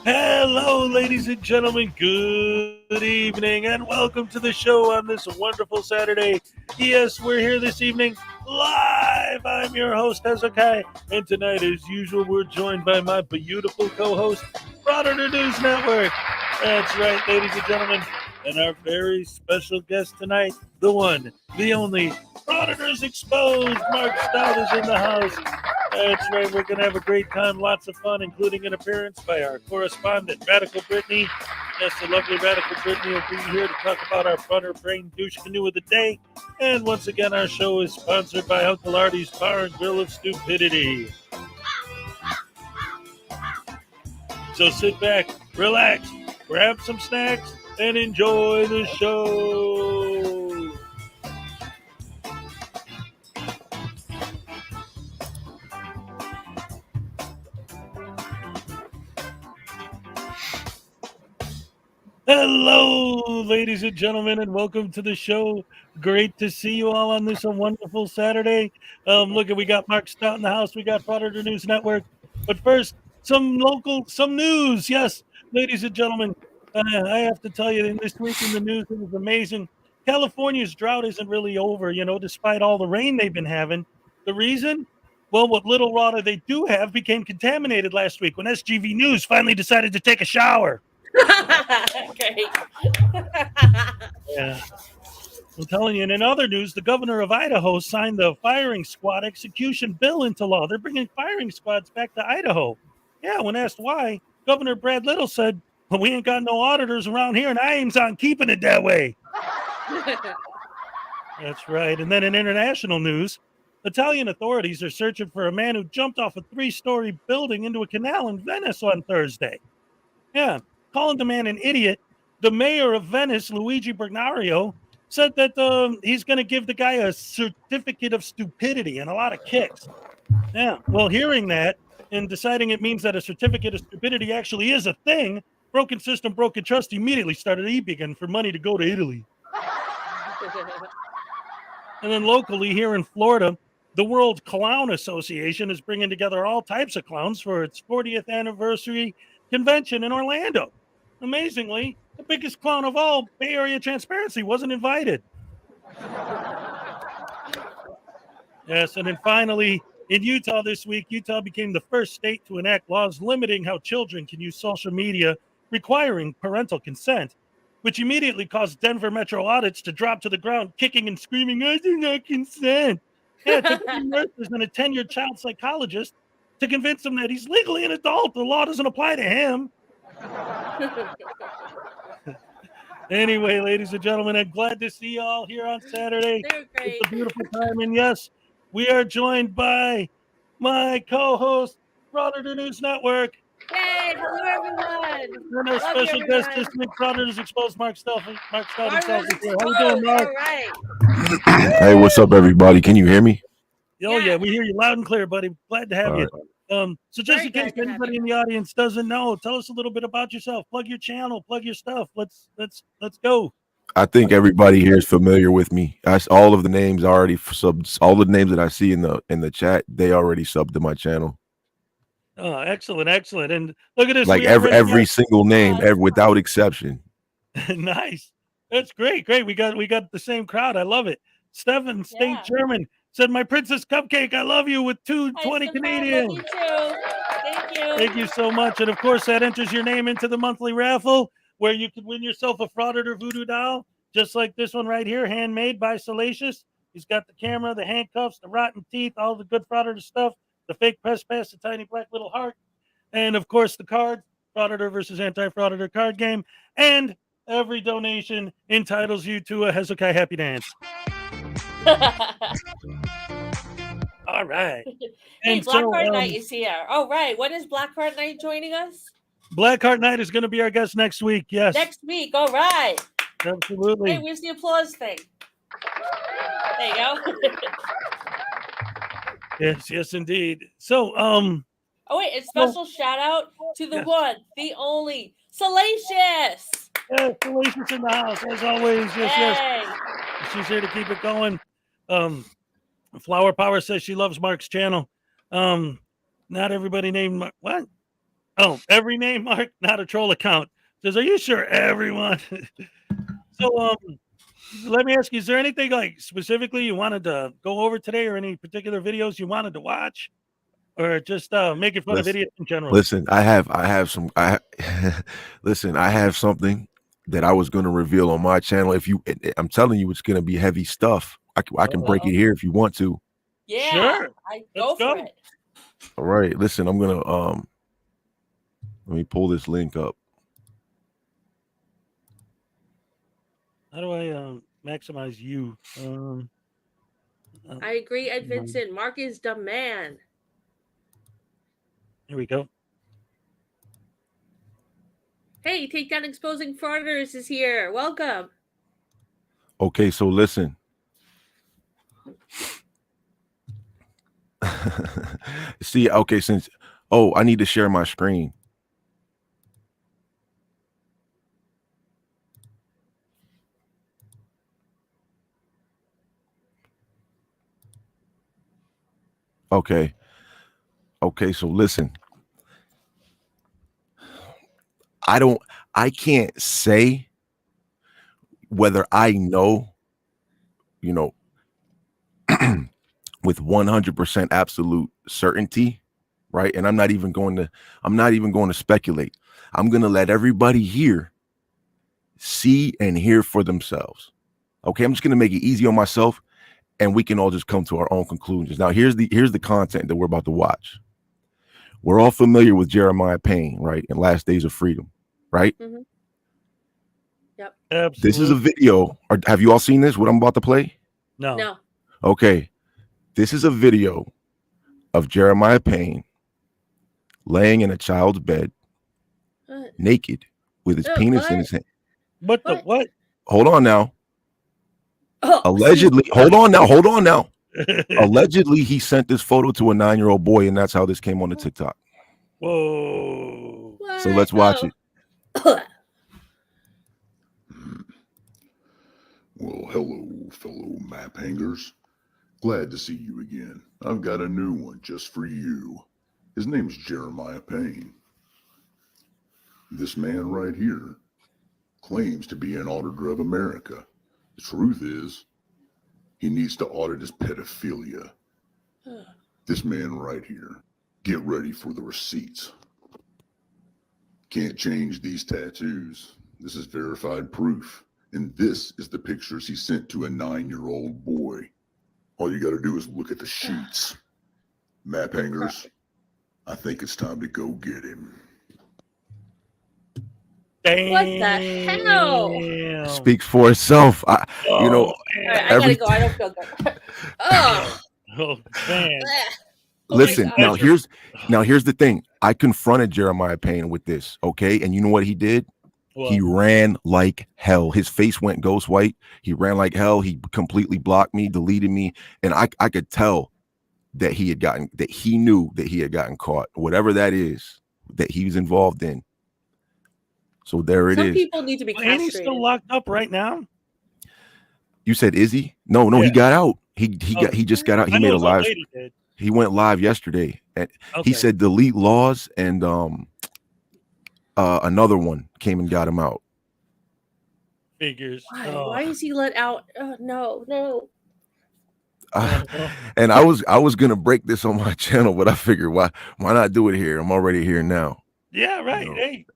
Hello, ladies and gentlemen. Good evening, and welcome to the show on this wonderful Saturday. Yes, we're here this evening live. I'm your host, Hezekiah, and tonight, as usual, we're joined by my beautiful co-host, Frauditor News Network. That's right, ladies and gentlemen, and our very special guest tonight, the one, the only, Frauditors Exposed. Mark Stout is in the house. That's right. We're going to have a great time, lots of fun, including an appearance by our correspondent, Radical Brittany. Yes, the lovely Radical Brittany will be here to talk about our butter brain douche canoe of the day. And once again, our show is sponsored by Uncle Arty's Bar and Grill of Stupidity. So sit back, relax, grab some snacks, and enjoy the show. Hello, ladies and gentlemen, and welcome to the show. Great to see you all on this wonderful Saturday. Look, we got Mark Stout in the house. We got Frauditor News Network. But first, some news. Yes, ladies and gentlemen, I have to tell you, this week in the news, it was amazing. California's drought isn't really over, despite all the rain they've been having. The reason? Well, what little water they do have became contaminated last week when SGV News finally decided to take a shower. Great. Yeah. I'm telling you, and in other news, the governor of Idaho signed the firing squad execution bill into law. They're bringing firing squads back to Idaho. Yeah, when asked why, Governor Brad Little said, well, we ain't got no auditors around here, and I aims on keeping it that way. That's right. And then in international news, Italian authorities are searching for a man who jumped off a 3-story building into a canal in Venice on Thursday. Yeah. Calling the man an idiot, the mayor of Venice, Luigi Bernario, said that he's going to give the guy a certificate of stupidity and a lot of kicks. Yeah, well, hearing that and deciding it means that a certificate of stupidity actually is a thing, Broken System, Broken Trust immediately started e-begging for money to go to Italy. And then locally here in Florida, the World Clown Association is bringing together all types of clowns for its 40th anniversary convention in Orlando. Amazingly, the biggest clown of all, Bay Area Transparency, wasn't invited. Yes, and then finally, in Utah this week, Utah became the first state to enact laws limiting how children can use social media, requiring parental consent, which immediately caused Denver Metro audits to drop to the ground, kicking and screaming, I do not consent. Yeah, it took 3 nurses and a tenured child psychologist to convince him that he's legally an adult. The law doesn't apply to him. Anyway, ladies and gentlemen, I'm glad to see you all here on Saturday. They're great. It's a beautiful time. And yes, we are joined by my co-host, Frauditor News Network. Yay! Hello, everyone. And our special guest this week, Frauditors Exposed, Mark Stout. Mark Stout himself is here. How you doing, Mark? All right. Hey, what's up, everybody? Can you hear me? Oh, yeah, we hear you loud and clear, buddy. Glad to have you. So just in case anybody in the audience doesn't know, tell us a little bit about yourself. Plug your channel, plug your stuff. Let's go. I think everybody here is familiar with me. All of the names already subbed. All the names that I see in the chat, they already subbed to my channel. Oh, excellent. And look at this. Like every single name, without exception. Nice. That's great. We got the same crowd. I love it. Stefan, State German, said, my Princess Cupcake, I love you with 220 Canadian. Love you too. Thank you. Thank you so much. And of course, that enters your name into the monthly raffle where you could win yourself a Frauditor Voodoo doll, just like this one right here, handmade by Salacious. He's got the camera, the handcuffs, the rotten teeth, all the good Frauditor stuff, the fake press pass, the tiny black little heart, and of course the card, Frauditor versus Anti-Frauditor card game. And every donation entitles you to a Hezekiah Happy Dance. All right. Hey, Blackheart Knight is here. All right. When is Blackheart Knight joining us? Blackheart Knight is going to be our guest next week. Yes. Next week. All right. Absolutely. Hey, where's the applause thing? There you go. Yes, indeed. So, oh wait, a special shout out to the one, the only, Salacious. Yeah, Salacious in the house as always. Yes. She's here to keep it going. Flower Power says she loves Mark's channel. Not everybody named Mark. What? Oh, every name, Mark, not a troll account. Says, are you sure everyone? So, let me ask you, is there anything like specifically you wanted to go over today or any particular videos you wanted to watch or just making fun of Listen, idiots in general? listen, I have some, listen, I have something that I was going to reveal on my channel. I'm telling you, it's going to be heavy stuff. I can break it here if you want to. Yeah, Sure. I Let's go for go. it. All right, listen, I'm going to, let me pull this link up. How do I maximize you? I agree, Ed Vincent. Mark is the man. Here we go. Hey, Takedown Exposing Frauditors is here. Welcome. Okay, so listen. See, okay, I need to share my screen. Okay, so listen. I can't say whether I know, with 100% absolute certainty, right? And I'm not even going to speculate. I'm going to let everybody here see and hear for themselves. Okay, I'm just going to make it easy on myself and we can all just come to our own conclusions. Now, here's the content that we're about to watch. We're all familiar with Jeremiah Payne, right? In Last Days of Freedom, right? Mm-hmm. Yep. Absolutely. This is a video. Have you all seen this? What I'm about to play? No. Okay. This is a video of Jeremiah Payne laying in a child's bed, naked, with his penis in his hand. What the what? Hold on now. Oh, Allegedly, hold on now. Allegedly, he sent this photo to a 9-year-old boy, and that's how this came on the TikTok. Whoa. What? So let's watch it. Well, hello, fellow map hangers. Glad to see you again. I've got a new one just for you. His name's Jeremiah Payne. This man right here claims to be an auditor of America. The truth is, he needs to audit his pedophilia. This man right here. Get ready for the receipts. Can't change these tattoos. This is verified proof. And this is the pictures he sent to a 9-year-old boy. All you gotta do is look at the sheets. Map hangers, I think it's time to go get him. Damn. What the hell? Speaks for itself. All right, I gotta go. I don't feel good. Oh, man. Listen, Oh now here's the thing. I confronted Jeremiah Payne with this, okay? And you know what he did? What? He ran like hell. His face went ghost white. He ran like hell. He completely blocked me, deleted me, and I could tell that he knew that he had gotten caught, whatever that is that he was involved in. So there it is. Some people need to be castrated. And he's still locked up right now. You said, is he? No, Yeah. He got out. He just got out. He I know made a his old live. lady did. He went live yesterday, and Okay. he said delete laws, and another one came and got him out. Figures. Why is he let out? Oh, no. And I was gonna break this on my channel, but I figured why not do it here? I'm already here now. Yeah, right. You know. Hey,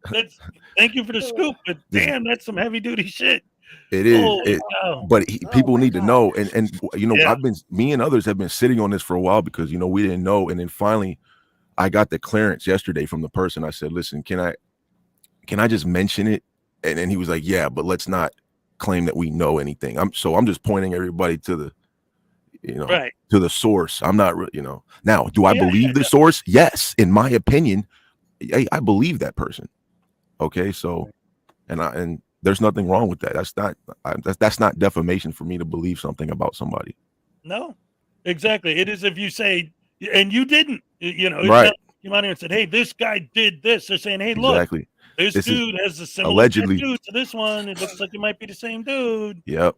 thank you for the scoop, but damn, that's some heavy duty shit. It is. Holy cow. But people my need to God. know, and Yeah. me and others have been sitting on this for a while because we didn't know, and then finally I got the clearance yesterday from the person. I said, listen, can I just mention it? And then he was like, yeah, but let's not claim that we know anything. I'm just pointing everybody to the Right. to the source. I'm not now, do I believe the source? Yes, in my opinion, I believe that person. Okay, so and there's nothing wrong with that. That's not defamation for me to believe something about somebody. No, exactly. It is if you say, and you didn't, it's Right. not, you might have said, hey, this guy did this. They're saying, hey, look, Exactly. this dude has a similar allegedly tattoo to this one. It looks like it might be the same dude. Yep.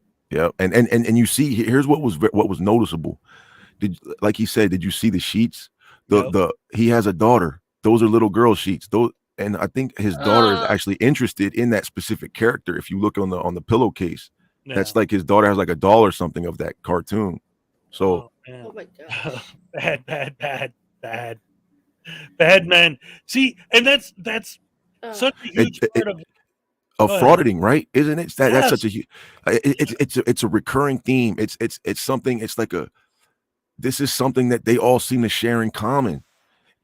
And you see, here's what was noticeable. Like he said, did you see the sheets? He has a daughter, Those are little girl sheets. Those, and I think his daughter is Oh. actually interested in that specific character. If you look on the pillowcase, Yeah. that's like his daughter has like a doll or something of that cartoon. So man. Oh my gosh. bad, man. See, and that's such a huge part of Go ahead. frauditing, right? Isn't it? That's such a Yes. it's a recurring theme. It's something. It's like this is something that they all seem to share in common,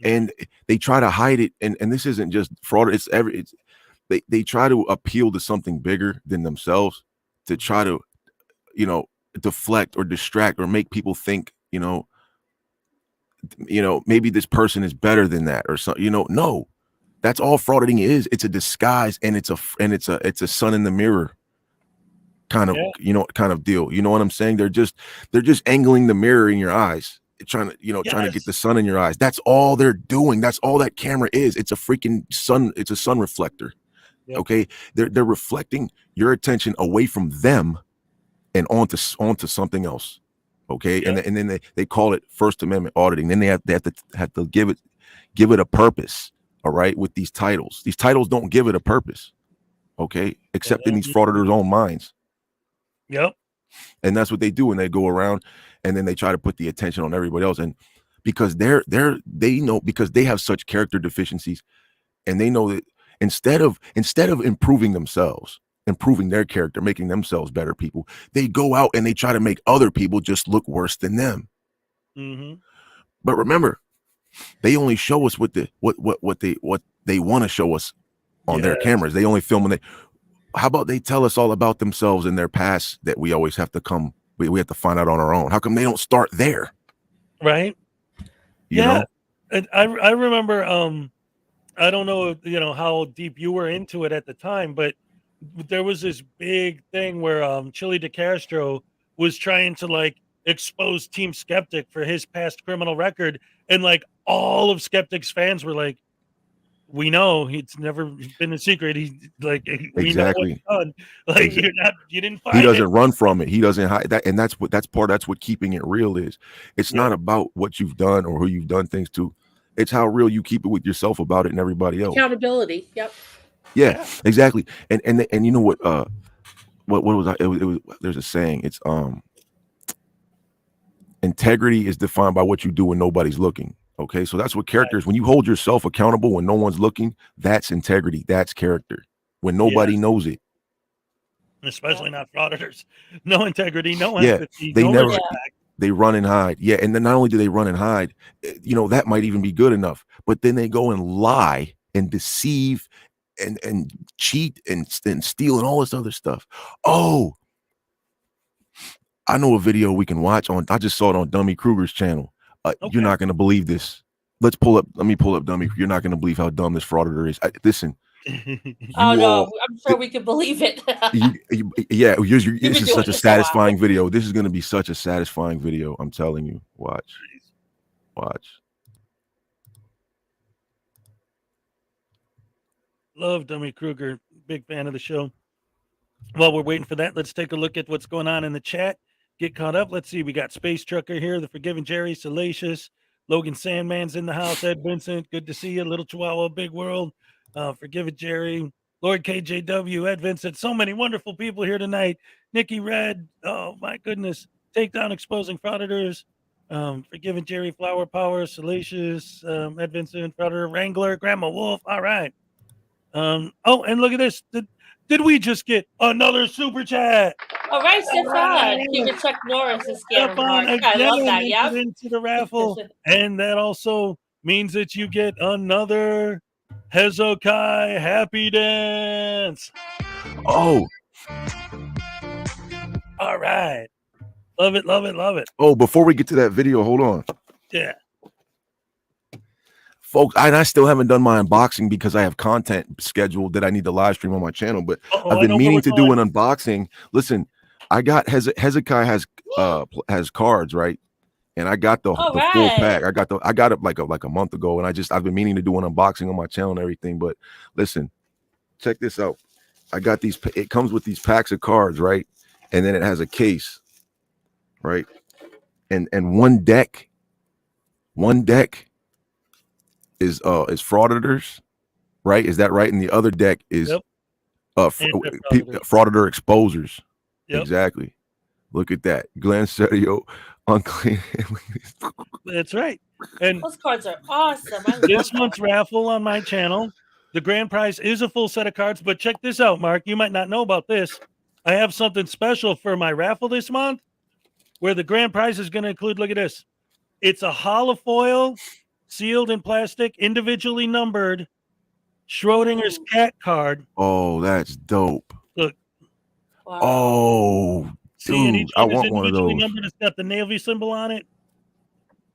and they try to hide it. And this isn't just fraud. They try to appeal to something bigger than themselves to try to, deflect or distract or make people think, maybe this person is better than that or something. No, that's all frauditing is. It's a disguise, and it's a sun in the mirror kind of, kind of deal. You know what I'm saying? They're just angling the mirror in your eyes, trying to, trying to get the sun in your eyes. That's all they're doing. That's all that camera is. It's a freaking sun. It's a sun reflector. Yep. Okay. They're reflecting your attention away from them and onto something else. Okay. Yep. And then they call it First Amendment auditing. Then they have to give it a purpose. All right. With these titles don't give it a purpose. Okay. Except in these frauditors' own minds. Yep. And that's what they do. And they go around and then they try to put the attention on everybody else. And because they know, because they have such character deficiencies, and they know that instead of improving themselves, improving their character, making themselves better people, they go out and they try to make other people just look worse than them. Mm-hmm. But remember, they only show us what they want to show us on their cameras. They only film when how about they tell us all about themselves and their past that we always have to we have to find out on our own? How come they don't start there? Right. You know? And I remember, I don't know, how deep you were into it at the time, but there was this big thing where Chile de Castro was trying to like expose Team Skeptic for his past criminal record, and like all of Skeptic's fans were like, we know it's never been a secret. He like we know what he's done. Like you didn't find he doesn't it. run from it. He doesn't hide that, and that's what keeping it real is. It's not about what you've done or who you've done things to. It's how real you keep it with yourself about it and everybody else. Accountability. Yep. Yeah, exactly. And you know what was I? It was there's a saying. It's integrity is defined by what you do when nobody's looking. Okay, so that's what character is. When you hold yourself accountable when no one's looking, that's integrity. That's character. When nobody knows it. Especially not frauditors. No integrity, no Yeah, empathy. they no never. respect. They run and hide. Yeah, and then not only do they run and hide, that might even be good enough. But then they go and lie and deceive and cheat and steal and all this other stuff. Oh, I know a video we can watch on. I just saw it on Dummy Kruger's channel. You're not going to believe this. Let me pull up Dummy. You're not going to believe how dumb this frauditor is. Listen. No, I'm sure we can believe it. This is such a satisfying video. This is going to be such a satisfying video. I'm telling you. Watch. Love Dummy Kruger. Big fan of the show. While we're waiting for that, let's take a look at what's going on in the chat. Get caught up. Let's see. We got Space Trucker here, the Forgiven Jerry, Salacious, Logan Sandman's in the house, Ed Vincent. Good to see you. Little Chihuahua, Big World, Forgiven Jerry, Lord KJW, Ed Vincent. So many wonderful people here tonight. Nikki Red. Oh, my goodness. Takedown Exposing Frauditors. Forgiven Jerry, Flower Power, Salacious, Ed Vincent, Frauditor, Wrangler, Grandma Wolf. All right. And look at this. Did we just get another super chat? All right, Stefan. Give it Chuck Norris and Stefan again, I love that. Yep. Into the raffle, and that also means that you get another Hezekiah Happy Dance. Oh, all right. Love it. Oh, before we get to that video, hold on. Yeah. Folks, I still haven't done my unboxing because I have content scheduled that I need to live stream on my channel, but I've been meaning to do an unboxing. Listen, I got Hezekiah has cards, right? And I got the full pack. I got it like a month ago, and I've been meaning to do an unboxing on my channel and everything. But listen, check this out. I got these. It comes with these packs of cards, right? And then it has a case, right? And one deck Frauditors, right? Is that right? And the other deck is Yep. Frauditor Exposers. Yep. Exactly. Look at that. Glenn Serio, unclean. That's right. And Those cards are awesome. I this love month's raffle on my channel, the grand prize is a full set of cards. But check this out, Mark. You might not know about this. I have something special for my raffle this month, where the grand prize is going to include. Look at this. It's a holofoil, sealed in plastic, individually numbered Schrodinger's cat card. Oh, that's dope. Look. Wow. Oh, See, and dude, each I one is want one of individually those. numbered. It's got the Navy symbol on it.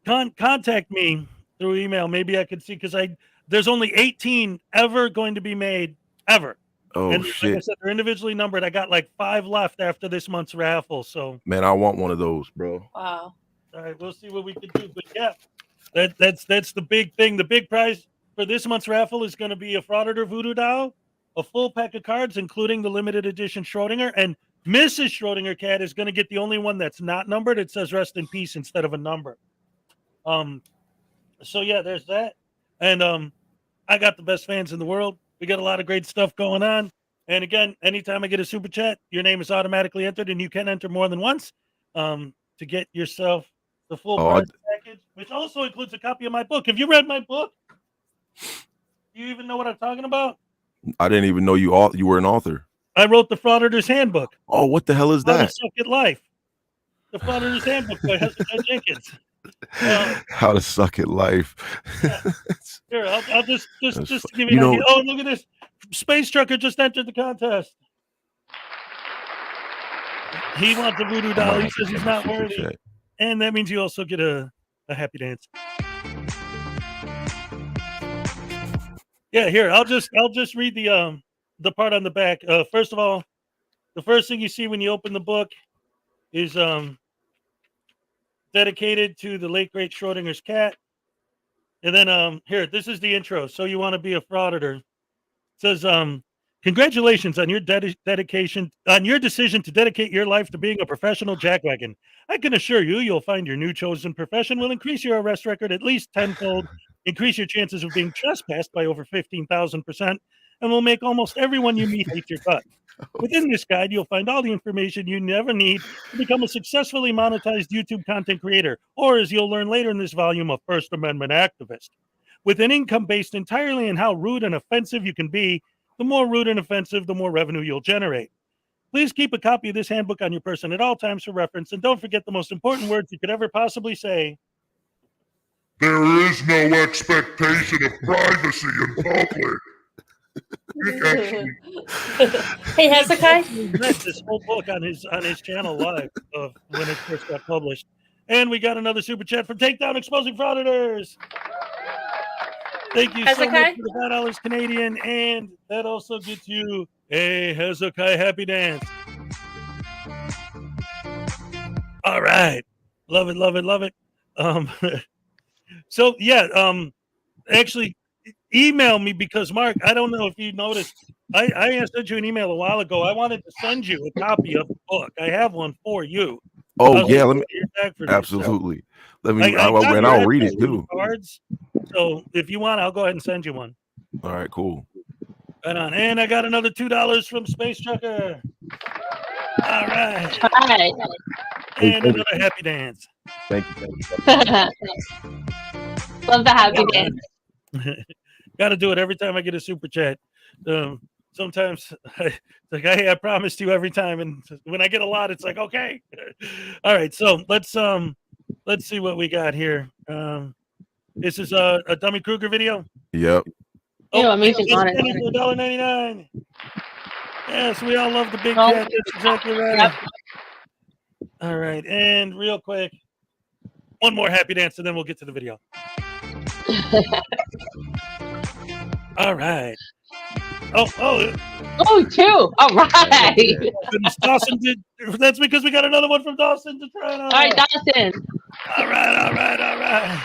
Contact me through email. Maybe I could see, because there's only 18 ever going to be made ever. Oh, and shit. like I said, they're individually numbered. I got like 5 left after this month's raffle. So Man, I want one of those, bro. Wow. all right, we'll see what we can do. But yeah, that's the big thing. The big prize for this month's raffle is going to be a Frauditor Voodoo doll, a full pack of cards, including the limited edition Schrodinger, and Mrs. Schrodinger cat is going to get the only one that's not numbered. It says "Rest in Peace" instead of a number. So yeah, there's that. And I got the best fans in the world. We got a lot of great stuff going on. And again, anytime I get a super chat, your name is automatically entered, and you can enter more than once to get yourself the full prize package, which also includes a copy of my book. Have you read my book? Do you even know what I'm talking about? I didn't even know you were an author. I wrote the Frauditor's Handbook. Oh, what the hell is How to that? Suck at Life. The Frauditor's Handbook by Hezekiah Jenkins. How to suck at life. Yeah. Here, I'll just to give You you an know- idea. Oh, look at this. Space Trucker just entered the contest. He wants a voodoo doll. He says he's not worthy. And that means you also get a happy dance. Yeah, here, I'll just read the part on the back. First of all, the first thing you see when you open the book is dedicated to the late great Schrodinger's cat. And then here, this is the intro. So you want to be a frauditor. It says, congratulations on your dedication, on your decision to dedicate your life to being a professional jackwagon. I can assure you, you'll find your new chosen profession will increase your arrest record at least tenfold, increase your chances of being trespassed by over 15,000%, and will make almost everyone you meet hate your gut. Within this guide, you'll find all the information you never need to become a successfully monetized YouTube content creator, or as you'll learn later in this volume, a First Amendment activist. With an income based entirely on how rude and offensive you can be, the more rude and offensive, the more revenue you'll generate. Please keep a copy of this handbook on your person at all times for reference, and don't forget the most important words you could ever possibly say. There is no expectation of privacy in public. Hey, Hezekiah. He read this whole book on his channel live when it first got published. And we got another super chat from Takedown Exposing Frauditors. Thank you so much for the $5 Canadian, and that also gets you a Hezekiah happy dance. All right, love it, love it, love it. So yeah, actually, email me, because Mark, I don't know if you noticed, I sent you an email a while ago. I wanted to send you a copy of the book. I have one for you. Oh yeah, let me. Absolutely. This, so. Let me. I'll read it too. Cards. So if you want, I'll go ahead and send you one. All right, cool. Right on. And I got another $2 from Space Trucker. All right. All right. And another happy dance. Thank you. Love the happy dance. Got to do it every time I get a super chat. Sometimes it's like, hey, I promised you every time, and when I get a lot, it's like, okay. All right, so let's see what we got here. This is a Dummy Kruger video. Yep. Oh, amazing honor. $1.99. Yes, we all love the big cat. That's exactly right. Yep. All right, and real quick, one more happy dance, and then we'll get to the video. All right. Oh, two. All right. Goodness, Dawson did. That's because we got another one from Dawson to try on. All right, Dawson. All right.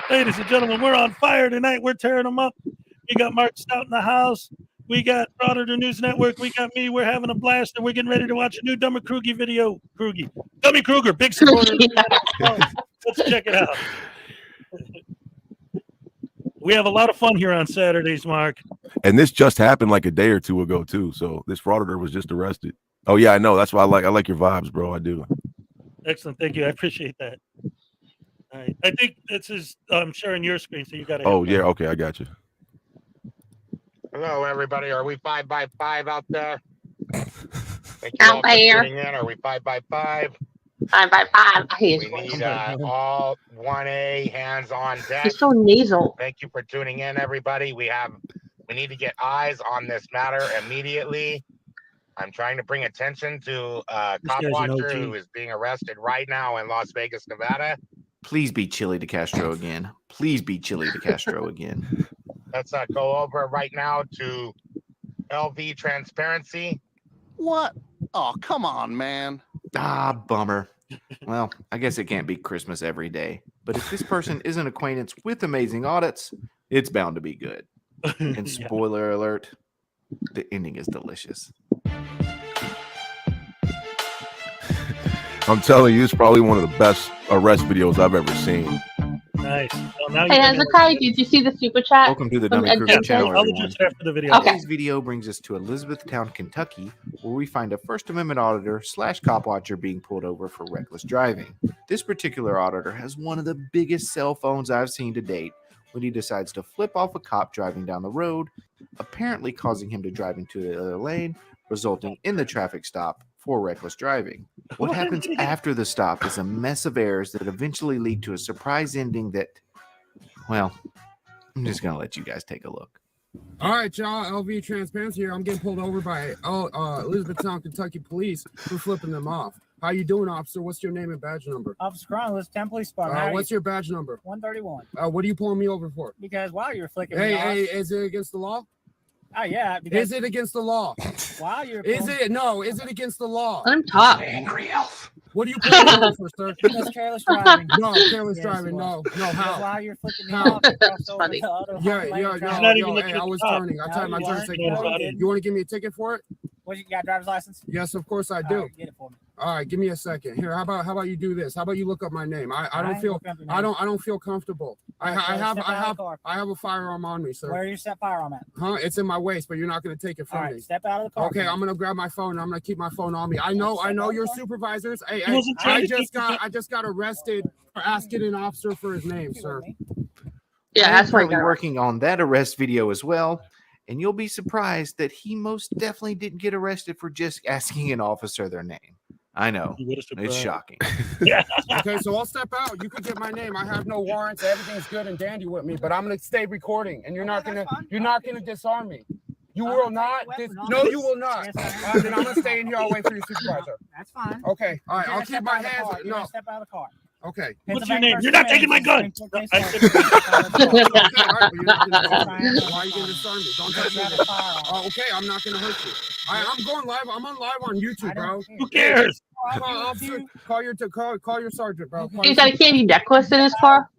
Ladies and gentlemen, we're on fire tonight. We're tearing them up. We got Mark Stout in the house. We got Frauditor News Network. We got me. We're having a blast, and we're getting ready to watch a new Dummy Kruger video. Dummy Kruger, big supporter. Let's check it out. We have a lot of fun here on Saturdays, Mark. And this just happened like a day or two ago too. So this frauditor was just arrested. Oh yeah, I know. That's why I like your vibes, bro. I do. Excellent. Thank you. I appreciate that. All right. I think this is sharing your screen, so you got to. Oh yeah. Okay, I got you. Hello, everybody. Are we 5 by 5 out there? Thank you Out all for there. tuning in. Are we 5 by 5? 5 by 5. We need all 1A hands on deck. He's so nasal. Thank you for tuning in, everybody. We need to get eyes on this matter immediately. I'm trying to bring attention to a cop watcher who is being arrested right now in Las Vegas, Nevada. Please be Chile de Castro again. Please be Chile de Castro again. Let's go over right now to LV Transparency. What? Oh, come on, man. Ah, bummer. Well, I guess it can't be Christmas every day. But if this person isn't acquainted with amazing audits, it's bound to be good. And spoiler alert, the ending is delicious. I'm telling you, it's probably one of the best arrest videos I've ever seen. Nice. Well, now Hey, Hezekiah, did you see the super chat? Welcome to the From Dummy Crew Ed channel, I'll everyone. just after the video. Okay. Today's video brings us to Elizabethtown, Kentucky, where we find a First Amendment auditor / cop watcher being pulled over for reckless driving. This particular auditor has one of the biggest cell phones I've seen to date when he decides to flip off a cop driving down the road, apparently causing him to drive into the other lane, resulting in the traffic stop for reckless driving. What happens after the stop is a mess of errors that eventually lead to a surprise ending that, well, I'm just going to let you guys take a look. All right, y'all. LV Transparency here. I'm getting pulled over by Elizabethtown, Kentucky police for flipping them off. How you doing, officer? What's your name and badge number? Officer Cronless, 10 Police Department. What's your badge number? 131. What are you pulling me over for? Because while you're flicking Hey, me off. hey, is it against the law? Oh, yeah. Because Is it against the law? while you're Is pulling- it? No, is it against the law? Let him talk. Angry elf. What are you pulling me over for, sir? Because careless driving. No, careless Yes, driving. you are. No, Because how? while you're flicking me How? off, you crossed That's over funny. the auto Yeah, lane yeah, traffic. not no, even yo, looking hey, at I the was top. turning. I No, tried my you turn weren't. signal. No, you didn't. You want to give me a ticket for it? What, you got a driver's license? Yes, of course I All do. right, get it for me. All right, give me a second. Here, how about you do this? How about you look up my name? I don't ain't feel looking up your I name. don't feel comfortable. I Step out of the car. have a firearm on me, sir. Where your step firearm at? Huh? It's in my waist, but you're not gonna take it All from right, me. step out of the car. Okay, I'm gonna grab my phone and I'm gonna keep my phone on me. I know your supervisors. Hey, He wasn't trying to I just got arrested for asking an officer for his name, sir. Yeah, I am that's why. currently working on that arrest video as well, and you'll be surprised that he most definitely didn't get arrested for just asking an officer their name. I know. You would've It's surprised. shocking. Okay, so I'll step out. You can get my name. I have no warrants. Everything's good and dandy with me, but I'm gonna stay recording, and you're not gonna disarm me. You I'm will gonna not. take your weapon off No, me. you will not. Yes, I All right, then I'm gonna stay in here. I'll wait for your supervisor. That's fine. Okay, all right. You're I'll gonna keep step my out of the hands. car. You're No, gonna step out of the car. okay. What's It's your a name? first You're not offense. taking my gun. It's No, a I first said- offense. Step out of the car. Okay, all right, but you're not gonna disarm me. Why are you gonna disarm me? Don't touch me. You have a firearm. Oh, okay, I'm not gonna hurt you. I'm going live. I'm on live on I YouTube, bro. don't care. Who cares? Officer, call your sergeant, bro. Call He's your got a candy necklace in his car.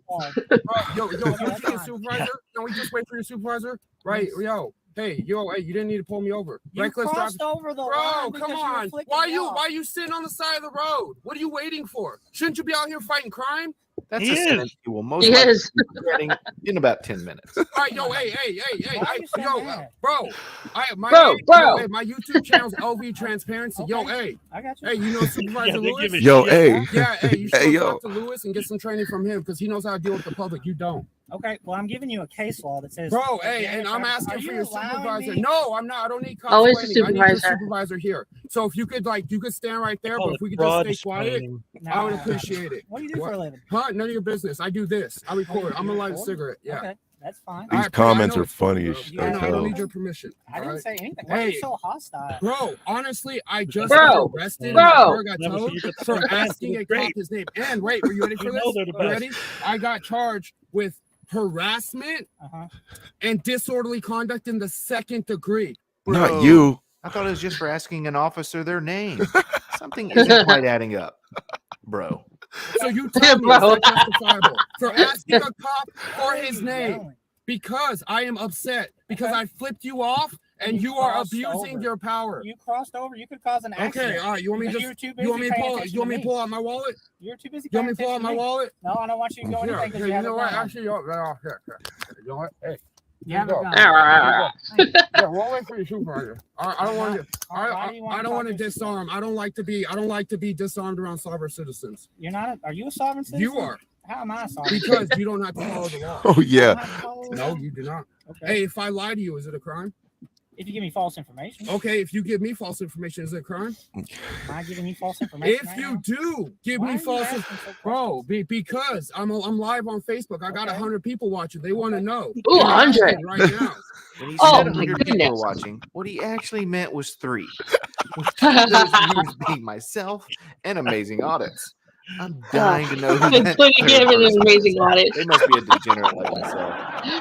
Yo, Okay, you that's see your fine. supervisor? Can we just wait for your supervisor? Right, yo, hey, you didn't need to pull me over. You Reckless driving. crossed over the line Bro, because come you were on. flicking Why me you off. why you sitting on the side of the road? What are you waiting for? Shouldn't you be out here fighting crime? That's He a is. sentence you will most He likely is. be regretting in about 10 minutes. All right, yo, hey, Why are you so yo, mad? bro, Bro. hey, my YouTube channel's LV Transparency. Yo, Okay. hey, I got you. hey, you know Supervisor Yeah, they Lewis? give a Yo, shit. hey. Yeah, hey, you should Hey, go yo. talk to Lewis and get some training from him because he knows how to deal with the public. You don't. Okay, well, I'm giving you a case law that says. Bro, hey, and I'm Are asking for you your allowing supervisor. me- No, I'm not. I don't need cops. Always the training. I need your supervisor. supervisor here. So if you could, you could stand right there, Call but it if we could fraud just stay quiet, screening. I would Nah. appreciate it. What do you do for a living? Huh? None of your business. I do this. I record. Oh, I'm you gonna light a record? cigarette. Yeah. Okay, that's fine. These I know comments are it's funny, funny bro. as I know, I hell. don't need your permission. I didn't all right? say anything. Why are you Hey. so hostile? Bro, honestly, I just Bro, got arrested. bro. And my car got Never towed see you get the for phone. asking a cop Great. his name. And wait, are you ready for You this? know they're the You best. ready? I got charged with harassment Uh-huh. and disorderly conduct in the 2nd degree. Not Bro, you. I thought it was just for asking an officer their name. Something isn't quite adding up, bro. So you tell me, is Bro. that justifiable for asking a cop for his name? Yelling. Because I am upset because Okay. I flipped you off and You you are crossed abusing over. your power. You crossed over. You could cause an accident. Okay, all right. You want me to If just you're too busy you want me to paying pull attention you want me to me. pull out my wallet? You're too busy. You want me paying to pull out attention my to me. wallet? No, I don't want you to go Here, anything because here, you you have know a what? gun. Actually, here. You know what? Hey. Yeah, go. Ah. Yeah, we'll wait for your supervisor. I don't want to. Why do you I don't want to talk to your disarm. I don't like to be disarmed around sovereign citizens. You're not. Are you a sovereign citizen? You are. How am I a sovereign? Because you don't have to follow the law. Oh yeah. No, you do not. Okay. Hey, if I lie to you, is it a crime? If you give me false information. Okay, if you give me false information, is it a crime? Am I giving you false information? If right you now? do give Why me are you false asking information, so bro, because I'm live on Facebook. I got 100 people watching. They want to know. Ooh, 100. Right now. When he Oh, said my 100 people goodness. were watching, what he actually meant was 3. With 2 of those viewers being myself and Amazing Audits. I'm dying to know who that Including third him in an person amazing is. audit. They must be a degenerate like myself.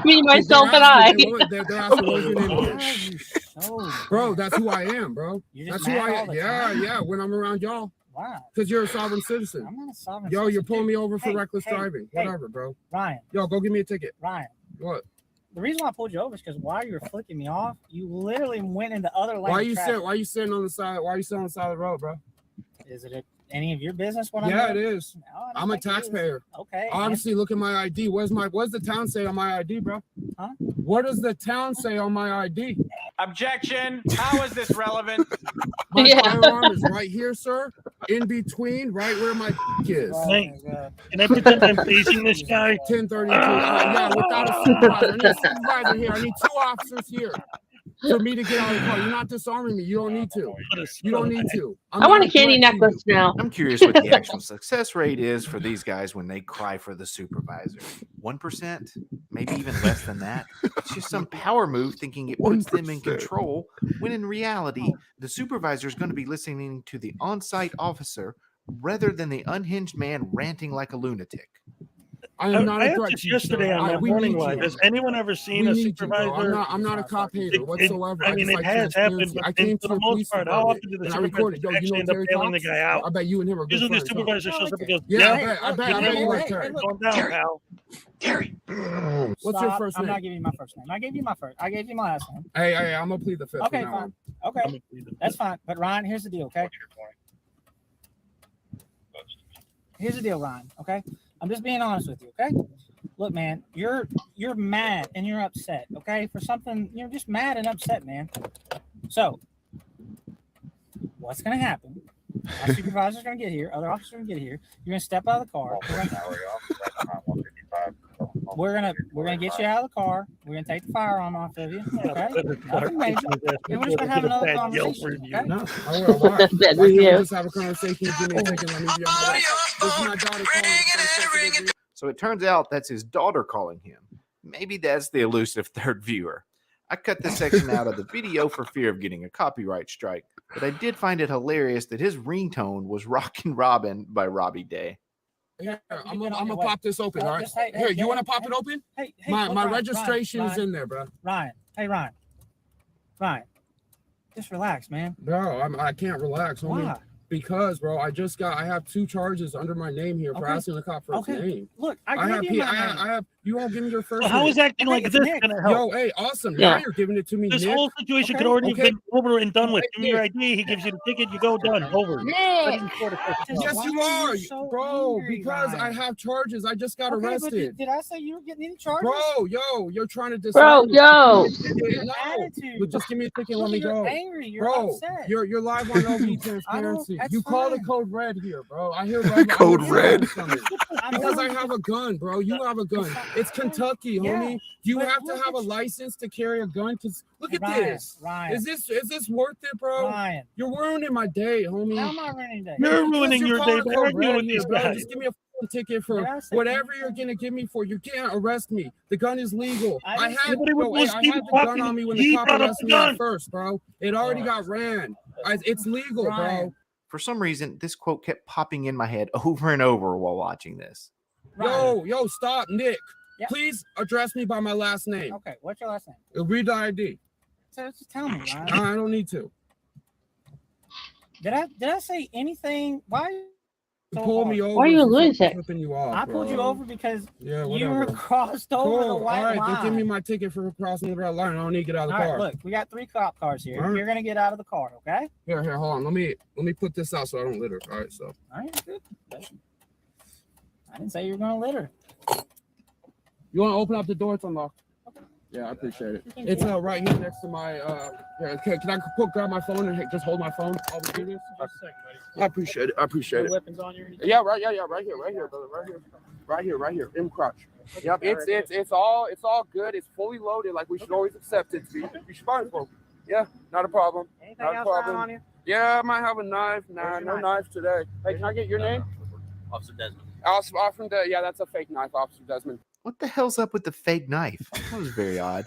Me, myself, and I. They're asking what your name Why is. are you so Bro, that's who I am, bro. You're That's just who mad I all am. the Yeah, time? yeah. When I'm around y'all, Wow. because you're a sovereign citizen. I'm not a sovereign Yo, you're citizen. pulling me over for Hey, reckless hey, driving. hey. Whatever, bro. Ryan, Yo, go give me a ticket. Ryan. What? The reason why I pulled you over is because while you were flicking me off, you literally went into other lanes. Why you sitting on the side? Why you sitting on the side of the road, bro? Is it any of your business? What I'm Yeah, it doing? is. No, I don't I'm a think it is. taxpayer. Okay. Obviously, look at my ID. What's the town say on my ID, bro? Huh? What does the town say on my ID? Objection. How is this relevant? My Yeah. firearm is right here, sir. In between, right where my is. Oh, Hey, my God. Can I pretend I'm facing this guy? 1032. Yeah, without a supervisor. I need a supervisor here. I need 2 officers here for me to get out of the car. You're not disarming me. You don't need to. You don't need to. I want a not candy threat to you. necklace now. I'm curious what the actual success rate is for these guys when they cry for the supervisor. 1%? Maybe even less than that. It's just some power move thinking it puts them in 1%. control, when in reality, the supervisor is going to be listening to the on-site officer rather than the unhinged man ranting like a lunatic. I am not I a asked threat this to you, yesterday sir. on my We morning need live. you. Has anyone ever seen We a need you, bro. supervisor? I'm not a cop hater whatsoever. I mean, just it like has happened, transparency. but I came for to the the police most part, how often do the and I recorded. supervisors Yo, you actually know end up Terry bailing the Cox? guy out? I bet you and him are good Usually the friends. Huh? supervisor shows up and goes, Yeah, yeah, I bet you like Terry. going down, pal. What's your Stop. first I'm name? not giving you my first name. I gave you my first. I gave you my last name. Hey, I'm gonna plead the fifth. Okay, from now fine. on. Okay, that's fine. But Ryan, here's the deal, okay? Here's the deal, Ryan. Okay, I'm just being honest with you. Okay, look, man, you're mad and you're upset. Okay, for something you're just mad and upset, man. So, what's gonna happen? Our supervisor's gonna get here. Other officers are gonna get here. You're gonna step out of the car. We're gonna get you out of the car. We're gonna take the firearm off of you. Okay, nothing major. And we're just gonna have another conversation. Okay. No, I will. Why? Bad Why can't review. we just have a conversation? Give me a second. Let me be on my This is my daughter calling. So it turns out that's his daughter calling him. Maybe that's the elusive third viewer. I cut this section out of the video for fear of getting a copyright strike, but I did find it hilarious that his ringtone was Rockin' Robin by Robbie Day. Yeah, I'm gonna pop this open. All right. Just, hey, Here, hey, you want to hey, pop it open? Hey, My look, Ryan, registration is Ryan, in there, bro. Ryan, hey Ryan, just relax, man. Bro, I can't relax, homie. Why? Because, bro, I have 2 charges under my name here for Okay. asking the cop for his Okay. name. Look, I I have, gave you my name. I have. You won't give me your first. So how name. is acting Okay, like it's this Nick. gonna help? Yo, hey, awesome. Yeah. Now you're giving it to me, This Nick. whole situation Okay, could already okay. have been over and done with. Hey, Give me your ID, he gives you the ticket, you go done, over. Nick. Just Yes, why you are are, you so bro. angry, Because Ryan? I have charges. I just got Okay, but arrested. did I say you were getting any charges? Bro, yo, you're trying to Bro, disarm me. yo. Your No, attitude. but just give me a ticket and let me You're go. angry. You're Bro, upset. you're live on OB transparency. that's You call the fine. code red here, bro. I hear red. Code red. Because I have a gun, bro. You have a gun. It's Kentucky, Yeah, homie. You but have to look have a at you. license to carry a gun. Cause look at Ryan, this. Ryan. Is this worth it, bro? Ryan, You're ruining my day, homie. how am I running day? You're Because ruining you're your day calling by code arguing red with here, these bro. guys. Just give me a fucking ticket for Did I say whatever anything? you're gonna give me for. You can't arrest me. The gun is legal. I I didn't- had, Nobody yo, was hey, I keep had the gun talking. on me when He the cop brought up arrested the me gun. at first, bro. It already got ran. It's legal, bro. Ryan. For some reason, this quote kept popping in my head over and over while watching this. Ryan. Yo, stop, Nick. Yeah. Please address me by my last name. Okay, what's your last name? Read the ID. So just tell me, Ryan. I don't need to. Did I say anything? Why? You pulled me over. Why are you a for lunatic? flipping you off, I pulled you bro. over because Yeah, you whatever. were crossed over the Cool. white All right, line. then give me my ticket for crossing the red line. I don't need to get out of the All right, car. look, we got 3 cop cars here. All right. You're gonna get out of the car, okay? Here, hold on. Let me put this out so I don't litter. All right, so. All right, good. I didn't say you were gonna litter. You want to open up the door? It's unlocked. Yeah, I appreciate it. It's right here next to my. Can I grab my phone and just hold my phone while we do this? I appreciate it. I appreciate it. Weapons on you? Yeah, right here, brother, right here, in crotch. Yep, it's all good. It's fully loaded, like we should always accept it to be responsible. Yeah, not a problem. Anything Not a else problem. on you? Yeah, I might have a knife. Nah, no knife today. Hey, can I get your name? Officer Desmond. Yeah, that's a fake knife, Officer Desmond. What the hell's up with the fake knife? That was very odd.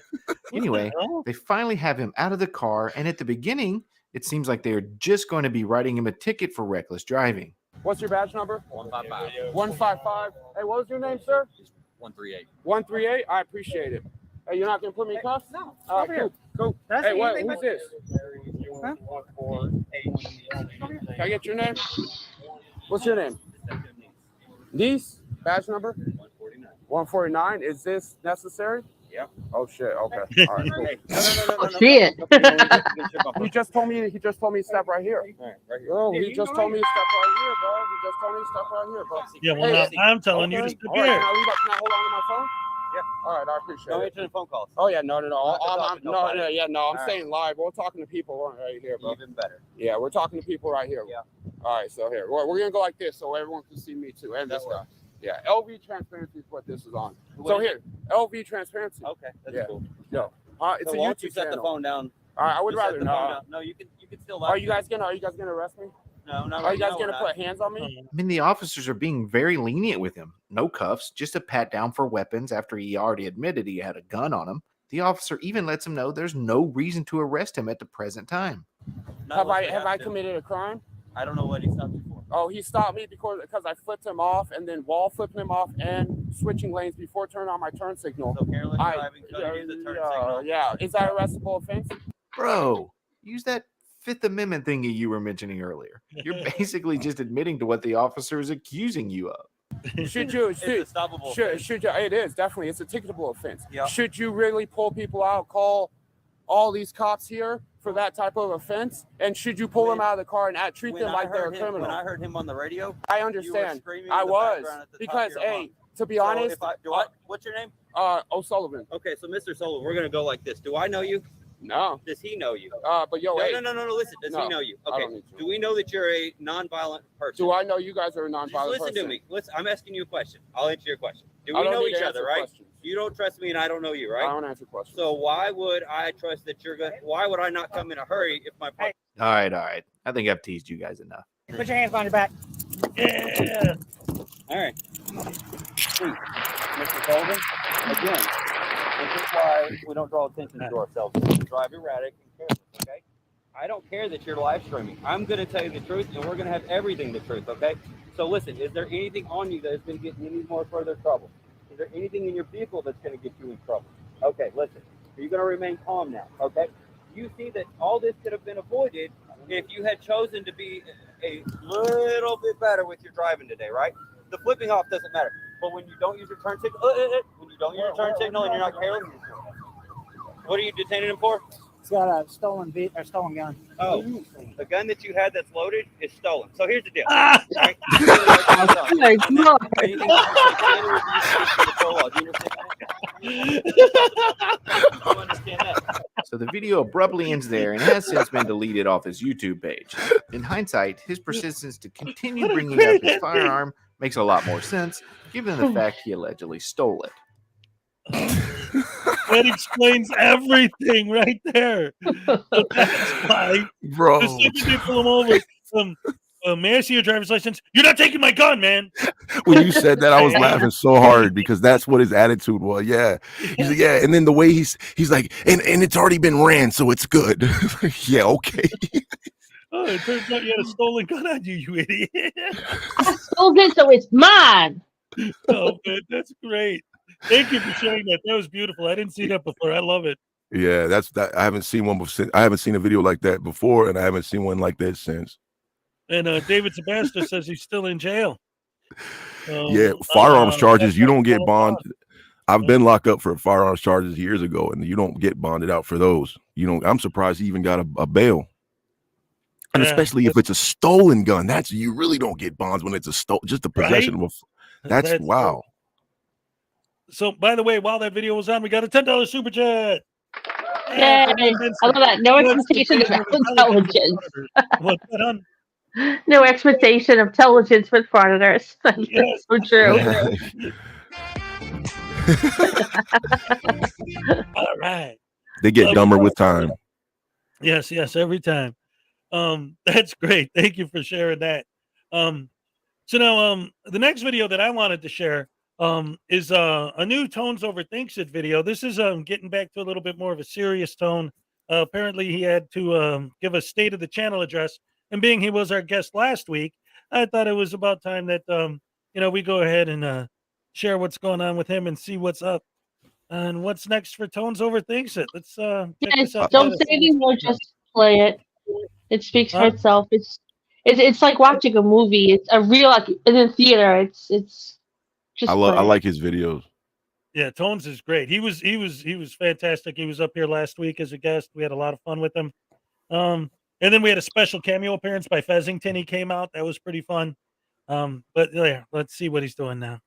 Anyway, they finally have him out of the car, and at the beginning, it seems like they're just going to be writing him a ticket for reckless driving. What's your badge number? 155. 155. Hey, what was your name, sir? 138. 138. I appreciate it. Hey, you're not gonna put me in cuffs? No. All right, cool. Hey, who's this? Huh? Can I get your name? What's your name? Niece? Badge number? 149. Is this necessary? Yep. Oh shit. Okay. All right. Cool. Hey, no. Shit. He just told me to step right here. Right here. Oh, he just told me to step right here, bro. He just told me to step right here, bro. Yeah, well, Hey, now I'm telling you to step All right, here. can I hold on to my phone? Yeah. All right, I appreciate No it. answering phone calls. Oh yeah, no. I'm All right. staying live. We're talking to people right here, bro. Even better. Yeah, we're talking to people right here. Yeah. All right, so here we're gonna go like this, so everyone can see me too, and this guy. Yeah, LV transparency is what this is on. So here, LV transparency. Okay, that's Yeah. cool. It's So a why don't you YouTube set the channel. phone down? All right, I would You set rather the phone not. down. No, you can still. Are you guys gonna arrest me? No, not Are right you guys now, gonna we're put not. hands on me? I mean, the officers are being very lenient with him. No cuffs, just a pat down for weapons after he already admitted he had a gun on him. The officer even lets him know there's no reason to arrest him at the present time. Not Have unless we I to. committed a crime? I don't know what he stopped you for. Oh, he stopped me because I flipped him off and then wall flipping him off and switching lanes before turning on my turn signal. So careless driving, failure to use the turn signal. Yeah, is that arrestable offense? Bro, use that Fifth Amendment thingy you were mentioning earlier. You're basically just admitting to what the officer is accusing you of. Should you? It's a stoppable. Should you? It is definitely. It's a ticketable offense. Yeah. Should you really pull people out? Call all these cops here for that type of offense? And should you pull them out of the car and treat them like they're a criminal? When I heard him on the radio, I you were understand. screaming I in the was background at the top because of your lungs. to be So honest, what's your name? O'Sullivan. Okay, so Mr. Sullivan, we're gonna go like this. Do I know you? No. Does he know you? But yo, hey, No. Listen, does he know you? I Okay. don't need to. Do we know that you're a non-violent person? Do I know you guys are a Just nonviolent listen person? to me. I'm asking you a question. I'll answer your question. Do I we don't know need each to other, answer right? questions. You don't trust me, and I don't know you, I right? don't answer questions. So why would I trust that you're gonna? Why would I not come in a hurry if my? All right. I think I've teased you guys enough. Put your hands behind your back. Yeah. All right. Please, Mr. Sullivan, again, this is why we don't draw attention to ourselves. We drive erratic and careless, okay? I don't care that you're live streaming. I'm going to tell you the truth, and we're going to have everything the truth, okay? So listen, is there anything on you that is going to get you any more further trouble? Is there anything in your vehicle that's going to get you in trouble? Okay, listen. You're going to remain calm now, okay? You see that all this could have been avoided if you had chosen to be a little bit better with your driving today, right? The flipping off doesn't matter. But when you don't use your turn signal, when you don't use your turn signal and you're not careless, what are you detaining him for? He's got a stolen gun. Oh, the gun that you had that's loaded is stolen. So here's the deal. Ah! Right? Oh my God. Anything you understand that? So the video abruptly ends there and has since been deleted off his YouTube page. In hindsight, his persistence to continue bringing up his firearm makes a lot more sense, given the fact he allegedly stole it. That explains everything right there. So that's why, Bro. the second they pull him over, may I see your driver's license? You're not taking my gun, man. When you said that, I was laughing so hard because that's what his attitude was. Yeah. He's like, yeah. And then the way he's like, and it's already been ran, so it's good. Yeah, okay. Oh, it turns out you had a stolen gun on you, you idiot. I stole it, so it's mine. Oh, man, that's great. Thank you for sharing that. That was beautiful. I didn't see that before. I love it. Yeah, that's that. I haven't seen one before. I haven't seen a video like that before, and I haven't seen one like that since. And David Sebastian says he's still in jail. Yeah, firearms charges, you don't get bonded. I've been locked up for firearms charges years ago, and you don't get bonded out for those. You don't. I'm surprised he even got a bail. And especially if it's a stolen gun, you really don't get bonds when it's just a possession of. That's wow. So, by the way, while that video was on, we got a $10 super chat. Yay. I love that. No expectation of intelligence. What's that on? No expectation of intelligence with frauditors. That's Yes. so true. All right. They get dumber with time. Yes, every time. That's great. Thank you for sharing that. So now the next video that I wanted to share is a new Tones Overthinks It video. This is getting back to a little bit more of a serious tone. Apparently he had to give a state of the channel address, and being he was our guest last week, I thought it was about time that we go ahead and share what's going on with him and see what's up and what's next for Tones Overthinks It. Let's check this out. Don't say anymore, just play it. It speaks for itself. It's like watching a movie. It's a real, like in a theater. It's just. I like his videos. Yeah, Tones is great. He was fantastic. He was up here last week as a guest. We had a lot of fun with him. And then we had a special cameo appearance by Fezzington. He came out. That was pretty fun. But yeah, let's see what he's doing now.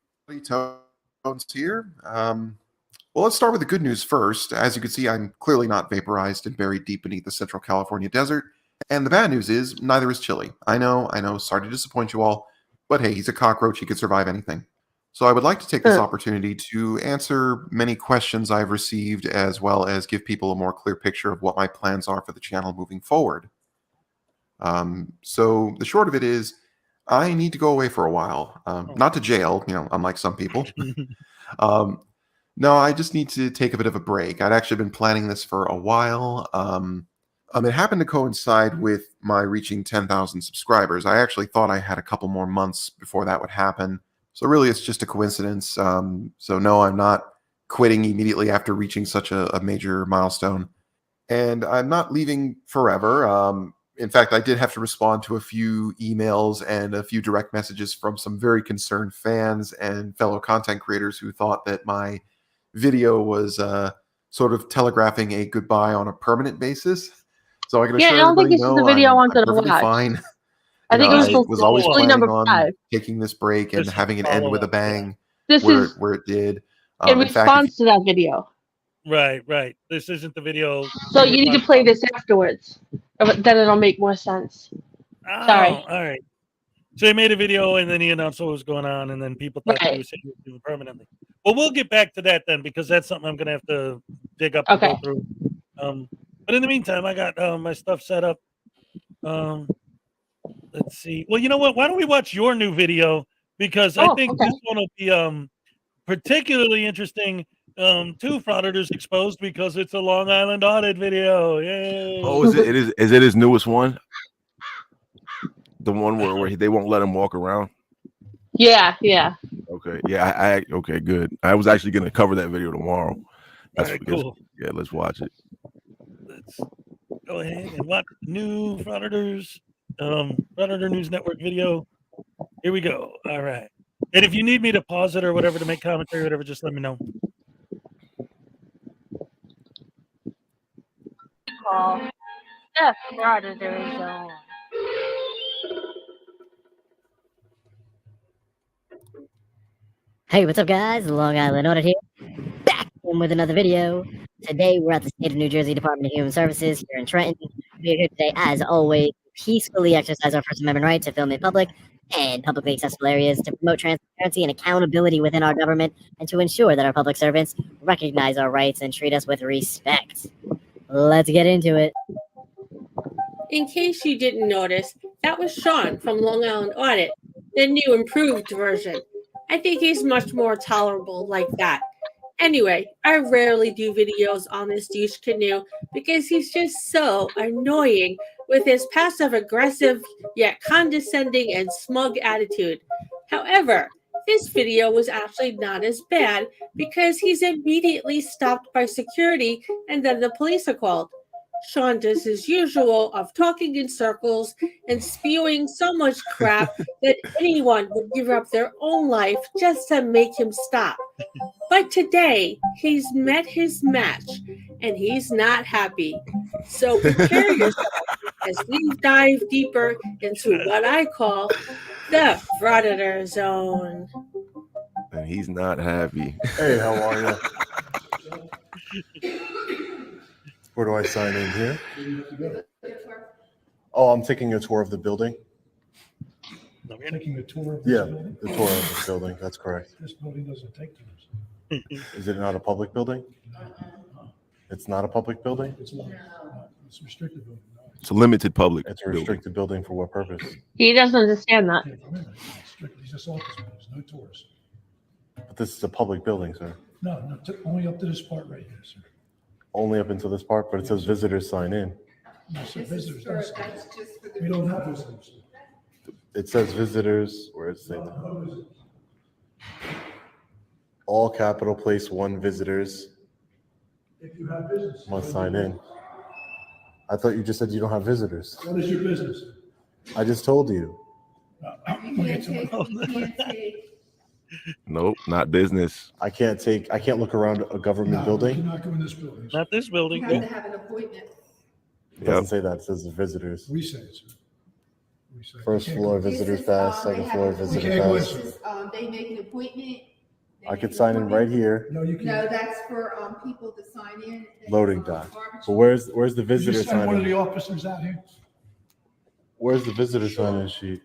Tones here. Well, let's start with the good news first. As you can see, I'm clearly not vaporized and buried deep beneath the Central California desert. And the bad news is, neither is Chile. I know. Sorry to disappoint you all. But hey, he's a cockroach. He could survive anything. So I would like to take this opportunity to answer many questions I've received, as well as give people a more clear picture of what my plans are for the channel moving forward. So the short of it is, I need to go away for a while. Not to jail, unlike some people. No, I just need to take a bit of a break. I'd actually been planning this for a while. It happened to coincide with my reaching 10,000 subscribers. I actually thought I had a couple more months before that would happen. So really, it's just a coincidence. So no, I'm not quitting immediately after reaching such a major milestone. And I'm not leaving forever. In fact, I did have to respond to a few emails and a few direct messages from some very concerned fans and fellow content creators who thought that my video was sort of telegraphing a goodbye on a permanent basis. So I can assure I don't think this is the video I wanted to watch. Fine. I think I was always planning number on 5. taking this break and having it end with a bang. This is where it did. in response to that video. Right. This isn't the video. So you need to play this afterwards. Then it'll make more sense. Sorry. All right. So he made a video and then he announced what was going on, and then people thought he was doing it permanently. Well, we'll get back to that then, because that's something I'm going to have to dig up and go through. But in the meantime, I got my stuff set up. Let's see. Well, you know what? Why don't we watch your new video? Because I think this one will be particularly interesting to Frauditors Exposed, because it's a Long Island Audit video. Yay! Oh, is it his newest one? The one where they won't let him walk around? Yeah. Okay. Yeah, okay, good. I was actually going to cover that video tomorrow. That's cool. Yeah, let's watch it. Let's go ahead and watch the new Frauditors Frauditor News Network video. Here we go. All right. And if you need me to pause it or whatever to make commentary or whatever, just let me know. Call the Frauditors Zone. Hey, what's up, guys? Long Island Audit here. Back with another video. Today, we're at the State of New Jersey Department of Human Services here in Trenton. We're here today, as always, to peacefully exercise our First Amendment right to film in public and publicly accessible areas, to promote transparency and accountability within our government, and to ensure that our public servants recognize our rights and treat us with respect. Let's get into it. In case you didn't notice, that was Sean from Long Island Audit, the new improved version. I think he's much more tolerable like that. Anyway, I rarely do videos on this douche canoe because he's just so annoying with his passive-aggressive yet condescending and smug attitude. However, this video was actually not as bad because he's immediately stopped by security and then the police are called. Sean does his usual of talking in circles and spewing so much crap that anyone would give up their own life just to make him stop. But today, he's met his match, and he's not happy. So prepare yourself as we dive deeper into what I call the Frauditor Zone. And he's not happy. Hey, how are you? Where do I sign in here? Oh, I'm taking a tour of the building. No, you're taking a tour of the building? The tour of the building. That's correct. This building doesn't take tours. Is it not a public building? It's not a public building? It's not. It's a restricted building. It's a limited public. It's a restricted building for what purpose? He doesn't understand that. These are office buildings, no tours. But this is a public building, sir. No, only up to this part right here, sir. Only up until this part, but it says visitors sign in. No, sir, visitors don't sign in. We don't have visitors. It says visitors, where is it? All capital place 1 visitors If you have business. must sign in. I thought you just said you don't have visitors. What is your business? I just told you. Nope, not business. I can't look around a government building. You're not going in this building. Not this building. You have to have an appointment. It doesn't say that. It says visitors. We say it, sir. First floor visitors pass, second floor visitor pass. They make an appointment. I could sign in right here. No, you can't. No, that's for people to sign in. Loading dock. But where's the You visitor just send one of sign the in? officers out here. Where's the visitor sign in sheet?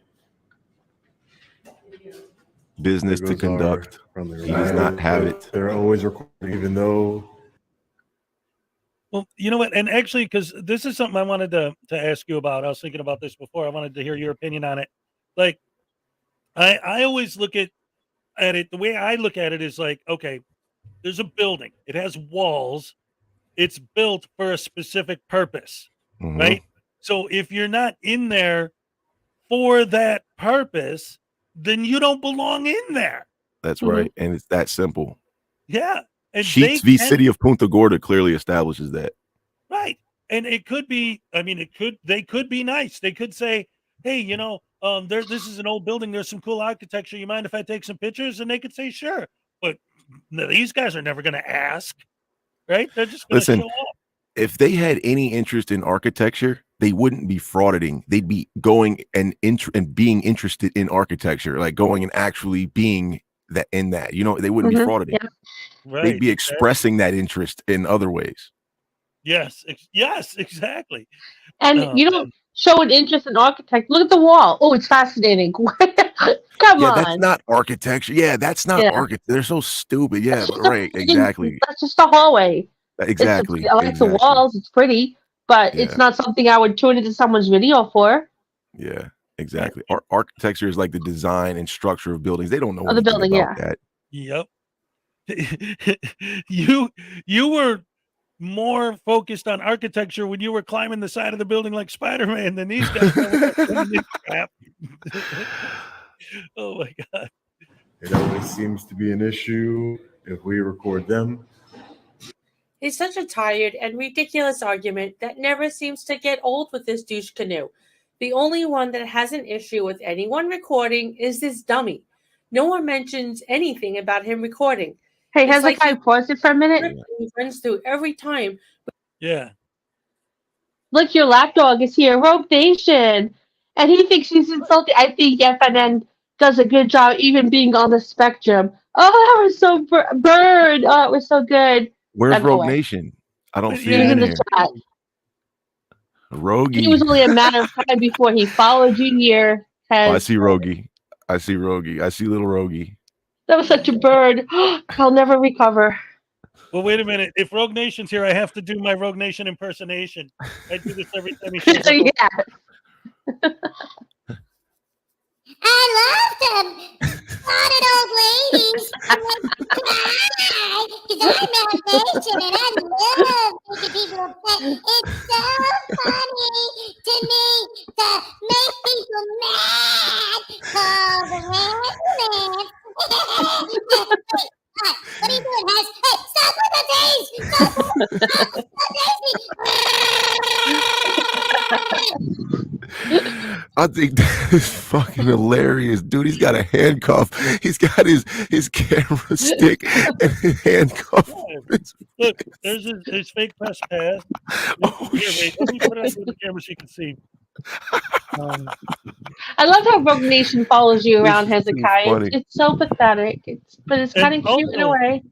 Business to There goes conduct. our friendly He does not have it. They're always recording, even though. Well, you know what? And actually, because this is something I wanted to ask you about. I was thinking about this before. I wanted to hear your opinion on it. Like, I always look at it, the way I look at it is like, okay, there's a building. It has walls. It's built for a specific purpose, right? So if you're not in there for that purpose, then you don't belong in there. That's right. And it's that simple. Yeah. And Sheets v. City of Punta Gorda clearly establishes that. Right. And it could be, they could be nice. They could say, hey, this is an old building. There's some cool architecture. You mind if I take some pictures? And they could say, sure. But no, these guys are never going to ask, right? They're just going to show up. If they had any interest in architecture, they wouldn't be frauditing. They'd be going and being interested in architecture, like going and actually being that in that. They wouldn't be frauditing. Yeah. Right, They'd be expressing that interest in other ways. Yes, exactly. And you don't show an interest in architect. Look at the wall. Oh, it's fascinating. Come on. That's not architecture. Yeah, that's not architecture. They're so stupid. Yeah, right. Exactly. That's just a hallway. Exactly. I like the walls. It's pretty, but it's not something I would tune into someone's video for. Yeah, exactly. Architecture is like the design and structure of buildings. They don't know the building. about that. Yep. You were more focused on architecture when you were climbing the side of the building like Spider-Man than these guys. Crap. Oh my God. It always seems to be an issue if we record them. It's such a tired and ridiculous argument that never seems to get old with this douche canoe. The only one that has an issue with anyone recording is this dummy. No one mentions anything about him recording. Hey, has like I pause it for a minute? He runs through every time. Yeah. Look, your lapdog is here, Rogue Nation, and he thinks he's insulting. I think FNN does a good job even being on the spectrum. Oh, that was so Bird. Oh, it was so good. Where's Rogue Nation? I don't see it in here. Chat. Rogie. It was only a matter of time before he followed you here. I see Rogie. I see little Rogie. That was such a bird. I'll never recover. Well, wait a minute. If Rogue Nation's here, I have to do my Rogue Nation impersonation. I do this every time he shows up. Yeah. I love them spotted old ladies who make me cry because I'm Nation and I love making people upset. It's so funny to me to make people mad. Call the ambulance. What are you doing, Hez? Hey, stop with the face! I think that is fucking hilarious, dude. He's got a handcuff. He's got his camera stick and his handcuff. Look, there's his fake press pass. Here, wait, let me put it up with the camera so you can see. I love how Rogue Nation follows you around, This is too Hezekiah. funny. It's so pathetic. But it's kind of cute in a way.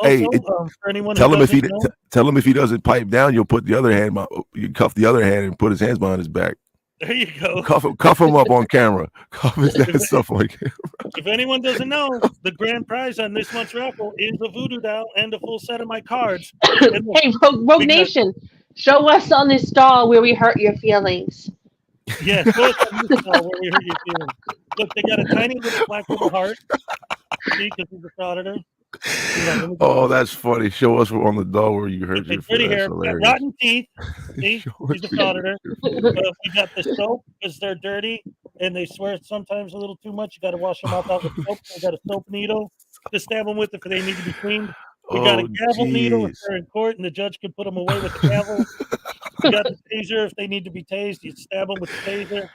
Hey, for anyone tell who him if he doesn't know, tell him if he doesn't pipe down, you'll put the other hand. You cuff the other hand and put his hands behind his back. there you go. Cuff him up on camera. Cuff his that stuff on camera. If anyone doesn't know, the grand prize on this month's raffle is a Voodoo doll and a full set of my cards. And look, Hey, Rogue Nation, show us on this doll where we hurt your feelings. yeah, show us on this doll where we hurt your feelings. Look, they got a tiny little black little heart. See, because he's a frauditor. Oh, that's funny. Show us on the doll where you hurt your Pretty feelings. hair, got rotten teeth. See, he's a frauditor. We got the soap because they're dirty and they swear sometimes a little too much. You got to wash them out with soap. We got a soap needle to stab them with if they need to be cleaned. We got a gavel needle if they're in court and the judge can put them away with the gavel. We got the taser if they need to be tased. You stab them with the taser.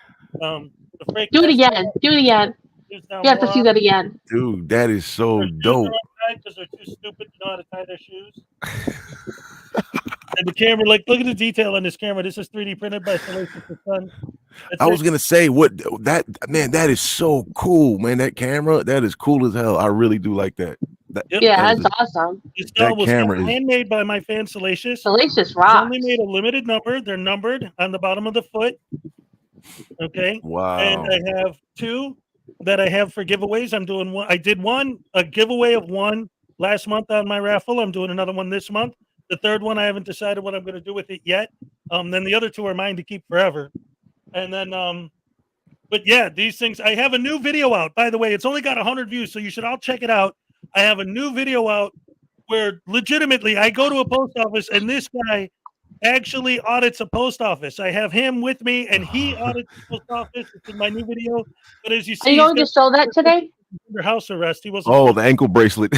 Do it again. Do it again. You have to see that again. Dude, that is so dope. Because they're too stupid to know how to tie their shoes. And the camera, like, look at the detail on this camera. This is 3D printed by Salacious Son. I was gonna say that is so cool, man. That camera, that is cool as hell. I really do like that. Yeah, that's awesome. This doll was camera is handmade by my fan Salacious. Salacious rocks. Only made a limited number. They're numbered on the bottom of the foot. Okay. Wow. And I have two that I have for giveaways. I'm doing one. I did a giveaway of one last month on my raffle. I'm doing another one this month. The third one, I haven't decided what I'm going to do with it yet. Then the other two are mine to keep forever. And then, but yeah, these things, I have a new video out, by the way. It's only got 100 views, so you should all check it out. I have a new video out where legitimately I go to a post office and this guy actually audits a post office. I have him with me and he audits the post office. It's in my new video. But as you see, are you going to show that today? Under house arrest. He wasn't. Oh, the ankle bracelet.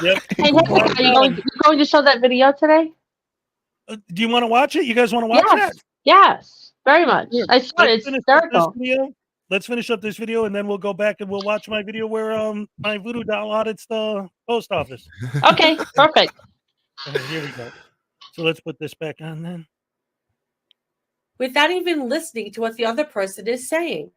Yep. Hey, are you going to show that video today? Do you want to watch it? You guys want to watch that? Yes, very much. Here, I saw it. It's hysterical. Let's finish up this video and then we'll go back and we'll watch my video where my Voodoo doll audits the post office. Okay, perfect. Okay, here we go. So let's put this back on then. Without even listening to what the other person is saying.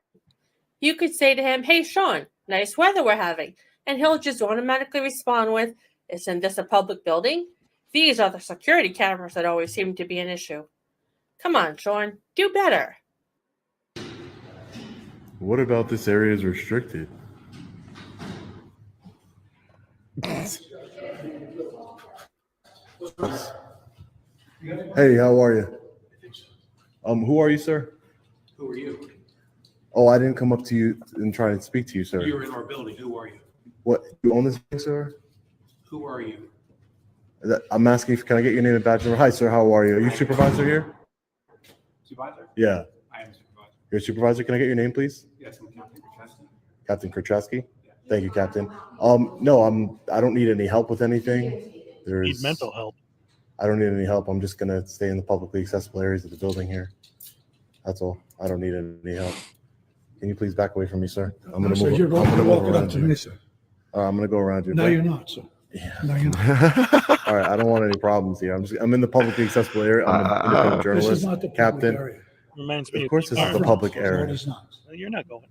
You could say to him, "Hey, Sean, nice weather we're having." And he'll just automatically respond with, "Isn't this a public building? These are the security cameras that always seem to be an issue. Come on, Sean, do better." What about this area is restricted? Hey, how are you? Who are you, sir? Who are you? Oh, I didn't come up to you and try to speak to you, sir. You're in our building. Who are you? What? You own this building, sir? Who are you? I'm asking, can I get your name and badge number? Hi, sir. How are you? Are you supervisor here? Supervisor? Yeah. I am supervisor. You're a supervisor. Can I get your name, please? Yes, I'm Captain Krachowski. Captain Krachowski? Thank you, Captain. No, I don't need any help with anything. Need mental help. I don't need any help. I'm just gonna stay in the publicly accessible areas of the building here. That's all. I don't need any help. Can you please back away from me, sir? I'm gonna move. You're I'm going gonna to move walk it up around to you. me, sir. I'm gonna go around you. No, okay? you're not, sir. Yeah. No, you're not. All right. I don't want any problems here. I'm in the publicly accessible area. I'm an independent journalist. This is not the public Captain. area. Reminds me Of course, this is the public area. No, it's not. You're not going.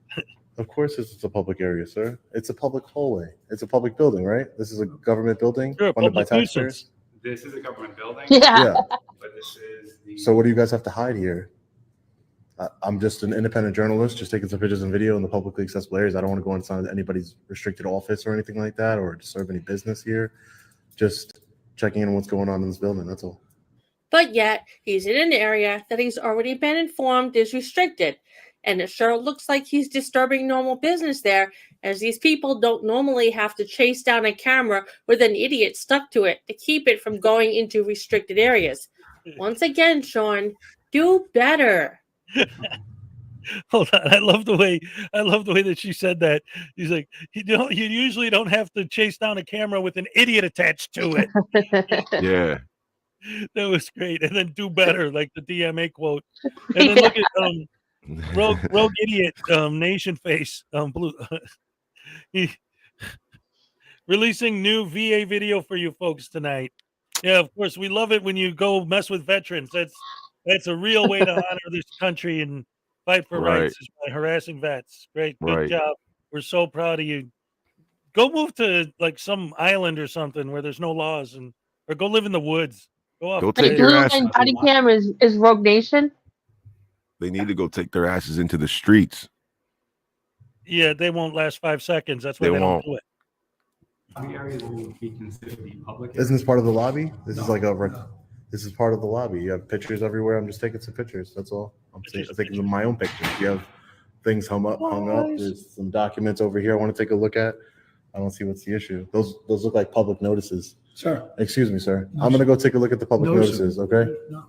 Of course, this is a public area, sir. It's a public hallway. It's a public building, right? This is a government building You're a funded by public taxpayers. This is a government building. Yeah. But this is the. So what do you guys have to hide here? I'm just an independent journalist, just taking some pictures and video in the publicly accessible areas. I don't want to go inside anybody's restricted office or anything like that, or disturb any business here. Just checking in on what's going on in this building. That's all. But yet, he's in an area that he's already been informed is restricted. And it sure looks like he's disturbing normal business there, as these people don't normally have to chase down a camera with an idiot stuck to it to keep it from going into restricted areas. Once again, Sean, do better. Hold on. I love the way that she said that. He's like, you usually don't have to chase down a camera with an idiot attached to it. Yeah. That was great. And then do better, like the DMA quote. And then look at Rogue Idiot Nation Face blue. Releasing new VA video for you folks tonight. Yeah, of course. We love it when you go mess with veterans. That's a real way to honor this country and fight for rights is by harassing vets. Great. Good job. We're so proud of you. Go move to like some island or something where there's no laws or go live in the woods. Go off. Go take your ass. Body cam is Rogue Nation. They need to go take their asses into the streets. Yeah, they won't last 5 seconds. That's why they don't do it. The areas will be considered to be public. Isn't this part of the lobby? This is like this is part of the lobby. You have pictures everywhere. I'm just taking some pictures. That's all. I'm taking my own pictures. You have things hung up. There's some documents over here I want to take a look at. I don't see what's the issue. Those look like public notices. Sir. Excuse me, sir. I'm going to go take a look at the public notices, okay? No.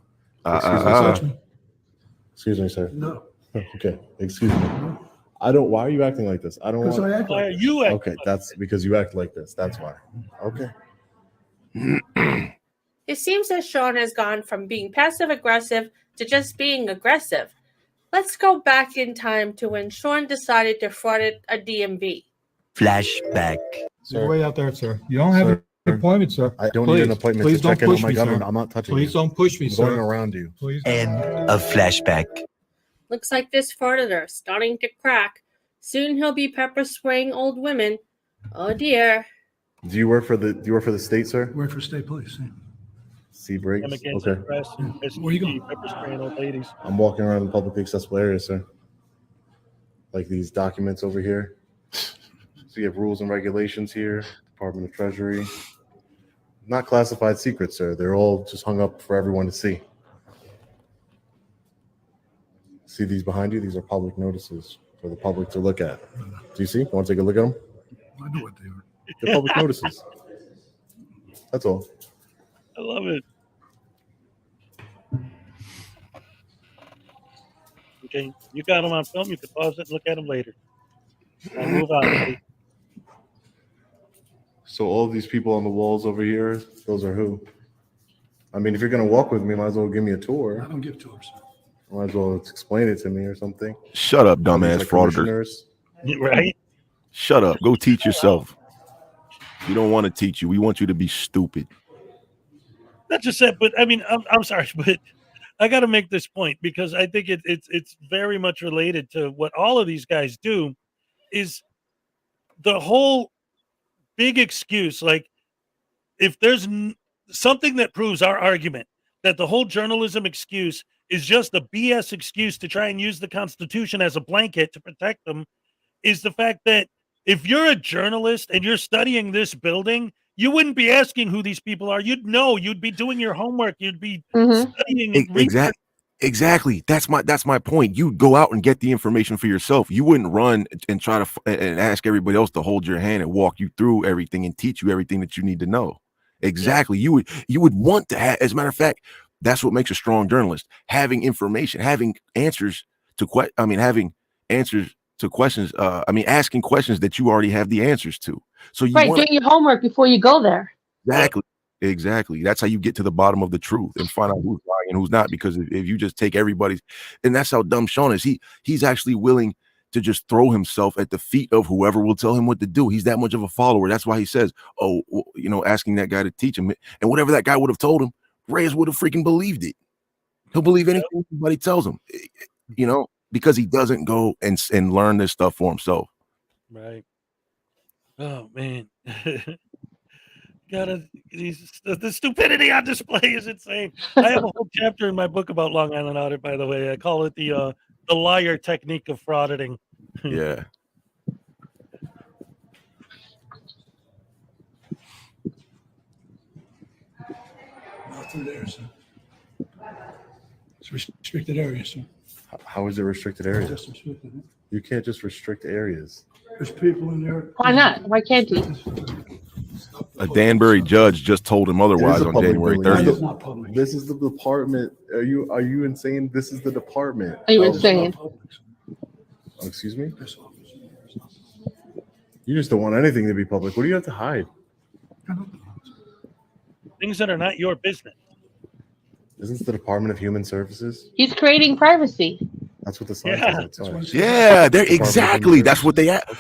Excuse me, sir. No. Okay. Excuse me. Why are you acting like this? I don't want. Why are you acting Okay, that's because you act like this. That's why. Okay. It seems that Sean has gone from being passive-aggressive to just being aggressive. Let's go back in time to when Sean decided to fraud a DMV. Flashback. You're way out there, sir. You don't have an appointment, sir. I don't need an appointment to check in on my gun. I'm not touching you. Please don't push me, I'm sir. going around you. Please. End of flashback. Looks like this Frauditor starting to crack. Soon he'll be pepper spraying old women. Oh dear. Do you work for the state, sir? Work for state police. Yeah. C breaks. I'm against Okay. press and Where you going? pepper spraying old ladies. I'm walking around the publicly accessible area, sir. Like these documents over here. So you have rules and regulations here. Department of Treasury. Not classified secrets, sir. They're all just hung up for everyone to see. See these behind you? These are public notices for the public to look at. Do you see? Want to take a look at them? I know what they are. They're public notices. That's all. I love it. Okay, you got them on film. You can pause it and look at them later. I'll move on. Buddy. So all of these people on the walls over here, those are who? I mean, if you're going to walk with me, might as well give me a tour. I don't give tours. Might as well explain it to me or something. Shut up, dumbass frauditor. commissioners. Right? Shut up. Go teach yourself. We don't want to teach you. We want you to be stupid. Not just that, but I mean, I'm sorry, but I got to make this point because I think it's very much related to what all of these guys do. Is the whole big excuse, like if there's something that proves our argument that the whole journalism excuse is just a BS excuse to try and use the Constitution as a blanket to protect them, is the fact that if you're a journalist and you're studying this building, you wouldn't be asking who these people are. You'd know. You'd be doing your homework. You'd be studying. Exactly. That's my point. You'd go out and get the information for yourself. You wouldn't run and try to and ask everybody else to hold your hand and walk you through everything and teach you everything that you need to know. Exactly. You would want to have. As a matter of fact, that's what makes a strong journalist: having information, having answers to having answers to questions. Asking questions that you already have the answers to. So you doing your homework before you go there. Exactly. That's how you get to the bottom of the truth and find out who's lying and who's not. Because if you just take everybody's, and that's how dumb Sean is. He's actually willing to just throw himself at the feet of whoever will tell him what to do. He's that much of a follower. That's why he says, asking that guy to teach him. And whatever that guy would have told him, Reyes would have freaking believed it. He'll believe anything anybody tells him, because he doesn't go and learn this stuff for himself. Right. Oh man. The stupidity on display is insane. I have a whole chapter in my book about Long Island Audit, by the way. I call it the liar technique of frauditing. Yeah. Not through there, sir. It's restricted area, sir. How is it restricted areas? Just restricted. You can't just restrict areas. There's people in there. Why not? Why can't he? A Danbury judge just told him otherwise on January 30th. This is the department. Are you insane? This is the department. Are you insane? Excuse me? You just don't want anything to be public. What do you have to hide? Things that are not your business. Isn't this the Department of Human Services? He's creating privacy. That's what the sign says. Yeah, they're exactly. That's what they asked.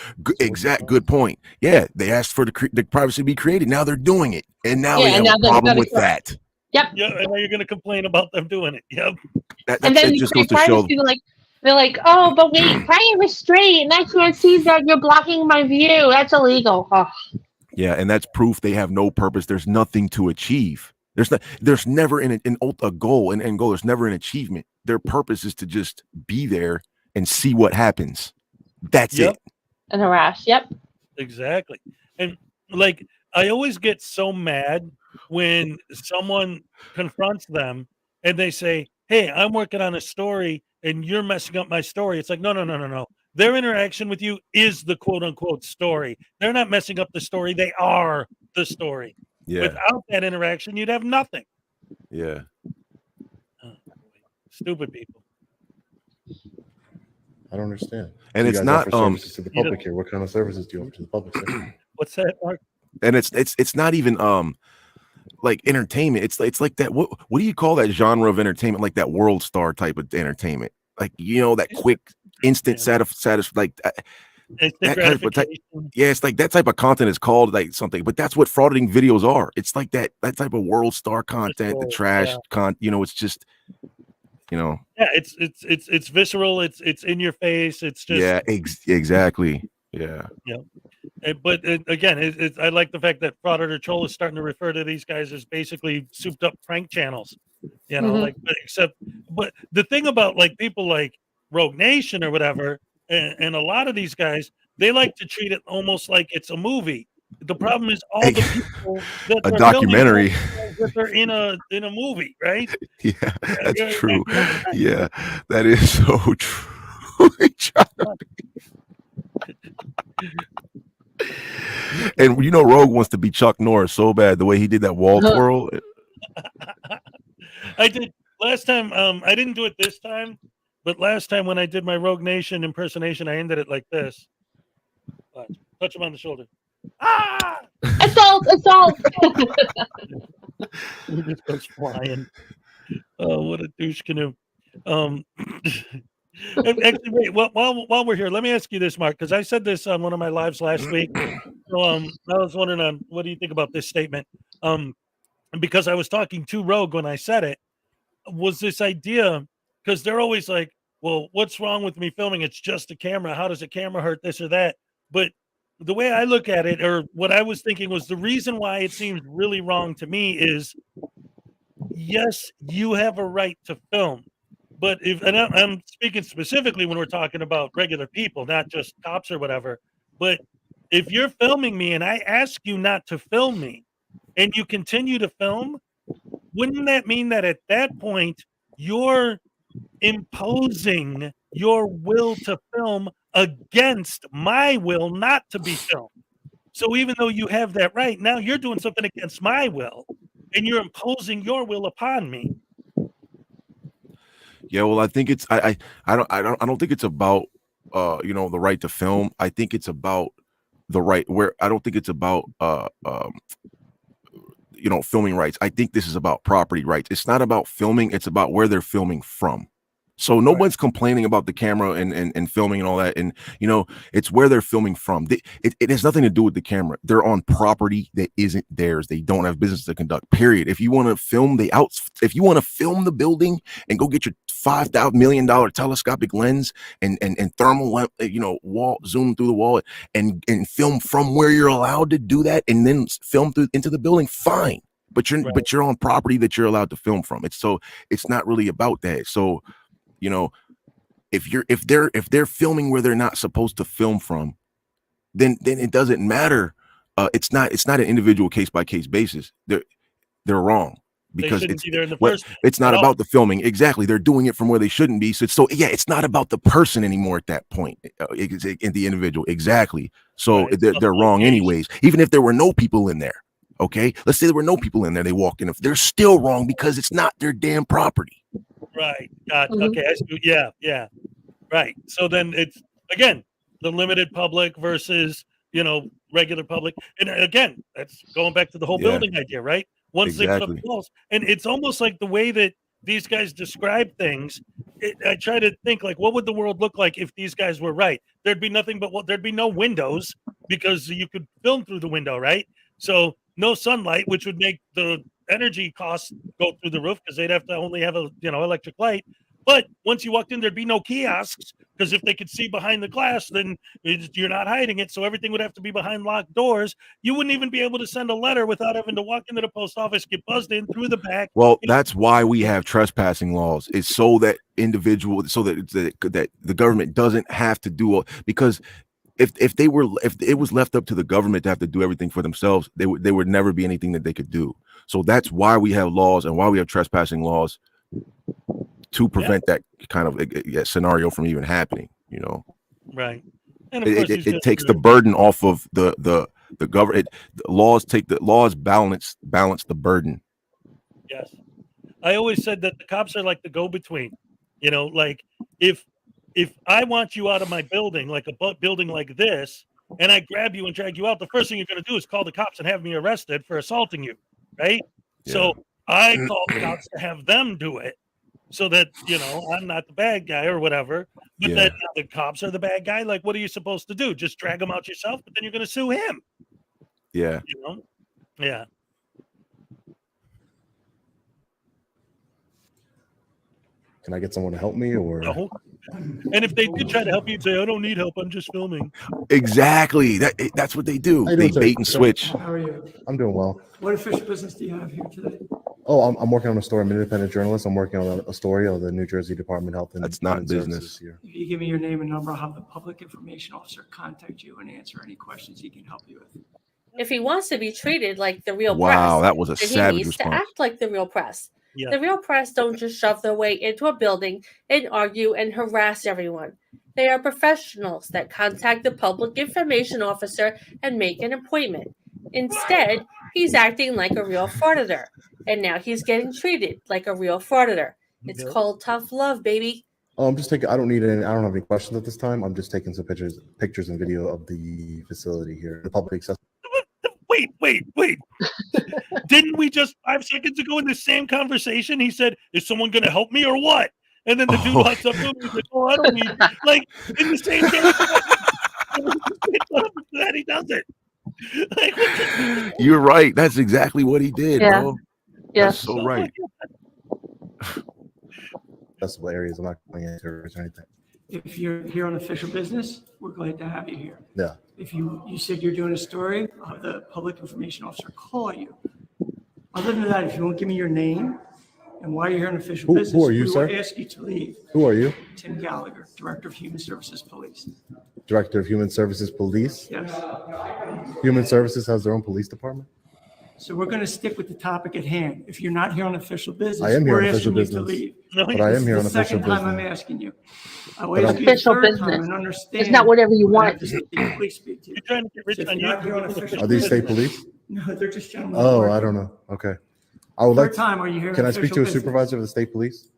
Good point. Yeah, they asked for the privacy to be created. Now they're doing it, and now they have a problem with that. Yep. Yeah, and now you're going to complain about them doing it. Yep. And then just you goes to create show. privacy, they're like, oh, but wait, prior restraint, and I can't see that you're blocking my view. That's illegal. Oh. Yeah, and that's proof they have no purpose. There's nothing to achieve. There's never a goal and goal. There's never an achievement. Their purpose is to just be there and see what happens. That's it. And harass. Yep. Exactly. And like, I always get so mad when someone confronts them and they say, hey, I'm working on a story and you're messing up my story. It's like, no. Their interaction with you is the quote unquote story. They're not messing up the story. They are the story. Yeah. Without that interaction, you'd have nothing. Yeah. Stupid people. I don't understand. And You it's guys not offer services to the public here. What kind of services do you offer to the public? Sir? What's that, Mark? And it's not even like entertainment. It's like that. What do you call that genre of entertainment? Like that world star type of entertainment. Like, that quick, instant like that type of it's like that type of content is called like something, but that's what frauditing videos are. It's like that type of world star content, the trash it's just it's visceral, it's in your face, it's just exactly. Yeah. But again, I like the fact that Frauditor Troll is starting to refer to these guys as basically souped up prank channels, but the thing about like people like Rogue Nation or whatever, and a lot of these guys, they like to treat it almost like it's a movie. The problem is all the people that a documentary that are in a movie, right? Yeah, that's true. Yeah, that is so true. And Rogue wants to be Chuck Norris so bad, the way he did that wall twirl. I did last time. I didn't do it this time, but last time when I did my Rogue Nation impersonation, I ended it like this. Touch him on the shoulder. Ah! Assault! He just goes flying. Oh, what a douche canoe. Actually, wait. While we're here, let me ask you this, Mark, because I said this on one of my lives last week. So, I was wondering, what do you think about this statement? Because I was talking to Rogue when I said it, was this idea, because they're always like, well, what's wrong with me filming? It's just a camera. How does a camera hurt this or that? But the way I look at it, or what I was thinking, was the reason why it seems really wrong to me is, yes, you have a right to film. But I'm speaking specifically when we're talking about regular people, not just cops or whatever. But if you're filming me and I ask you not to film me and you continue to film, wouldn't that mean that at that point you're imposing your will to film against my will not to be filmed? So even though you have that right, now you're doing something against my will and you're imposing your will upon me. Yeah, well, I think it's I don't think it's about the right to film. I think it's about the right where I don't think it's about filming rights. I think this is about property rights. It's not about filming, it's about where they're filming from. So no one's complaining about the camera and filming and all that. And, it's where they're filming from. It has nothing to do with the camera. They're on property that isn't theirs. They don't have business to conduct, period. If you want to film if you want to film the building and go get your $5 million telescopic lens and thermal, wall, zoom through the wall and film from where you're allowed to do that and then film into the building, fine. But you're on property that you're allowed to film from. It's not really about that. So, if they're filming where they're not supposed to film from, then it doesn't matter. It's not an individual case by case basis. They're wrong because it's not about the filming. Exactly. They're doing it from where they shouldn't be. So it's not about the person anymore at that point. In the individual. Exactly. So they're wrong anyways, even if there were no people in there. Okay. Let's say there were no people in there. They walk in. If they're still wrong because it's not their damn property. Right. Okay. Yeah. Right. So then it's again the limited public versus regular public, and again that's going back to the whole building idea, right? Once they put up walls, and it's almost like the way that these guys describe things. I try to think like, what would the world look like if these guys were right? There'd be nothing but there'd be no windows because you could film through the window, right? So no sunlight, which would make the energy costs go through the roof because they'd have to only have a electric light. But once you walked in, there'd be no kiosks, because if they could see behind the glass, then you're not hiding it. So everything would have to be behind locked doors. You wouldn't even be able to send a letter without having to walk into the post office, get buzzed in through the back. Well, that's why we have trespassing laws. It's so that that the government doesn't have to do it, because if it was left up to the government to have to do everything for themselves, there would never be anything that they could do. So that's why we have laws and why we have trespassing laws, to prevent that kind of scenario from even happening. Right. And of course, it takes the burden off of the government. Laws balance the burden. Yes. I always said that the cops are like the go-between. Like if I want you out of my building, like a building like this, and I grab you and drag you out, the first thing you're going to do is call the cops and have me arrested for assaulting you, right? Yeah. So I call the cops to have them do it, so that, I'm not the bad guy or whatever. But then the cops are the bad guy. Like, what are you supposed to do? Just drag him out yourself, but then you're going to sue him. Yeah. Yeah. Can I get someone to help me, or? No. And if they did try to help you, say, "I don't need help. I'm just filming." Exactly. That's what they do. They bait and switch. How are you? I'm doing well. What official business do you have here today? Oh, I'm working on a story. I'm an independent journalist. I'm working on a story of the New Jersey Department of Health and That's not Human business. Services here. If you give me your name and number, I'll have the public information officer contact you and answer any questions he can help you with. If he wants to be treated like the real press, Wow, that was a then savage he needs response. to act like the real press. Yeah. The real press don't just shove their way into a building and argue and harass everyone. They are professionals that contact the public information officer and make an appointment. Instead, he's acting like a real frauditor, and now he's getting treated like a real frauditor. It's called tough love, baby. Oh, I'm just taking. I don't have any questions at this time. I'm just taking some pictures and video of the facility here, the public accessible. Wait. Didn't we just 5 seconds ago in the same conversation, he said, "Is someone going to help me or what?" And then the dude walks up to him and he's like, "Oh, I don't need," like, in the same day. That he does it. Like, You're right. That's exactly what he did, bro. Yeah. That's so right. Accessible areas. I'm not going into or anything. If you're here on official business, we're glad to have you here. Yeah. If you said you're doing a story, I'll have the public information officer call you. Other than that, if you won't give me your name and why you're here on official business, who are you, we sir? will ask you to leave. Who are you? Tim Gallagher, Director of Human Services Police. Director of Human Services Police. Yes. Human Services has their own police department. So we're going to stick with the topic at hand. If you're not here on official business, I am here we're on official asking you to business. leave. But I am here on The official second time I'm business. asking you. I will ask you the Official third time business. and understand. It's not whatever you we'll have want. to get the police speak to you. you're trying to get rich So if on you're not here on you. official Are these state business- police? No, they're just gentlemen. Oh, I don't know. Okay. I would Third like. time, are you here? Can on I speak official to a business? supervisor of the state police?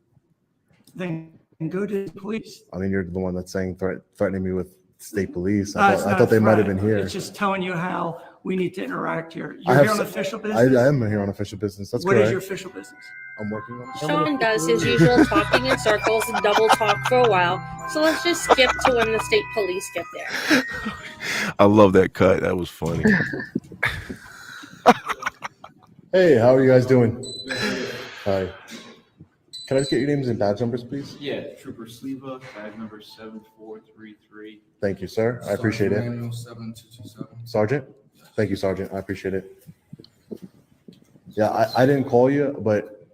Then go to the police. I mean, you're the one that's saying threatening me with state police. No, I it's thought, not I thought they a might have threat. been here. It's just telling you how we need to interact here. I You're have here on some- official I business? am here on official business. That's What correct. is your official business? I'm working on it. Sean does his usual talking in circles and double talk for a while, so let's just skip to when the state police get there. I love that cut. That was funny. Hey, how are you guys doing? Hi. Can I just get your names and badge numbers, please? Yeah, Trooper Sleva, badge number 7433. Thank you, sir. I appreciate it. Manual 7227. Sergeant? Thank you, Sergeant. I appreciate it. Yeah, I didn't call you, but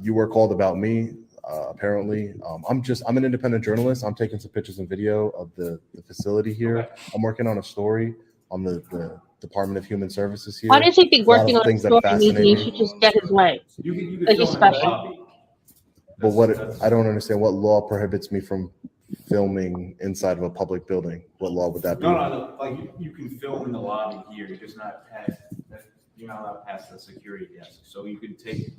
you were called about me, apparently. I'm an independent journalist. I'm taking some pictures and video of the facility here. Okay. I'm working on a story on the Department of Human Services here. Why does he think A lot of working on things a that story means fascinate he me. should just get his way? You can Like he's film it, special. right? But I don't understand what law prohibits me from filming inside of a public building. What law would that be? No, like you can film in the lobby here. You're just not past. You're not allowed past the security desk. So you can take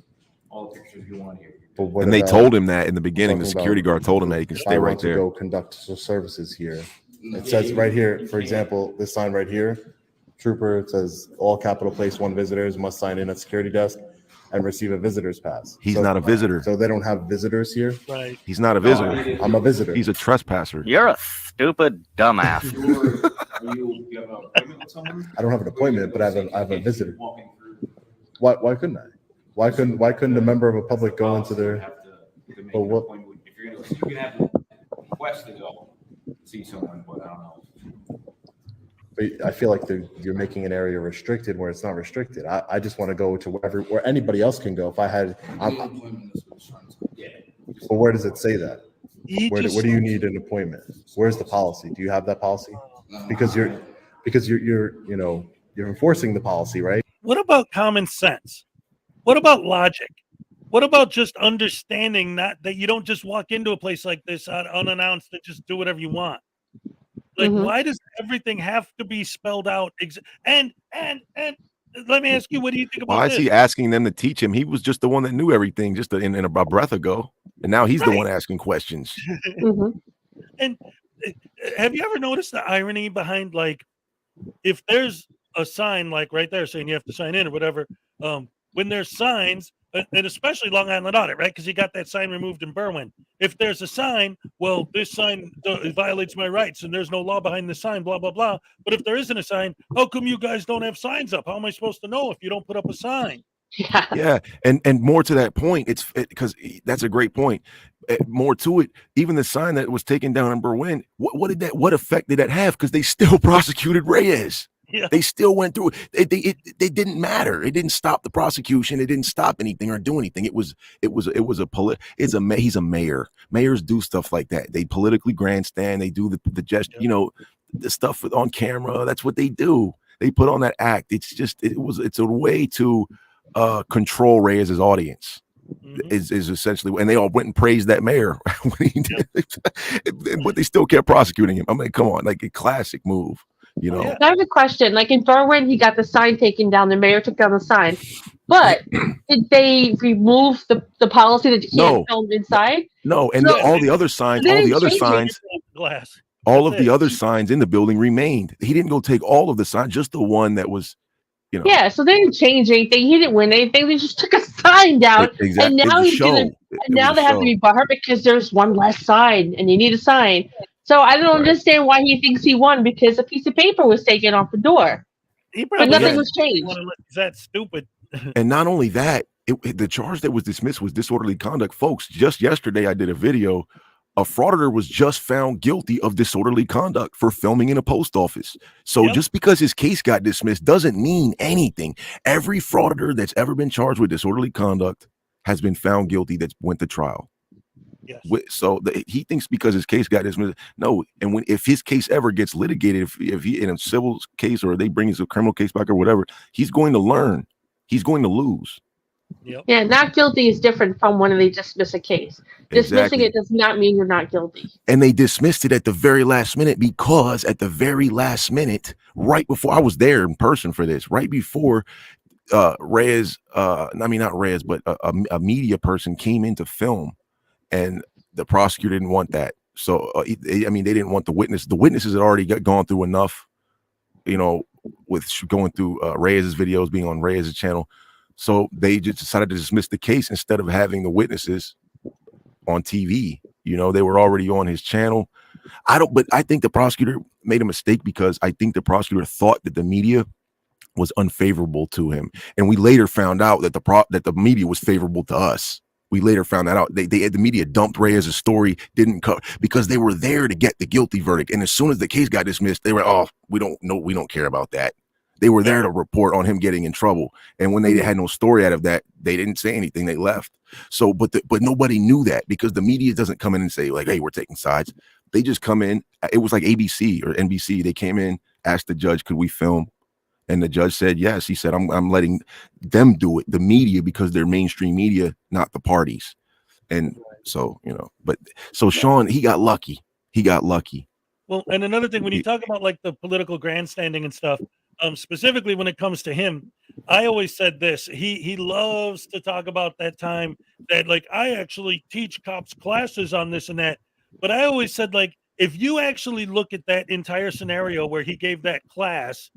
all the pictures you want here. But what And they about told him that in the beginning. The talking security about guard told him that he can if stay I right want to there. go conduct services here. It says right here, for example, this sign right here, Trooper, it says all capital place one visitors must sign in at security desk and receive a visitor's pass. He's not a visitor. So they don't have visitors here? Right. He's not a visitor. I'm a visitor. He's a trespasser. You're a stupid dumbass. You have an appointment with someone? I don't have an appointment, but I have a visitor. Why couldn't I? Why couldn't a member of a public go into their? But what? You can have a request to go see someone, but I don't know. But I feel like you're making an area restricted where it's not restricted. I just want to go to where anybody else can go. If I had, well, where does it say that? Where do you need an appointment? Where's the policy? Do you have that policy? Because you're enforcing the policy, right? What about common sense? What about logic? What about just understanding that you don't just walk into a place like this unannounced and just do whatever you want? Like, why does everything have to be spelled out? And let me ask you, what do you think about Why this? is he asking them to teach him? He was just the one that knew everything just in a breath ago, and now he's the one asking questions. And have you ever noticed the irony behind, like, if there's a sign like right there saying you have to sign in or whatever, when there's signs, and especially Long Island Audit, right? Because you got that sign removed in Berwyn. If there's a sign, well, this sign violates my rights and there's no law behind the sign, blah, blah, blah. But if there isn't a sign, how come you guys don't have signs up? How am I supposed to know if you don't put up a sign? Yeah. And more to that point, because that's a great point. More to it, even the sign that was taken down in Berwyn, what effect did that have? Because they still prosecuted Reyes. Yeah. They still went through it. It didn't matter. It didn't stop the prosecution. It didn't stop anything or do anything. He's a mayor. Mayors do stuff like that. They politically grandstand. They do the gesture, the stuff on camera. That's what they do. They put on that act. It's a way to control Reyes' audience. Is essentially, and they all went and praised that mayor when he did it, but they still kept prosecuting him. I mean, come on, like a classic move. I have a question. Like in Berwyn, he got the sign taken down. The mayor took down the sign. But did they remove the policy that you can't film inside? No, and all the other signs, all the other signs in the building remained. He didn't go take all of the signs, just the one that was, Yeah, so they didn't change anything. He didn't win anything. They just took a sign down. Exactly. And now they have to be butthurt because there's one less sign and you need a sign. So I don't understand why he thinks he won, because a piece of paper was taken off the door. But nothing was changed. That's stupid. And not only that, the charge that was dismissed was disorderly conduct. Folks, just yesterday I did a video. A frauditor was just found guilty of disorderly conduct for filming in a post office. So just because his case got dismissed doesn't mean anything. Every frauditor that's ever been charged with disorderly conduct has been found guilty that went to trial. Yes. So he thinks because his case got dismissed. No, and if his case ever gets litigated, if he in a civil case or they bring his criminal case back or whatever, he's going to learn. He's going to lose. Yep. Yeah, not guilty is different from when they dismiss a case. Dismissing it does not mean you're not guilty. And they dismissed it at the very last minute, because at the very last minute, right before, I was there in person for this, right before Reyes, not Reyes, but a media person came in to film, and the prosecutor didn't want that. So, they didn't want the witness. The witnesses had already gone through enough, with going through Reyes' videos, being on Reyes' channel. So they just decided to dismiss the case instead of having the witnesses on TV. They were already on his channel. But I think the prosecutor made a mistake, because I think the prosecutor thought that the media was unfavorable to him. And we later found out that the media was favorable to us. We later found that out. The media dumped Reyes' story, didn't cover, because they were there to get the guilty verdict. And as soon as the case got dismissed, they were, we don't care about that. They were there to report on him getting in trouble. And when they had no story out of that, they didn't say anything. They left. So, but nobody knew that, because the media doesn't come in and say like, hey, we're taking sides. They just come in. It was like ABC or NBC. They came in, asked the judge, could we film? And the judge said, yes. He said, I'm letting them do it, the media, because they're mainstream media, not the parties. And so, so Sean, he got lucky. Well, and another thing, when you talk about like the political grandstanding and stuff, specifically when it comes to him, I always said this. He loves to talk about that time that, like, I actually teach cops classes on this and that. But I always said, like, if you actually look at that entire scenario where he gave that class,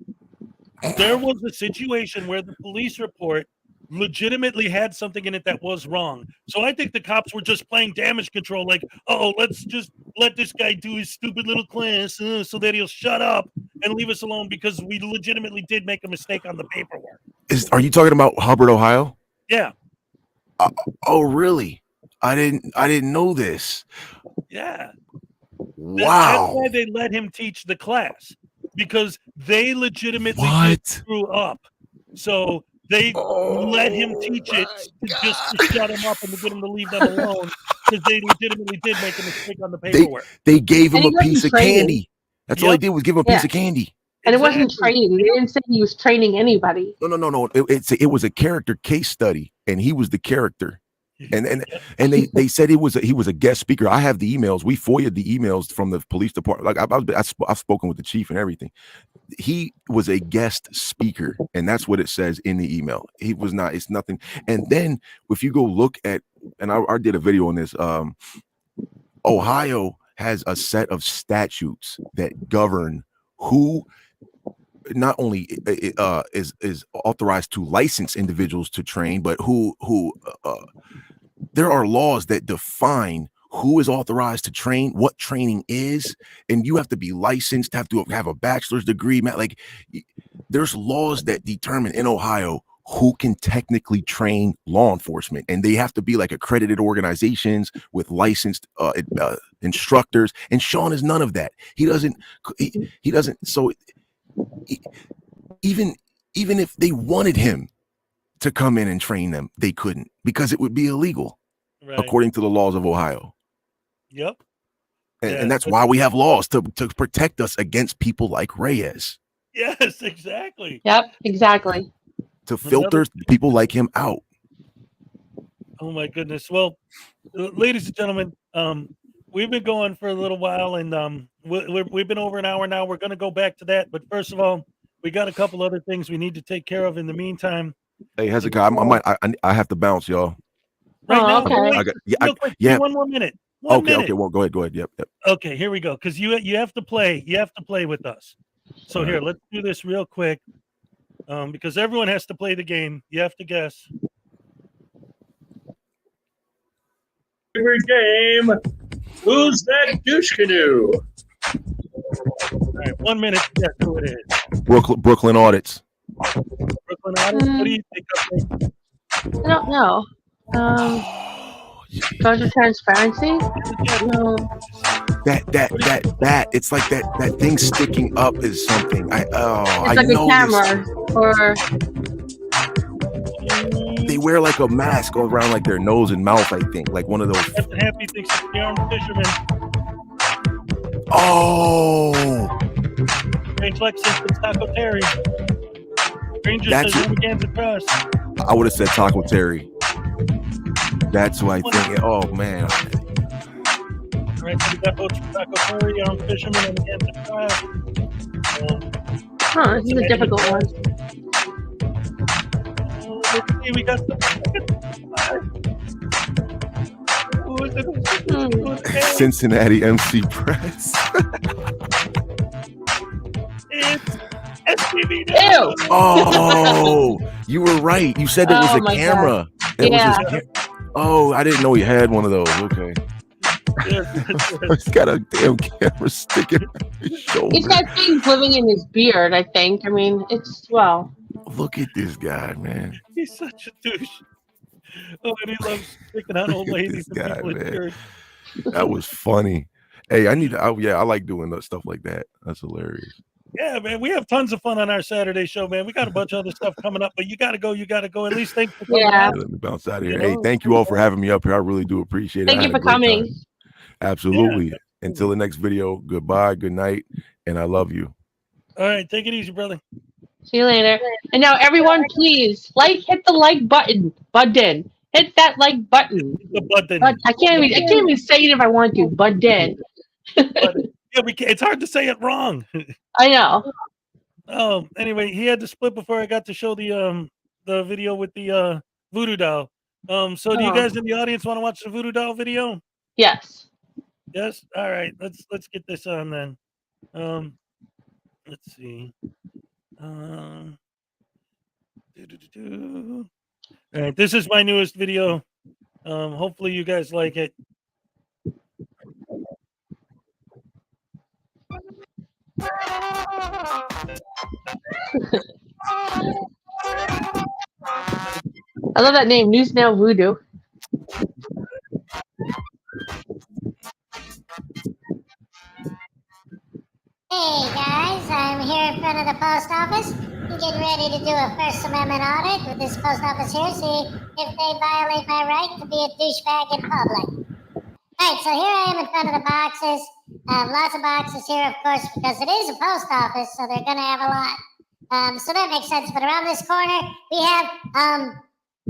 there was a situation where the police report legitimately had something in it that was wrong. So I think the cops were just playing damage control, like, oh, let's just let this guy do his stupid little class so that he'll shut up and leave us alone, because we legitimately did make a mistake on the paperwork. Are you talking about Hubbard, Ohio? Yeah. Oh, really? I didn't know this. Yeah. Wow. That's why they let him teach the class, because they legitimately just screw up. So they let him teach it just to shut him up and to get him to leave them alone, because they legitimately did make a mistake on the paperwork. They gave him And he a piece of wasn't training. candy. That's all they did was give him a piece of candy. And it wasn't training. They didn't say he was training anybody. No. It was a character case study, and he was the character. And they said he was a guest speaker. I have the emails. We FOIA'd the emails from the police department. Like I've spoken with the chief and everything. He was a guest speaker, and that's what it says in the email. He was not. It's nothing. And then if you go look at, and I did a video on this. Ohio has a set of statutes that govern who not only is authorized to license individuals to train, but who there are laws that define who is authorized to train, what training is, and you have to be licensed, have to have a bachelor's degree. Like, there's laws that determine in Ohio who can technically train law enforcement, and they have to be like accredited organizations with licensed instructors. And Sean is none of that. He doesn't. So even if they wanted him to come in and train them, they couldn't, because it would be illegal, according to the laws of Ohio. Yep. And that's why we have laws to protect us against people like Reyes. Yes, exactly. Yep, exactly. To filter people like him out. Oh my goodness. Well, ladies and gentlemen, we've been going for a little while, and we've been over an hour now. We're going to go back to that, but first of all, we got a couple other things we need to take care of in the meantime. Hey, Hezekiah, I have to bounce, y'all. Right now, okay. Real quick, one more minute. Okay. Well, go ahead. Yep. Okay, here we go. Because you have to play. You have to play with us. So here, let's do this real quick. Because everyone has to play the game. You have to guess. Every game. Who's that douche canoe? All right, 1 minute to guess who it is. Brooklyn Audits. Brooklyn Audits. What do you think? I don't know. Budget transparency? No. That it's like that thing sticking up is something. It's like a camera or they wear like a mask around like their nose and mouth, I think. Like one of those. Captain Happy thinks it's the armed fisherman. Oh, Strange Lex thinks it's Taco Terry. Ranger says Rubicans Cross. I would have said Taco Terry. That's who I think. Oh man. All right, so we got votes for Taco Terry, armed fisherman, and again Cross. this is a difficult one. Let's see, we got Cincinnati MC Press. It's SPV. Ew. Oh, you were right. You said it was a camera. Oh, I didn't know he had one of those. Okay. He's got a damn camera sticking on his shoulder. He's got things living in his beard, I think. I mean, Look at this guy, man. He's such a douche. Oh, and he loves sticking out old ladies. This guy, man. That was funny. Hey, I like doing stuff like that. That's hilarious. Yeah, man, we have tons of fun on our Saturday show, man. We got a bunch of other stuff coming up, but you got to go. At least thanks for coming out. Let me bounce out of here. Hey, thank you all for having me up here. I really do appreciate it. Thank you for coming. Time. Absolutely. Until the next video, goodbye, good night, and I love you. All right, take it easy, brother. See you later. And now, everyone, please hit the like button. Hit that like button. The button. I can't even say it if I want to. Button. Yeah, it's hard to say it wrong. I know. Oh, anyway, he had to split before I got to show the video with the Voodoo doll. So do you guys in the audience want to watch the Voodoo doll video? Yes. Yes. All right. Let's get this on then. Let's see. All right. This is my newest video. Hopefully you guys like it. I love that name, News Now Voodoo. Hey guys, I'm here in front of the post office. I'm getting ready to do a First Amendment audit with this post office here, see if they violate my right to be a douchebag in public. Alright, so here I am in front of the boxes. Lots of boxes here, of course, because it is a post office, so they're gonna have a lot. So that makes sense. But around this corner, we have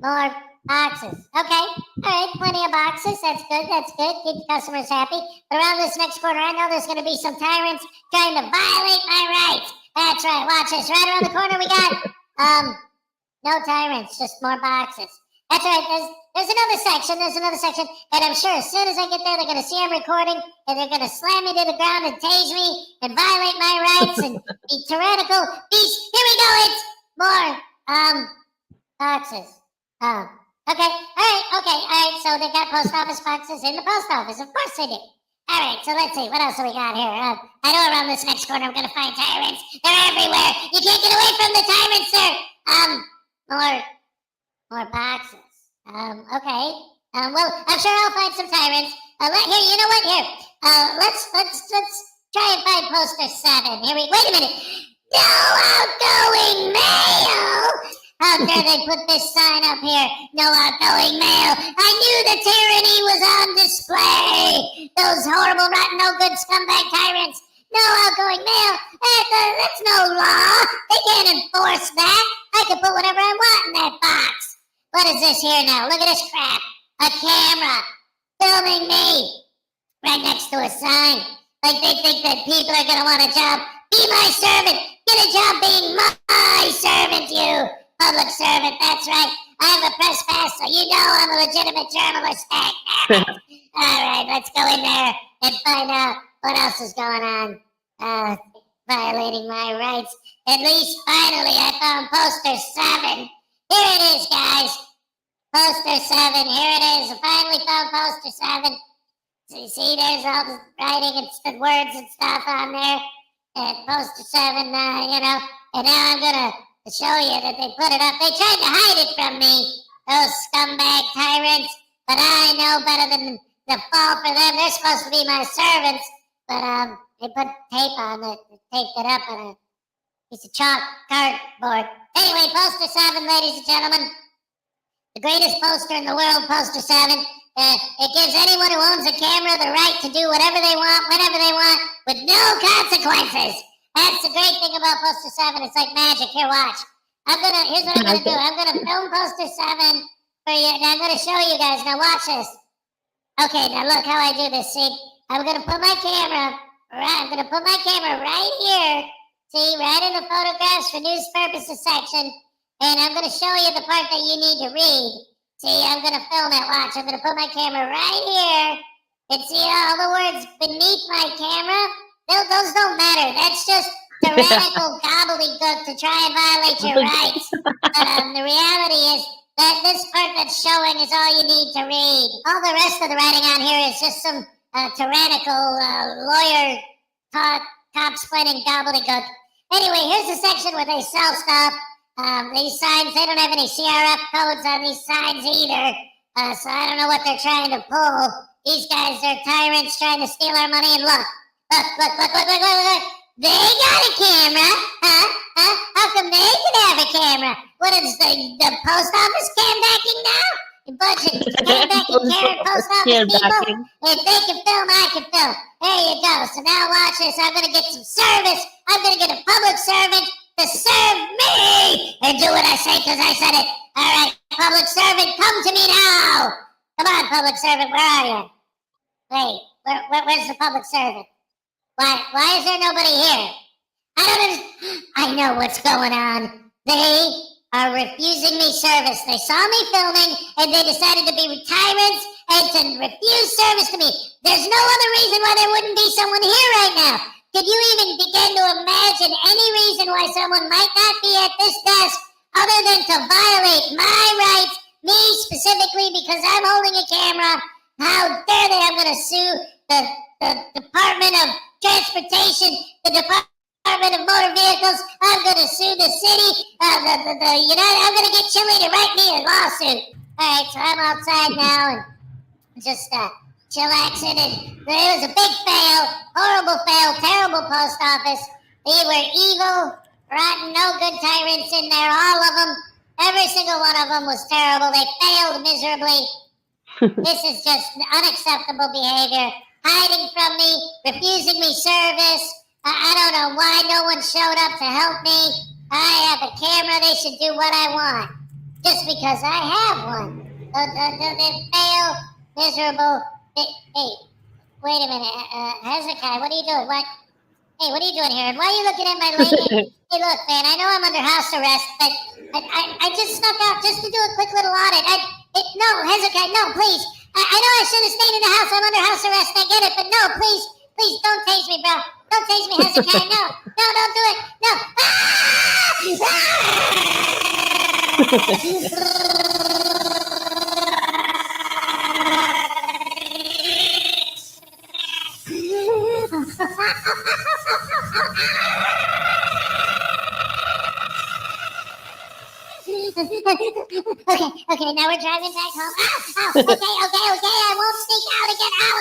more boxes. Okay, alright, plenty of boxes. That's good, that's good. Keep the customers happy. But around this next corner, I know there's gonna be some tyrants trying to violate my rights. That's right, watch this. Right around the corner, we got no tyrants, just more boxes. That's right, there's another section, and I'm sure as soon as I get there, they're gonna see I'm recording, and they're gonna slam me to the ground and tase me and violate my rights and be tyrannical beast. Here we go, it's more boxes. Okay, alright, so they got post office boxes in the post office, of course they do. Alright, so let's see, what else do we got here? I know around this next corner I'm gonna find tyrants. They're everywhere. You can't get away from the tyrants, sir. More boxes. Okay. Well, I'm sure I'll find some tyrants. Here, you know what? Here. Let's try and find poster 7. Wait a minute. No outgoing mail! How dare they put this sign up here? No outgoing mail. I knew the tyranny was on display. Those horrible, rotten, no good scumbag tyrants. No outgoing mail. That's no law. They can't enforce that. I can put whatever I want in that box. What is this here now? Look at this crap. A camera filming me right next to a sign. Like they think that people are going to want a job. Be my servant. Get a job being my servant, you. Public servant, that's right. I'm a press pass, so you know I'm a legitimate journalist. All right, let's go in there and find out what else is going on. Violating my rights. At least finally I found poster 7. Here it is, guys. Poster 7. Here it is. I finally found poster 7. So you see, there's all the writing and words and stuff on there. And poster 7, and now I'm gonna show you that they put it up. They tried to hide it from me, those scumbag tyrants. But I know better than to fall for them. They're supposed to be my servants. But they put tape on it. They taped it up on a piece of chalk cardboard. Anyway, poster 7, ladies and gentlemen. The greatest poster in the world, poster 7. It gives anyone who owns a camera the right to do whatever they want, whenever they want, with no consequences. That's the great thing about poster 7. It's like magic. Here, watch. Here's what I'm gonna do. I'm gonna film poster 7 for you, and I'm gonna show you guys. Now watch this. Okay, now look how I do this. See, I'm gonna put my camera right here. See, right in the photographs for news purposes section. And I'm going to show you the part that you need to read. See, I'm going to film it. Watch, I'm going to put my camera right here. And see all the words beneath my camera? Those don't matter. That's just tyrannical gobbledygook to try and violate your rights. But the reality is that this part that's showing is all you need to read. All the rest of the writing on here is just some tyrannical lawyer top-splitting gobbledygook. Anyway, here's the section where they sell stuff. These signs, they don't have any CRF codes on these signs either. So I don't know what they're trying to pull. These guys, they're tyrants trying to steal our money. And look. They got a camera. How come they can have a camera? What is the post office cam-backing now? A bunch of cam-backing post office people? If they can film, I can film. There you go. So now watch this. I'm going to get some service. I'm going to get a public servant to serve me and do what I say because I said it. All right, public servant, come to me now. Come on, public servant, where are you? Wait, where's the public servant? Why is there nobody here? I know what's going on. They are refusing me service. They saw me filming and they decided to be tyrants and to refuse service to me. There's no other reason why there wouldn't be someone here right now. Could you even begin to imagine any reason why someone might not be at this desk other than to violate my rights, me specifically, because I'm holding a camera? How dare they? I'm going to sue the Department of Transportation, the Department of Motor Vehicles. I'm going to sue the city, I'm going to get Chile to write me a lawsuit. All right, so I'm outside now and just chillaxing, and there was a big fail, horrible fail, terrible post office. They were evil, rotten, no good tyrants in there, all of them. Every single one of them was terrible. They failed miserably. This is just unacceptable behavior. Hiding from me, refusing me service. I don't know why no one showed up to help me. I have a camera. They should do what I want. Just because I have one. They fail, miserable. Hey, wait a minute. Hezekiah, what are you doing? What? Hey, what are you doing here? And why are you looking at my lady? Hey, look, man, I know I'm under house arrest, but I just snuck out just to do a quick little audit. No, Hezekiah, no, please. I know I should have stayed in the house. I'm under house arrest. I get it, but no, please don't tase me, bro. Don't tase me, Hezekiah. No, don't do it. No. Okay, now we're driving back home. Ow, okay, I won't sneak out again. Ow.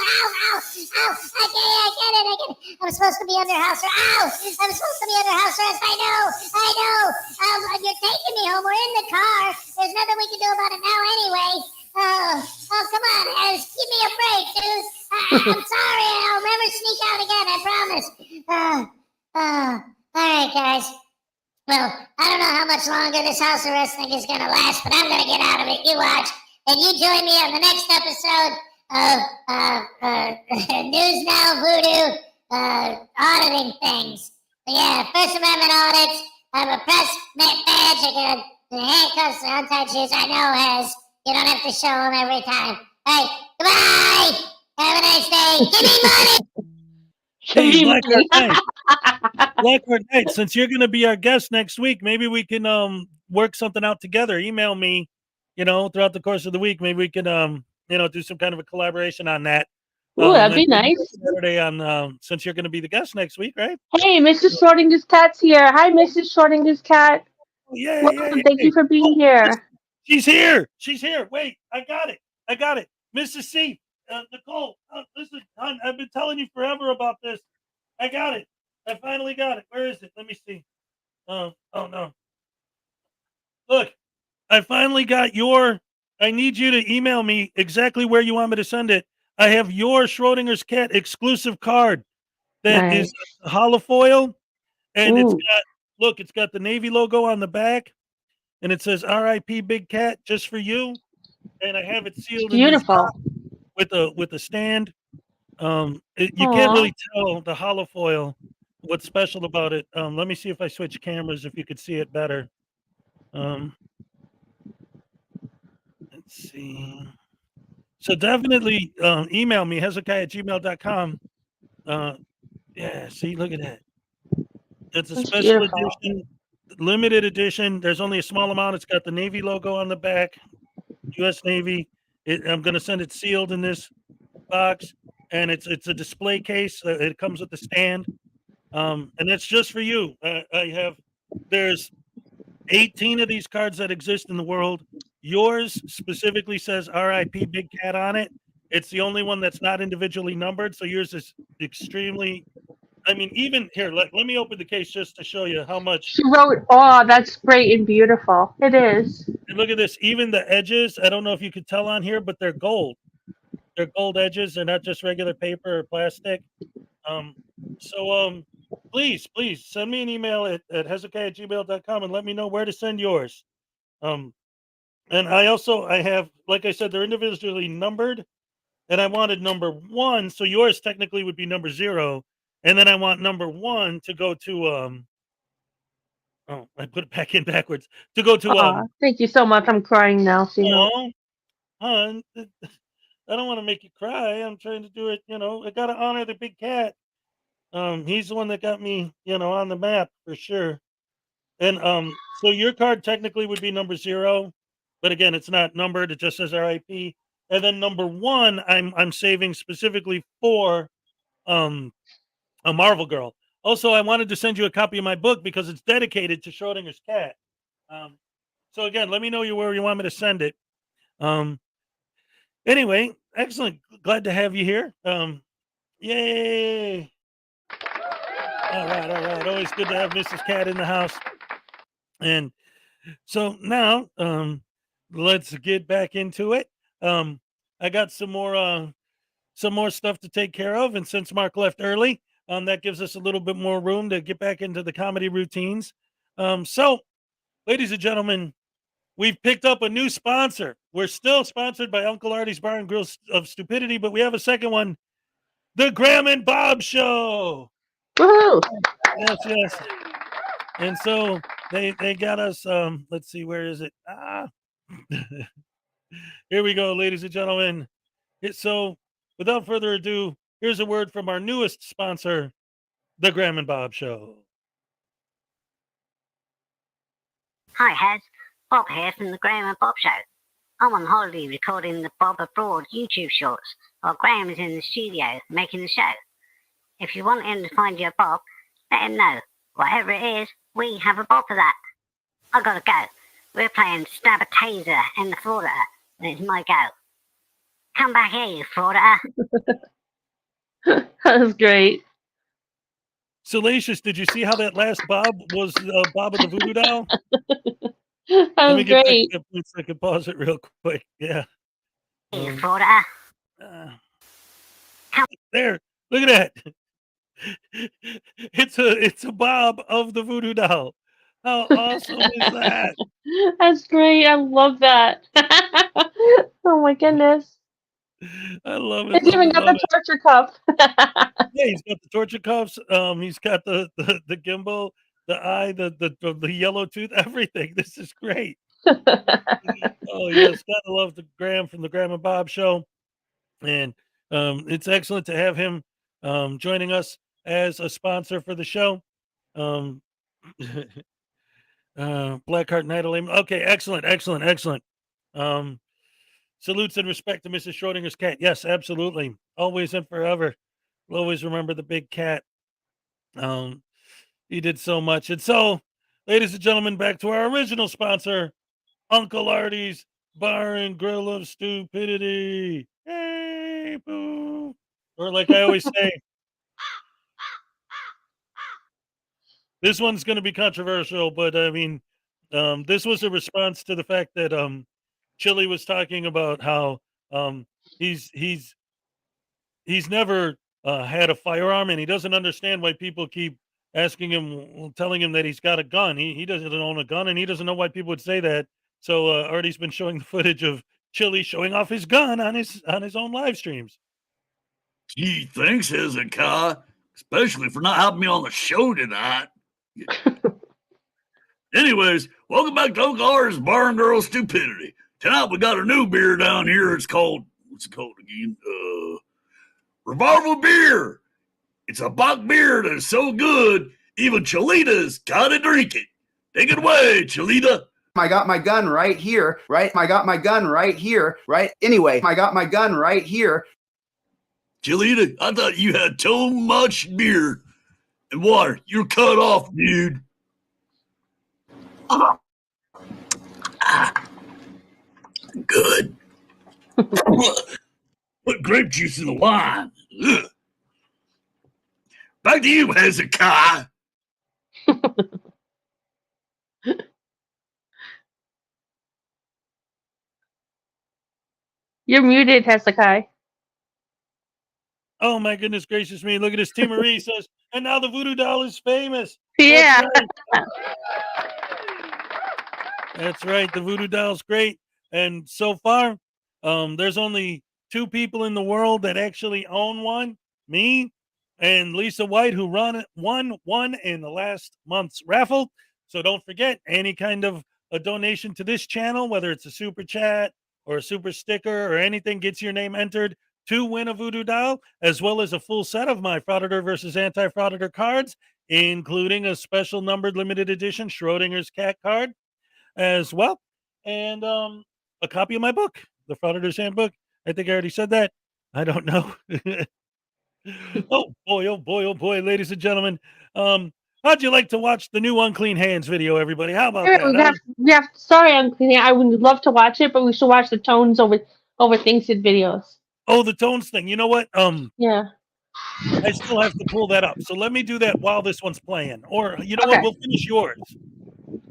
Okay, I get it. I'm supposed to be under house arrest. Ow, I'm supposed to be under house arrest. I know. You're taking me home. We're in the car. There's nothing we can do about it now anyway. Oh, come on, give me a break, dude. I'm sorry. I'll never sneak out again. I promise. All right, guys. Well, I don't know how much longer this house arrest thing is going to last, but I'm going to get out of it. You watch. And you join me on the next episode of News Now Voodoo auditing things. But yeah, First Amendment audits. I have a press badge. I got the handcuffs, the untied shoes. I know, HEZ. You don't have to show them every time. All right, goodbye. Have a nice day. Give me money. Hey, Blackheart Knight. Blackheart Knight, since you're going to be our guest next week, maybe we can work something out together. Email me, throughout the course of the week. Maybe we can, do some kind of a collaboration on that. Oh, that'd be nice. Saturday on, since you're going to be the guest next week, right? Hey, Mrs. Schrodinger's cat's here. Hi, Mrs. Schrodinger's cat. Welcome. Thank you for being here. She's here. Wait, I got it. Mrs. C. Nicole, listen, hon, I've been telling you forever about this. I got it. I finally got it. Where is it? Let me see. Oh no. Look, I finally got I need you to email me exactly where you want me to send it. I have your Schrodinger's cat exclusive card that is holofoil, and it's got the Navy logo on the back, and it says "R.I.P. Big Cat" just for you, and I have it sealed. Beautiful. With a stand. You can't really tell the holofoil what's special about it. Let me see if I switch cameras if you could see it better. Let's see. So definitely email me, hezekiah@gmail.com. Yeah, see, look at that. It's a special edition, limited edition. There's only a small amount. It's got the Navy logo on the back, U.S. Navy. I'm going to send it sealed in this box, and it's a display case. It comes with the stand, and it's just for you. There's 18 of these cards that exist in the world. Yours specifically says "R.I.P. Big Cat" on it. It's the only one that's not individually numbered, so yours is extremely. I mean, even here, let me open the case just to show you how much. She wrote, "Oh, that's great and beautiful." It is. And look at this. Even the edges, I don't know if you could tell on here, but they're gold. They're gold edges. They're not just regular paper or plastic. Please send me an email at hezekiah@gmail.com and let me know where to send yours. And I have, like I said, they're individually numbered, and I wanted number 1, so yours technically would be number 0. And then I want number 1 to go to I put it back in backwards to go to thank you so much. I'm crying now. Hon, I don't want to make you cry. I'm trying to do it, I gotta honor the big cat. He's the one that got me, on the map for sure. And so your card technically would be number 0, but again, it's not numbered, it just says RIP. And then number 1, I'm saving specifically for a Marvel girl. Also, I wanted to send you a copy of my book because it's dedicated to Schrodinger's cat. So again, let me know where you want me to send it. Anyway, excellent. Glad to have you here. Yay. All right. Always good to have Mrs. Cat in the house. And so now, let's get back into it. I got some more stuff to take care of, and since Mark left early, that gives us a little bit more room to get back into the comedy routines. So, ladies and gentlemen, we've picked up a new sponsor. We're still sponsored by Uncle Arty's Bar and Grill of Stupidity, but we have a second one, the Graham and Bob Show. Woohoo! Yes. And so they got us. Let's see, where is it? Here we go, ladies and gentlemen. So, without further ado, here's a word from our newest sponsor, the Graham and Bob Show. Hi, HEZ. Bob here from the Graham and Bob Show. I'm on holiday recording the Bob Abroad YouTube shorts while Graham is in the studio making the show. If you want him to find your Bob, let him know. Whatever it is, we have a Bob for that. I gotta go. We're playing Stab a Taser in the Frauditor, and it's my go. Come back here, you Frauditor. That was great. Salacious, did you see how that last Bob was Bob of the Voodoo Doll? That Let was me get great. back to I can pause it real quick. Yeah. You Frauditor. There. Look at that. It's a Bob of the Voodoo Doll. How awesome is that? That's great. I love that. Oh my goodness. I love it. It's even got the torture cuff. Yeah, he's got the torture cuffs. He's got the gimbal, the eye, the yellow tooth, everything. This is great. Oh yes, gotta love the Graham from the Graham and Bob Show, and it's excellent to have him joining us as a sponsor for the show. Blackheart Night. Okay, excellent. Salutes and respect to Mrs. Schrodinger's cat. Yes, absolutely. Always and forever. We'll always remember the big cat. He did so much. And so, ladies and gentlemen, back to our original sponsor, Uncle Arty's Bar and Grill of Stupidity. Hey, boo. Or like I always say, this one's going to be controversial, but I mean, this was a response to the fact that Chile was talking about how he's never had a firearm, and he doesn't understand why people keep asking him, telling him that he's got a gun. He doesn't own a gun, and he doesn't know why people would say that. So Arty's been showing the footage of Chile showing off his gun on his own live streams. Gee, thanks, Hezekiah, especially for not having me on the show tonight. Anyways, welcome back to Uncle Arty's Bar and Grill Stupidity. Tonight we got a new beer down here. It's called, what's it called again? Revival Beer. It's a Bach beer that is so good, even Chilita's gotta drink it. Take it away, Chilita. I got my gun right here, right? I got my gun right here, right? Anyway, I got my gun right here. Chilita, I thought you had too much beer and water. You're cut off, dude. Good. Put grape juice in the wine. Ugh. Back to you, Hezekiah. You're muted, Hezekiah. Oh my goodness gracious me! Look at this. T. Marie says, and now the Voodoo Doll is famous. Yeah. That's right. The Voodoo Doll's great. And so far, there's only 2 people in the world that actually own one. Me and Lisa White, who won one in the last month's raffle. So don't forget, any kind of a donation to this channel, whether it's a super chat or a super sticker or anything, gets your name entered to win a Voodoo Doll, as well as a full set of my Frauditor versus Anti-Frauditor cards, including a special numbered limited edition Schrodinger's cat card as well, and a copy of my book, The Frauditor's Handbook. I think I already said that. I don't know. Oh boy, ladies and gentlemen. How'd you like to watch the new Unclean Hands video, everybody? How about that? Yeah, sorry, Unclean. I would love to watch it, but we should watch the tones over Overthinks It videos. Oh, the tones thing. You know what? Yeah. I still have to pull that up. So let me do that while this one's playing. Or you know Okay. what? We'll finish yours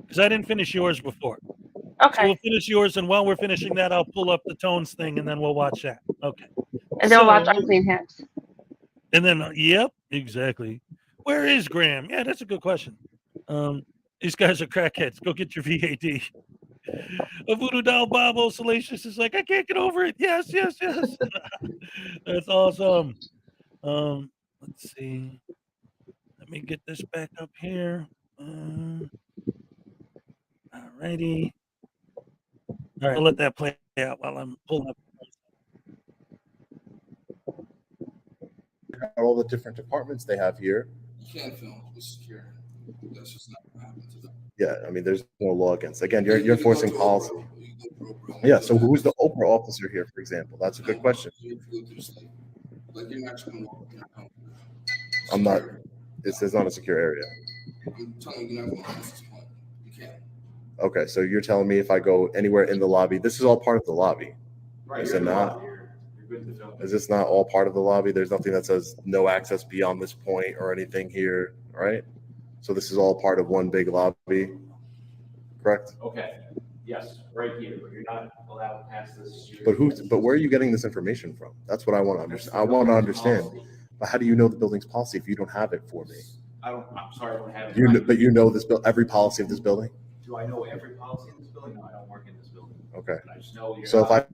because I didn't finish yours before. Okay. So we'll finish yours, and while we're finishing that, I'll pull up the tones thing, and then we'll watch that. Okay. And then we'll watch Unclean Hands. And then, yep, exactly. Where is Graham? Yeah, that's a good question. These guys are crackheads. Go get your VAD. A voodoo doll Bobo Salacious is like, I can't get over it. Yes, yes, yes. That's awesome. Let's see. Let me get this back up here. Alrighty. All right, I'll let that play out while I'm pulling up. All the different departments they have here. You can't film with security. That's just not going to happen to them. Yeah, I mean, there's no law against. Again, you're enforcing policy. Yeah. So who's the Oprah officer here, for example? That's a good question. Like you're not going to walk in. I'm not. It's not a secure area. I'm telling you, you're not going to walk this point. You can't. Okay, so you're telling me if I go anywhere in the lobby, this is all part of the lobby, is it not? Is this not all part of the lobby? There's nothing that says no access beyond this point or anything here, right? So this is all part of one big lobby, correct? Okay, yes, right here, but you're not allowed past this. But where are you getting this information from? That's what I want to understand. I want to understand. But how do you know the building's policy if you don't have it for me? I'm sorry, I don't have it. But you know this every policy of this building? Do I know every policy in this building? No, I don't work in this building. Okay. I just know you're So not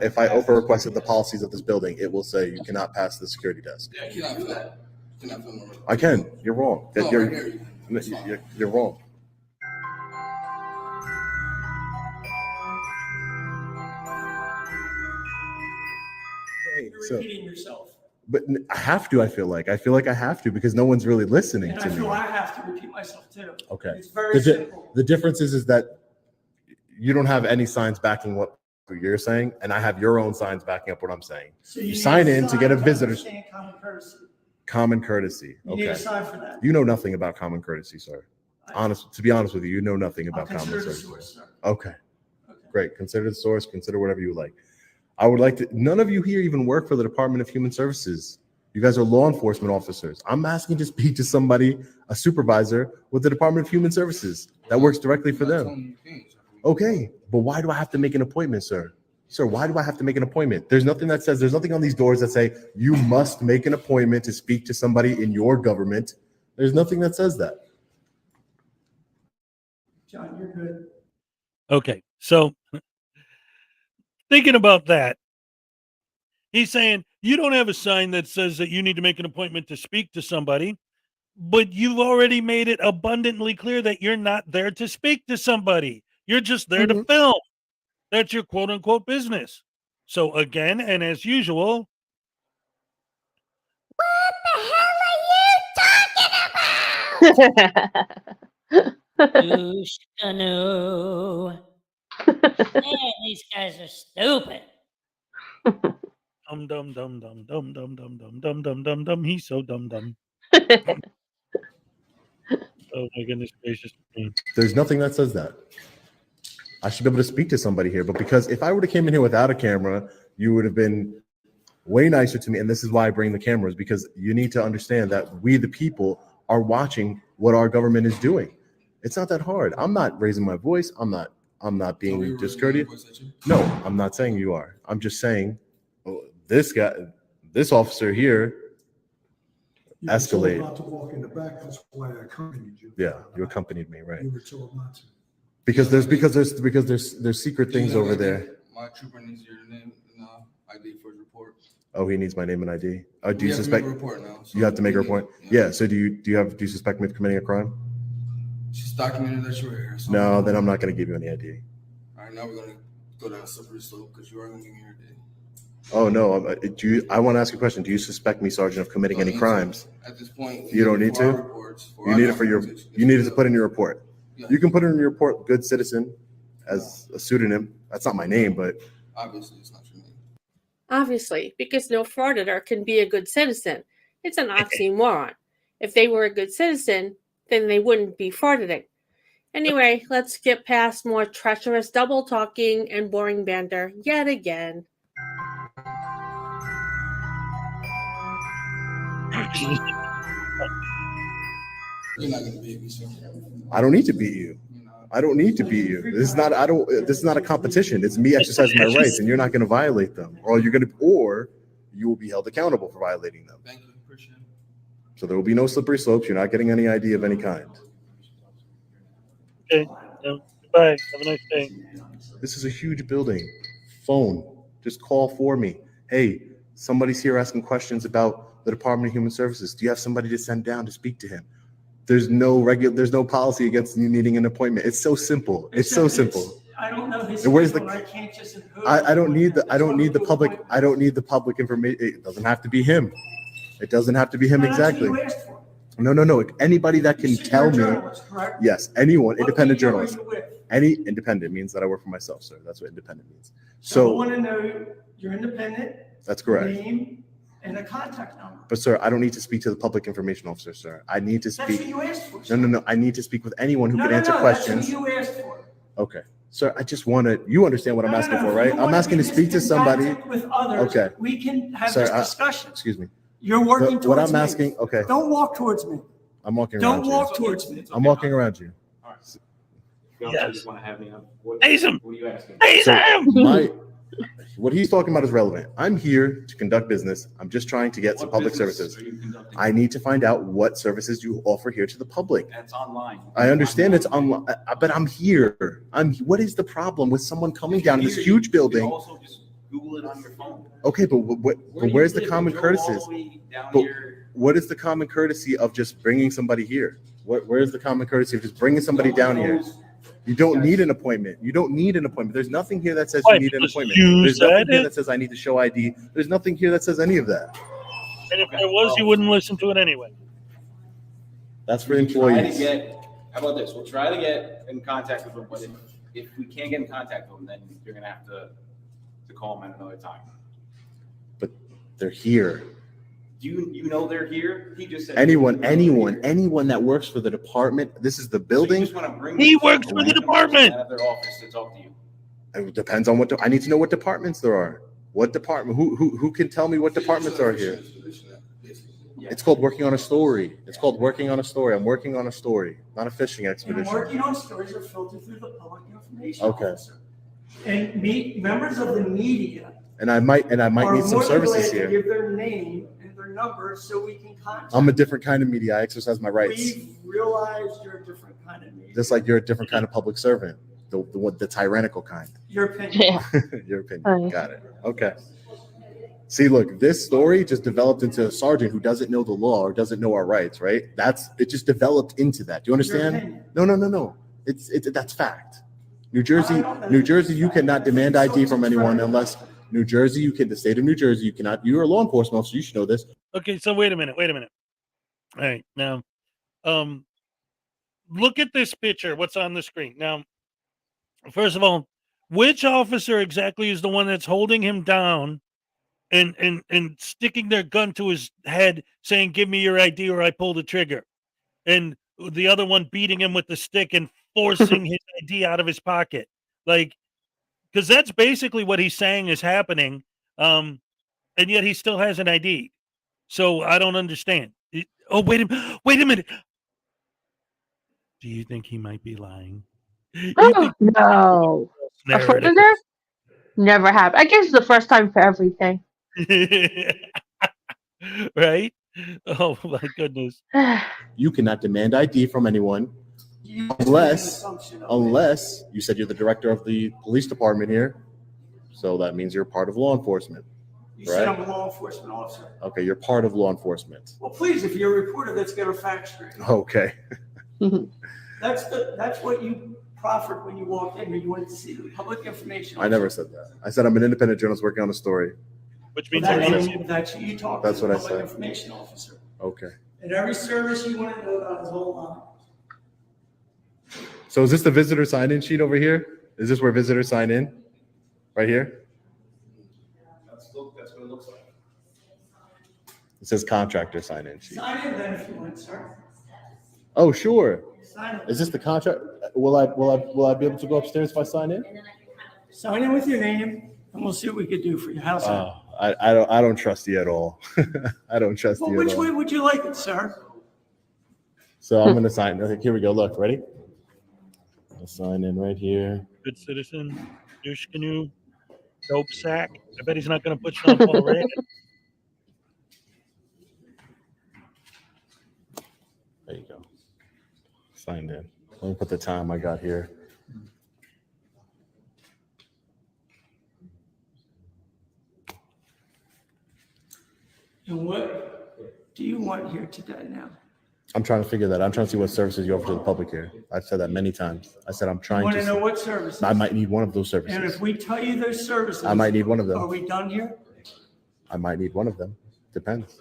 if I Oprah requested the policies of this building, it will say you cannot pass the security desk. Yeah, you cannot film. You cannot film. I can. You're wrong. No, You're, right here. you're wrong. You're repeating yourself. But I have to. I feel like I have to because no one's really listening And to I me. feel I have to repeat myself too. Okay. It's very simple. The difference is that you don't have any signs backing what you're saying, and I have your own signs backing up what I'm saying. So you need sign a in to sign get a to visitor. understand common courtesy. Common courtesy. You Okay. need a sign for that. You know nothing about common courtesy, sir. To be honest with you, you know nothing about common Consider the courtesy. source, sir. Okay. Great. Consider the source. Consider whatever you like. I would like to. None of you here even work for the Department of Human Services. You guys are law enforcement officers. I'm asking to speak to somebody, a supervisor with the Department of Human Services that works directly for them. Okay, but why do I have to make an appointment, sir? Sir, why do I have to make an appointment? There's nothing on these doors that say you must make an appointment to speak to somebody in your government. There's nothing that says that. John, you're good. Okay, so thinking about that, he's saying you don't have a sign that says that you need to make an appointment to speak to somebody, but you've already made it abundantly clear that you're not there to speak to somebody. You're just there to film. That's your quote unquote business. So again, and as usual, Douche canoe. Man, these guys are stupid. dum dum dum dum dum dum dum dum dum dum dum dum. He's so dumb dumb. Oh my goodness gracious me. There's nothing that says that. I should be able to speak to somebody here, but because if I would have came in here without a camera, you would have been way nicer to me. And this is why I bring the cameras, because you need to understand that we, the people, are watching what our government is doing. It's not that hard. I'm not raising my voice. I'm not being discourteous. No, I'm not saying you are. I'm just saying this officer here You were told escalated. not to walk in the back. That's why I accompanied you. Yeah, you accompanied me, right? You were told not to. Because there's secret things over there. My trooper needs your name and ID for his report. Oh, he needs my name and ID. Oh, do We you have to suspect? make a report now, so You have to make a we need- report. Yeah. So do you suspect me of committing a crime? She's documented that you're here. So No, then I'm not going to give you any ID. All right, now we're going to go down a slippery slope because you are going to give me your ID. Oh no. I want to ask you a question. Do you suspect me, Sergeant, of committing any crimes? At this point, You don't need for our to. reports, for You our need it for your. documentation. You need it to put in your report. Yeah. You can put it in your report. Good citizen, as a pseudonym. That's not my name, but Obviously, it's not your name. Obviously, because no frauditor can be a good citizen. It's an oxymoron. If they were a good citizen, then they wouldn't be frauditing. Anyway, let's get past more treacherous double talking and boring banter yet again. You're not gonna beat me, sir. I don't need to beat you. I don't need to beat you. This is not. I don't. This is not a competition. It's me exercising my rights, and you're not going to violate them, or you will be held accountable for violating them. Thank you. Appreciate it. So there will be no slippery slopes. You're not getting any ID of any kind. Okay. Goodbye. Have a nice day. This is a huge building. Phone. Just call for me. Hey, somebody's here asking questions about the Department of Human Services. Do you have somebody to send down to speak to him? There's no policy against you needing an appointment. It's so simple. It's so simple. I don't know his And where's schedule, the- I can't just impose. I don't need the public information. It doesn't have to be him. It doesn't have to be him That's what exactly. you asked for. No. Anybody that can You said tell you're a me. journalist, correct? Yes, anyone, What independent media are journalist. you with? Any independent means that I work for myself, sir. That's what independent means. So I So want to know you're independent. that's correct. Name and a contact number. But sir, I don't need to speak to the public information officer, sir. I need to That's what speak. you asked for. No. I need to speak with anyone who No, can no, answer no, questions. That's what you asked for. Okay. Sir, I just want to, you understand what I'm No, asking no, for, no. right? You I'm want asking to be speak to somebody. contact with others. Okay. We can have Sir, this discussion. Excuse me. You're working What towards I'm me. asking, okay, Don't walk towards me. I'm walking around Don't you. walk towards me. I'm walking around you. You Yes. just want to have me on. What Haze him. are you asking? So what he's talking about is relevant. I'm here to conduct business. I'm just trying to get some What public business services. are you conducting? I need to find out what services you offer here to the public. That's online. I understand it's online, but I'm here. What is the problem with someone coming down in this huge You building? can also just Google it on your phone. Okay, but where's the common courtesy? Down But here. what is the common courtesy of just bringing somebody here? Where's the common courtesy of just bringing somebody down here? You don't need an appointment. You don't need an appointment. There's nothing here that says you Why, need an because appointment. you There's nothing said here it? that says I need to show ID. There's nothing here that says any of that. And if there was, you wouldn't listen to it anyway. That's for Try to employees. how about this? We'll try to get in contact with them, but if we can't get in contact with them, then you're gonna have to call them at another time. But they're here. Do you know they're here? He just said Anyone that works for the department. This is the So you building. just want to bring He a works for the random department. person out of their office to talk to you. It depends on I need to know what departments there are. What department? Who can tell me what departments are here? It's called working on a story. It's called working on a story. I'm working on a story, not a fishing And expedition. working on stories are filtered through the public information Okay. officer. And members of the media And I might are need some more than glad services to here. give their name and their number so we can contact. I'm a different kind of media. I exercise my rights. We've realized you're a different kind of media. Just like you're a different kind of public servant, the tyrannical kind. Your opinion. Your opinion. Got it. Okay. See, look, this story just developed into a sergeant who doesn't know the law or doesn't know our rights, right? It just developed into that. Do you understand? opinion. No. That's fact. New Jersey, you cannot demand ID from anyone unless the state of New Jersey, you cannot. You're a law enforcement officer. You should know this. Okay, so wait a minute. All right, now, look at this picture. What's on the screen now? First of all, which officer exactly is the one that's holding him down and sticking their gun to his head, saying, "Give me your ID or I pull the trigger," and the other one beating him with the stick and forcing his ID out of his pocket, like, because that's basically what he's saying is happening, and yet he still has an ID. So I don't understand. Oh, wait a minute. Do you think he might be lying? No. A Narrative. Frauditor? Never happened. I guess it's the first time for everything. Right? Oh my goodness. You cannot demand ID from anyone unless you said you're the director of the police department here. So that means you're part of law enforcement. You said I'm a law enforcement officer. Okay, you're part of law enforcement. Well, please, if you're a reporter, let's get our facts straight. Okay. That's what you proffered when you walked in. You wanted to see the public information. I never said that. I said I'm an independent journalist working on a story. Which means that's what you talk That's to what the I public said. information officer. Okay. And every service you want to know about is online. So is this the visitor sign-in sheet over here? Is this where visitors sign in? Right here? That's what it looks like. It says contractor sign-in sheet. Sign in then if you want, sir. Oh, sure. Sign in. Is this the contract? Will I be able to go upstairs if I sign in? Sign in with your name, and we'll see what we could do for you. How's that? I don't trust you at all. I don't trust Well, you at which all. way would you like it, sir? So I'm gonna sign. Okay, here we go. Look, ready? I'll sign in right here. Good citizen, douche canoe, dope sack. I bet he's not going to put Sean Paul Ray. There you go. Signed in. Let me put the time I got here. And what do you want here today now? I'm trying to figure that. I'm trying to see what services you offer to the public here. I've said that many times. I said I'm You trying want to to know see- what services? I might need one of those services. And if we tell you those services, I might need one of them. Are we done here? I might need one of them. Depends.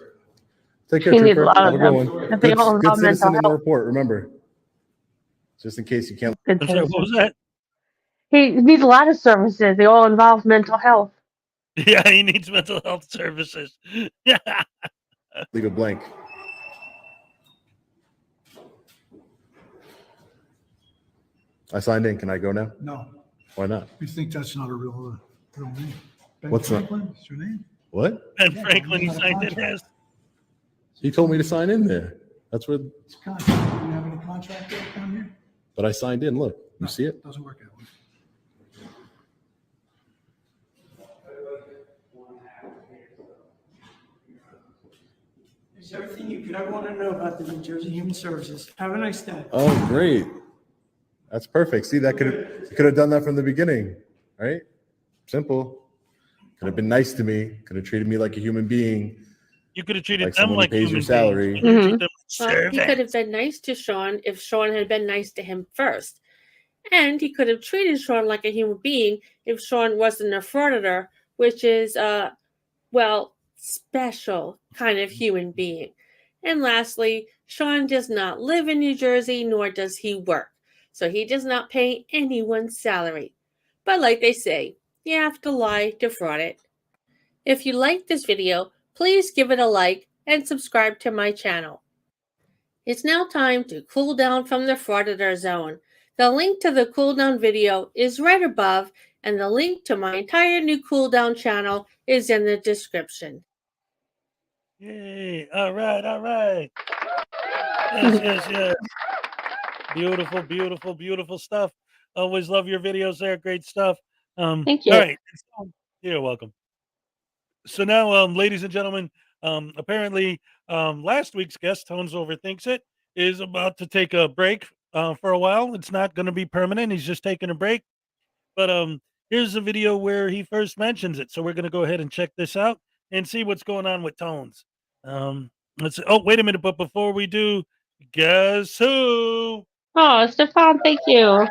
Take You care, need a Trooper. lot Have of a good them. one. If they Good, all good involve mental citizen in the health. report. Remember, just in case you can't. Good I'm sorry, what was that? He needs a lot of services. They all involve mental health. Yeah, he needs mental health services. Yeah. Leave it blank. I signed in. Can I go now? No, Why not? we think that's not a real name. Ben What's that? Franklin, is your name? What? Ben Yeah, Franklin, he he's got a signed in contract. as. He told me to sign in there. That's where. It's contract. Do you have any contract there down here? But I signed in. Look, you see it? Doesn't work that way. Is everything you could ever want to know about the New Jersey Human Services. Have a nice day. Oh, great. That's perfect. See, that could have done that from the beginning, right? Simple. Could have been nice to me. Could have treated me like a human being. You could have treated Like them someone who like pays human your salary. beings. You treat Mhm. them Well, like he could have servants. been nice to Sean if Sean had been nice to him first. And he could have treated Sean like a human being if Sean wasn't a frauditor, which is special kind of human being. And lastly, Sean does not live in New Jersey, nor does he work. So he does not pay anyone's salary. But like they say, you have to lie to fraud it. If you like this video, please give it a like and subscribe to my channel. It's now time to cool down from the frauditor zone. The link to the cool down video is right above, and the link to my entire new cool down channel is in the description. Yay. All right. All right. Yes, yes, yes. Beautiful, beautiful, beautiful stuff. Always love your videos there. Great stuff. Thank you. All right. You're welcome. So now, ladies and gentlemen, apparently last week's guest, Tones Overthinks It, is about to take a break for a while. It's not going to be permanent. He's just taking a break. But here's a video where he first mentions it. So we're going to go ahead and check this out and see what's going on with Tones. Oh, wait a minute. But before we do, guess who? Oh, Stefan, thank you.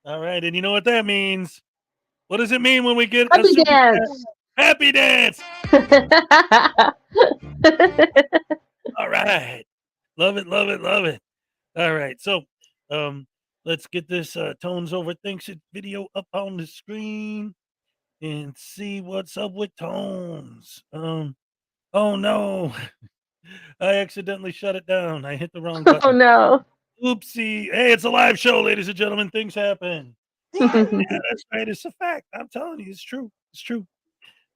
All right. And you know what that means? What does it mean when we get Happy a super chat? dance. Happy dance. All right. Love it, love it, love it. All right. So let's get this Tones Overthinks It video up on the screen and see what's up with Tones. Oh no. I accidentally shut it down. I hit the wrong button. Oh no. Oopsie. Hey, it's a live show, ladies and gentlemen. Things happen. Yeah, that's right. It's a fact. I'm telling you, it's true. It's true.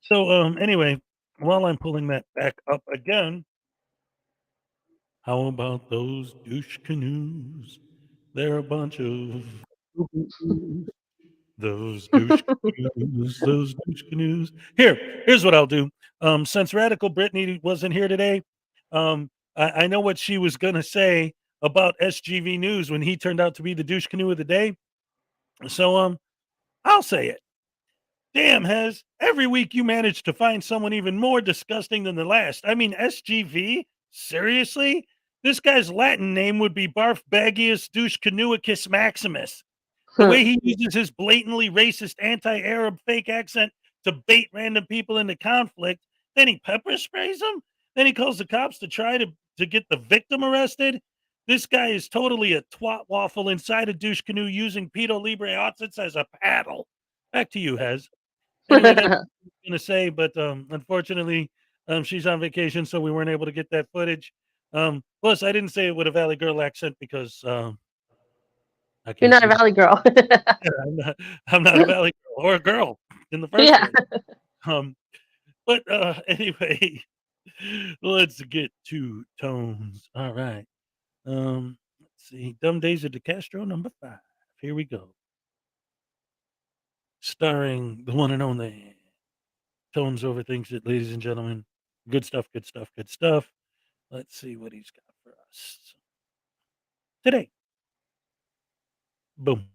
So anyway, while I'm pulling that back up again, how about those douche canoes? They're a bunch of those douche canoes, those douche canoes. Here's what I'll do. Since Radical Brittany wasn't here today, I know what she was gonna say about SGV News when he turned out to be the douche canoe of the day. So I'll say it. Damn, HEZ, every week you manage to find someone even more disgusting than the last. I mean, SGV? Seriously? This guy's Latin name would be Barfbagius Douche Canoicus Maximus. The way he uses his blatantly racist anti-Arab fake accent to bait random people into conflict, then he pepper sprays them, then he calls the cops to try to get the victim arrested. This guy is totally a twat waffle inside a douche canoe using Pito Libre outfits as a paddle. Back to you, HEZ. Anyway, that's what I was going to say, but unfortunately, she's on vacation, so we weren't able to get that footage. Plus, I didn't say it with a Valley Girl accent because I You're can't not a do Valley girl. that. I'm not a Valley Girl. or a girl in the first place. But anyway, let's get to tones. All right. Let's see. Dumb Days of DeCastro, number 5. Here we go. Starring the one and only Tones Overthinks It, ladies and gentlemen. Good stuff, good stuff, good stuff. Let's see what he's got for us today. Boom.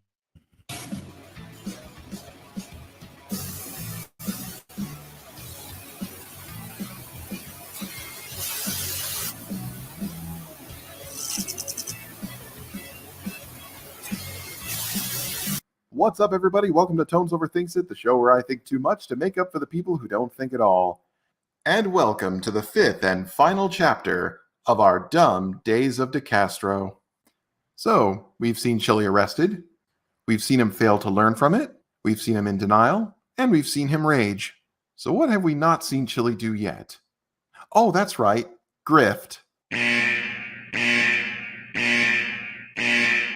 What's up, everybody? Welcome to Tones Overthinks It, the show where I think too much to make up for the people who don't think at all. And welcome to the 5th and final chapter of our Dumb Days of DeCastro. So, we've seen Chile arrested, we've seen him fail to learn from it, we've seen him in denial, and we've seen him rage. So what have we not seen Chile do yet? Oh, that's right, grift.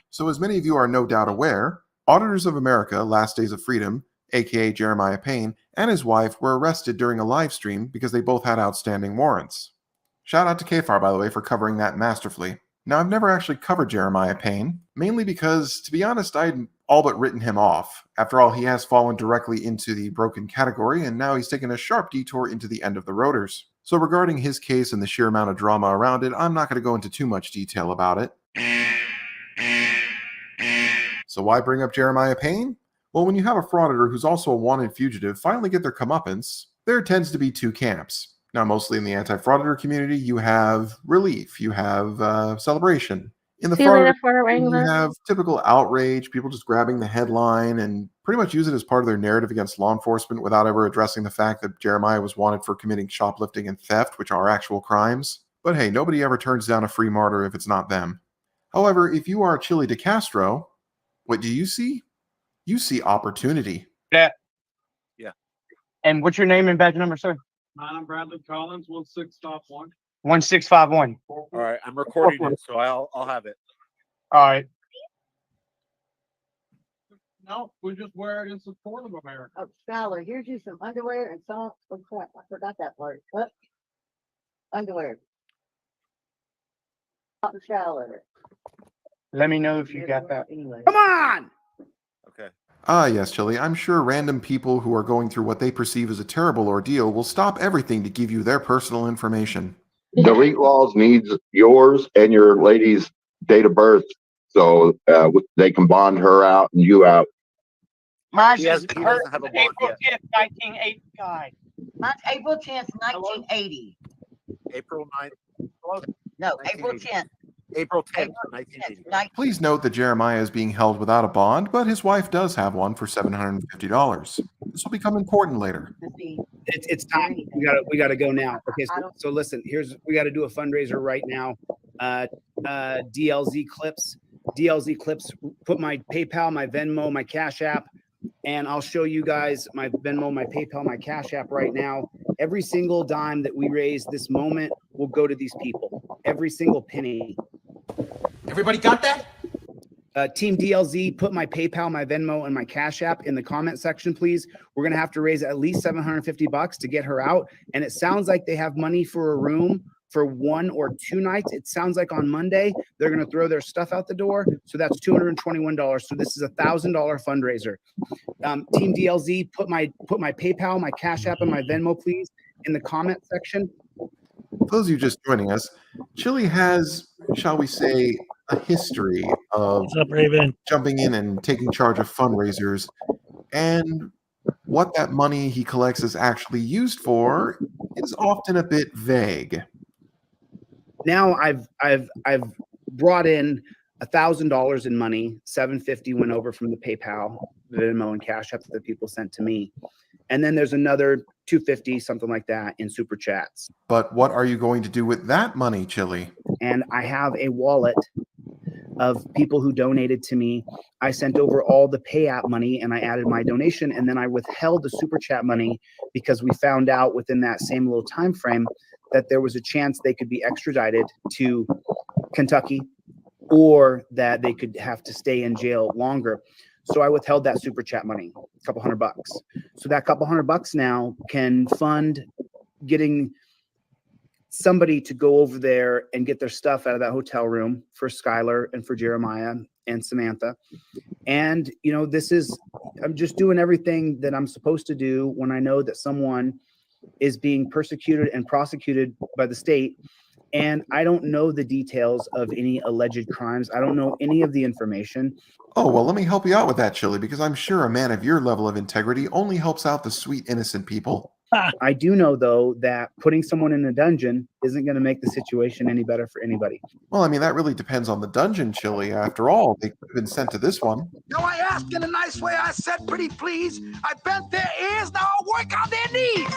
So as many of you are no doubt aware, Auditors of America, Last Days of Freedom, aka Jeremiah Payne, and his wife were arrested during a live stream because they both had outstanding warrants. Shout out to KFAR, by the way, for covering that masterfully. Now, I've never actually covered Jeremiah Payne, mainly because, to be honest, I'd all but written him off. After all, he has fallen directly into the broken category, and now he's taken a sharp detour into the end of the rotors. So regarding his case and the sheer amount of drama around it, I'm not going to go into too much detail about it. So why bring up Jeremiah Payne? Well, when you have a frauditor who's also a wanted fugitive finally get their comeuppance, there tends to be two camps. Now, mostly in the anti-frauditor community, you have relief, you have celebration. In the frauditor, you have typical outrage, people just grabbing the headline and pretty much use it as part of their narrative against law enforcement without ever addressing the fact that Jeremiah was wanted for committing shoplifting and theft, which are actual crimes. But hey, nobody ever turns down a free martyr if it's not them. However, if you are Chile DeCastro, what do you see? You see opportunity. Yeah. Yeah. And what's your name and badge number, sir? I'm Bradley Collins, 1651. 1651. All right, I'm recording it, so I'll have it. All right. No, we just wear it in support of America. Oh, Skylar, here's you some underwear and socks. Oh crap, I forgot that part. What? Underwear. Skylar. Let me know if you got that. Anyway. Come on! Okay. Ah, yes, Chile. I'm sure random people who are going through what they perceive as a terrible ordeal will stop everything to give you their personal information. Delete laws needs yours and your lady's date of birth so they can bond her out and you out. Mine's He doesn't have a bond April yet. 10th, 1985. Mine's April 10th, 1980. April 9th. No, April 10th. April 10th, 1980. Please note that Jeremiah is being held without a bond, but his wife does have one for $750. This will become important later. It's time. We gotta go now. Okay, so listen. We got to do a fundraiser right now. DLZ clips. Put my PayPal, my Venmo, my Cash App, and I'll show you guys my Venmo, my PayPal, my Cash App right now. Every single dime that we raise this moment will go to these people. Every single penny. Everybody got that? Team DLZ, put my PayPal, my Venmo, and my Cash App in the comment section, please. We're going to have to raise at least $750 to get her out. And it sounds like they have money for a room for 1 or 2 nights. It sounds like on Monday, they're going to throw their stuff out the door. So that's $221. So this is a $1,000 fundraiser. Team DLZ, put my PayPal, my Cash App, and my Venmo, please, in the comment section. For those of you just joining us, Chile has, shall we say, a history of jumping in and taking charge of fundraisers, and what that money he collects is actually used for is often a bit vague. Now I've brought in $1,000 in money. $750 went over from the PayPal, Venmo, and Cash App that people sent to me, and then there's another $250, something like that, in super chats. But what are you going to do with that money, Chile? And I have a wallet of people who donated to me. I sent over all the pay app money and I added my donation, and then I withheld the super chat money because we found out within that same little time frame that there was a chance they could be extradited to Kentucky or that they could have to stay in jail longer. So I withheld that super chat money, a couple $100. So that couple $100 now can fund getting somebody to go over there and get their stuff out of that hotel room for Skylar and for Jeremiah and Samantha. And, you know, I'm just doing everything that I'm supposed to do when I know that someone is being persecuted and prosecuted by the state. And I don't know the details of any alleged crimes. I don't know any of the information. Oh, well, let me help you out with that, Chili, because I'm sure a man of your level of integrity only helps out the sweet, innocent people. I do know, though, that putting someone in a dungeon isn't going to make the situation any better for anybody. Well, I mean, that really depends on the dungeon, Chili. After all, they could have been sent to this one. No, I asked in a nice way. I said pretty please. I bent their ears. Now I'll work on their knees.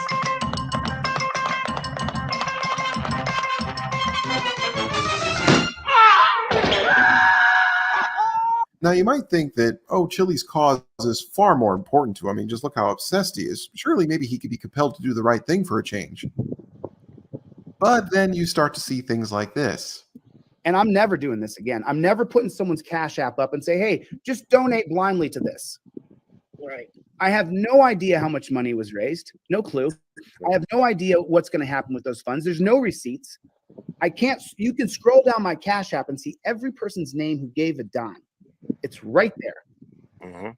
Now, you might think that, oh, Chili's cause is far more important to him. I mean, just look how obsessed he is. Surely maybe he could be compelled to do the right thing for a change. But then you start to see things like this. And I'm never doing this again. I'm never putting someone's Cash App up and say, hey, just donate blindly to this. Right. I have no idea how much money was raised. No clue. I have no idea what's going to happen with those funds. There's no receipts. You can scroll down my Cash App and see every person's name who gave a dime. It's right there.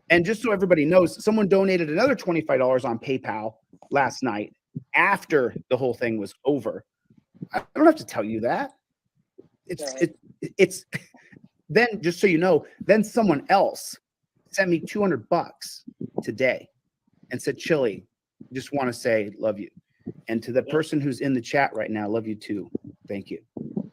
And just so everybody knows, someone donated another $25 on PayPal last night after the whole thing was over. I don't have to tell you that. It's then, just so you know, then someone else sent me $200 today and said, Chili, just want to say love you. And to the person who's in the chat right now, love you too. Thank you.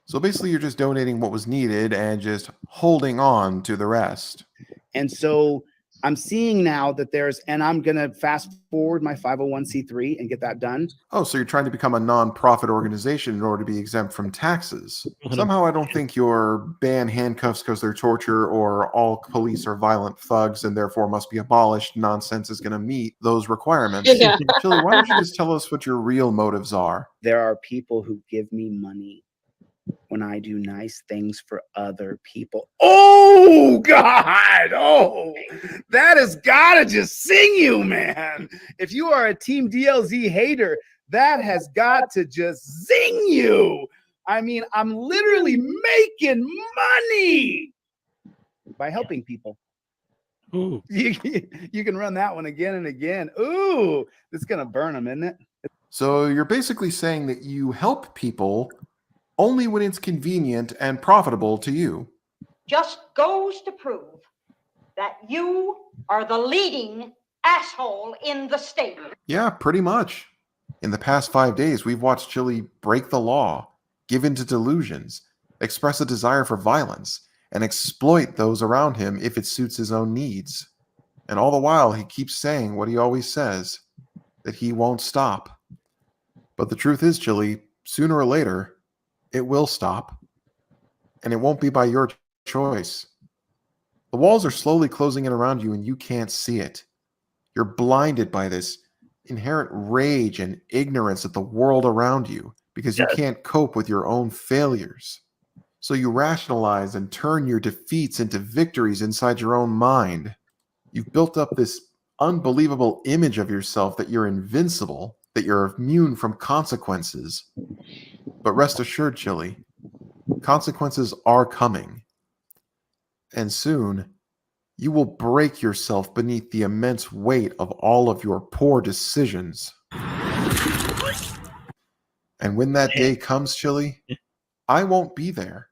So basically, you're just donating what was needed and just holding on to the rest. And so I'm seeing now that and I'm going to fast forward my 501c3 and get that done. Oh, so you're trying to become a non-profit organization in order to be exempt from taxes. Somehow I don't think your ban handcuffs because they're torture or all police are violent thugs and therefore must be abolished nonsense is going to meet those requirements. Yeah. Chili, why don't you just tell us what your real motives are? There are people who give me money when I do nice things for other people. Oh, God. Oh, that has got to just sing you, man. If you are a Team DLZ hater, that has got to just zing you. I mean, I'm literally making money by helping people. Ooh. You can run that one again and again. Ooh, it's going to burn them, isn't it? So you're basically saying that you help people only when it's convenient and profitable to you. Just goes to prove that you are the leading asshole in the state. Yeah, pretty much. In the past 5 days, we've watched Chili break the law, give in to delusions, express a desire for violence, and exploit those around him if it suits his own needs. And all the while, he keeps saying what he always says, that he won't stop. But the truth is, Chili, sooner or later, it will stop, and it won't be by your choice. The walls are slowly closing in around you, and you can't see it. You're blinded by this inherent rage and ignorance at the world around you because you can't cope with your own failures. So you rationalize and turn your defeats into victories inside your own mind. You've built up this unbelievable image of yourself that you're invincible, that you're immune from consequences. But rest assured, Chili, consequences are coming. And soon, you will break yourself beneath the immense weight of all of your poor decisions. And when that day comes, Chili, I won't be there.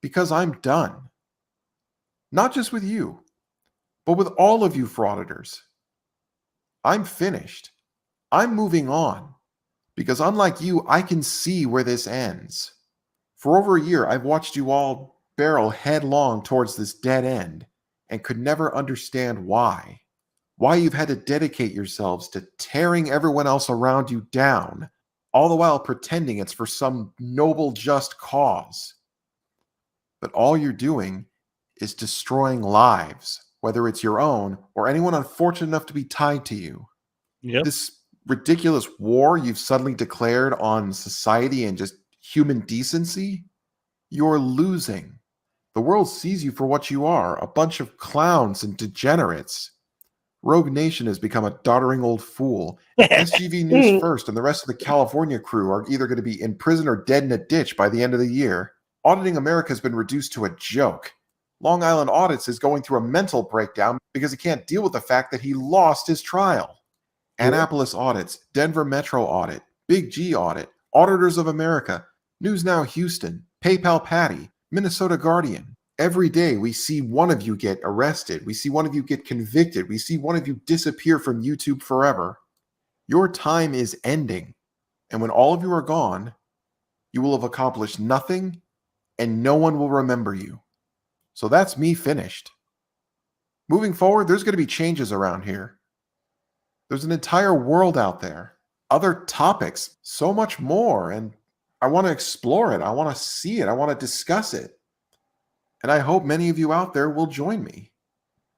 Because I'm done. Not just with you, but with all of you frauditors. I'm finished. I'm moving on. Because unlike you, I can see where this ends. For over a year, I've watched you all barrel headlong towards this dead end and could never understand why. Why you've had to dedicate yourselves to tearing everyone else around you down, all the while pretending it's for some noble, just cause. But all you're doing is destroying lives, whether it's your own or anyone unfortunate enough to be tied to you. Yep. This ridiculous war you've suddenly declared on society and just human decency, you're losing. The The world sees you for what you are, a bunch of clowns and degenerates. Rogue Nation has become a doddering old fool. SGV News First and the rest of the California crew are either going to be in prison or dead in a ditch by the end of the year. Auditing America has been reduced to a joke. Long Island Audits is going through a mental breakdown because he can't deal with the fact that he lost his trial. Annapolis Audits, Denver Metro Audit, Big G Audit, Auditors of America, News Now Houston, PayPal Patty, Minnesota Guardian. Every day we see one of you get arrested. We see one of you get convicted. We see one of you disappear from YouTube forever. Your time is ending. And when all of you are gone, you will have accomplished nothing and no one will remember you. So that's me finished. Moving forward, there's going to be changes around here. There's an entire world out there. Other topics, so much more. And I want to explore it. I want to see it. I want to discuss it. And I hope many of you out there will join me.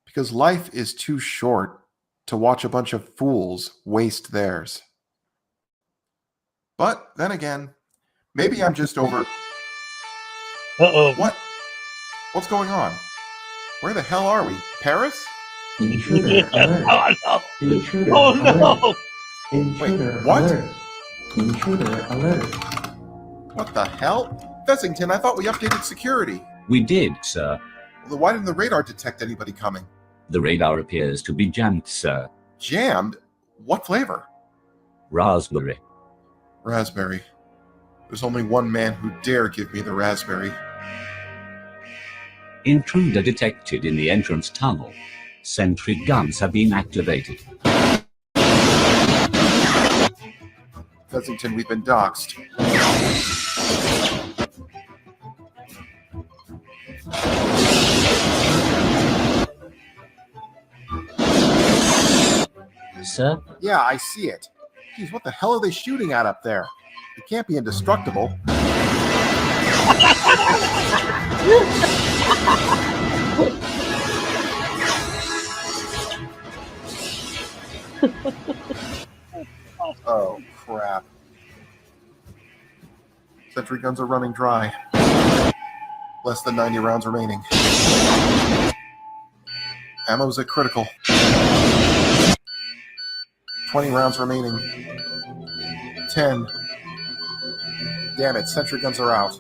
Because life is too short to watch a bunch of fools waste theirs. But then again, maybe I'm just over... Uh-oh. What? What's going on? Where the hell are we? Paris? Intruder alert. Oh, no. Intruder Oh, alert. no. Intruder Wait, what? alert. Intruder alert. What the hell? Fessington, I thought we updated security. We did, sir. Well, then why didn't the radar detect anybody coming? The radar appears to be jammed, sir. Jammed? What flavor? Raspberry. Raspberry. There's only one man who dare give me the raspberry. Intruder detected in the entrance tunnel. Sentry guns have been activated. Fessington, we've been doxxed. Sir? Yeah, I see it. Geez, what the hell are they shooting at up there? It can't be indestructible. Oh, crap. Sentry guns are running dry. Less than 90 rounds remaining. Ammo's at critical. 20 rounds remaining. 10. Damn it, sentry guns are out.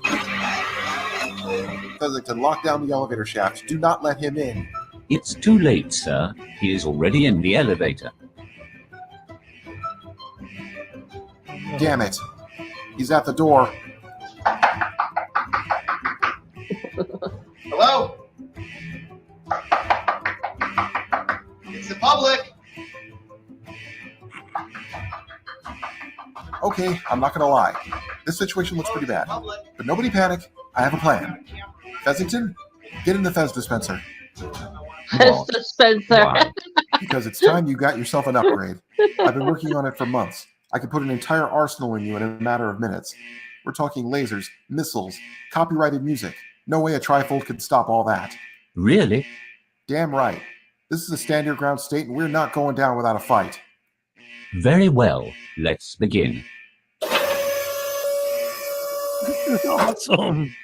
Fessington, lock down the elevator shaft. Do not let him in. It's too late, sir. He is already in the elevator. Damn it. He's at the door. Hello? It's the public. Okay, I'm not gonna lie. This situation looks pretty bad. But nobody panic. I have a plan. Fessington, get in the Fez dispenser. Fez dispenser. Because it's time you got yourself an upgrade. I've been working on it for months. I could put an entire arsenal in you in a matter of minutes. We're talking lasers, missiles, copyrighted music. No way a trifold could stop all that. Really? Damn right. This is a stand your ground state and we're not going down without a fight. Very well. Let's begin. This is awesome.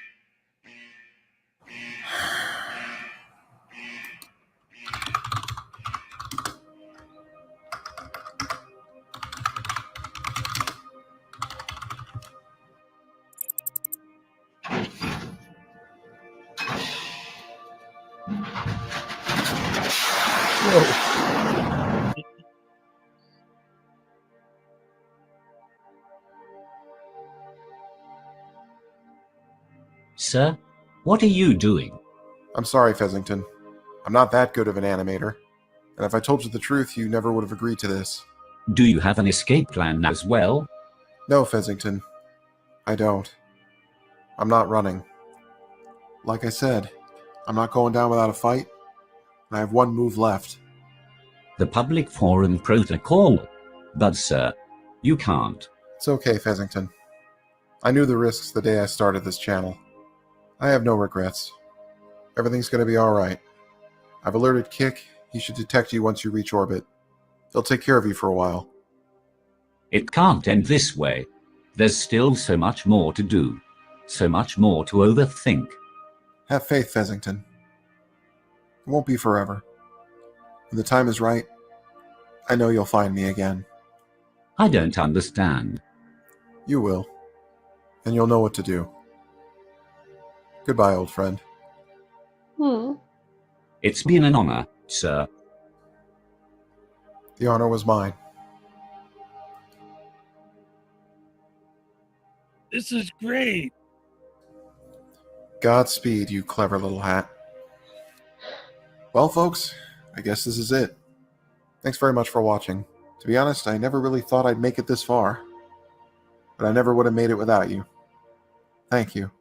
Sir, what are you doing? I'm sorry, Fessington. I'm not that good of an animator. And if I told you the truth, you never would have agreed to this. Do you have an escape plan as well? No, Fessington. I don't. I'm not running. Like I said, I'm not going down without a fight. And I have one move left. The public forum protocol. But sir, you can't. It's okay, Fessington. I knew the risks the day I started this channel. I have no regrets. Everything's going to be alright. I've alerted Kick. He should detect you once you reach orbit. He'll take care of you for a while. It can't end this way. There's still so much more to do. So much more to overthink. Have faith, Fezzington. It won't be forever. When the time is right, I know you'll find me again. I don't understand. You will. And you'll know what to do. Goodbye, old friend. It's been an honor, sir. The honor was mine. This is great. Godspeed, you clever little hat. Well, folks, I guess this is it. Thanks very much for watching. To be honest, I never really thought I'd make it this far. But I never would have made it without you. Thank you.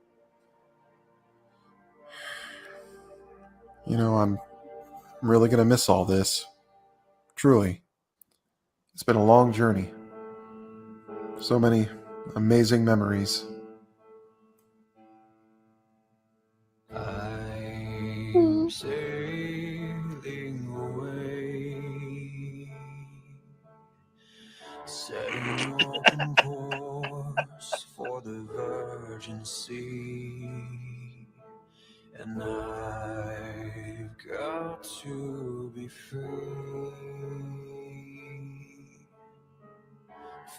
You know, I'm really going to miss all this. Truly. It's been a long journey. So many amazing memories. I'm sailing away, setting open course for the virgin sea, and I've got to be free,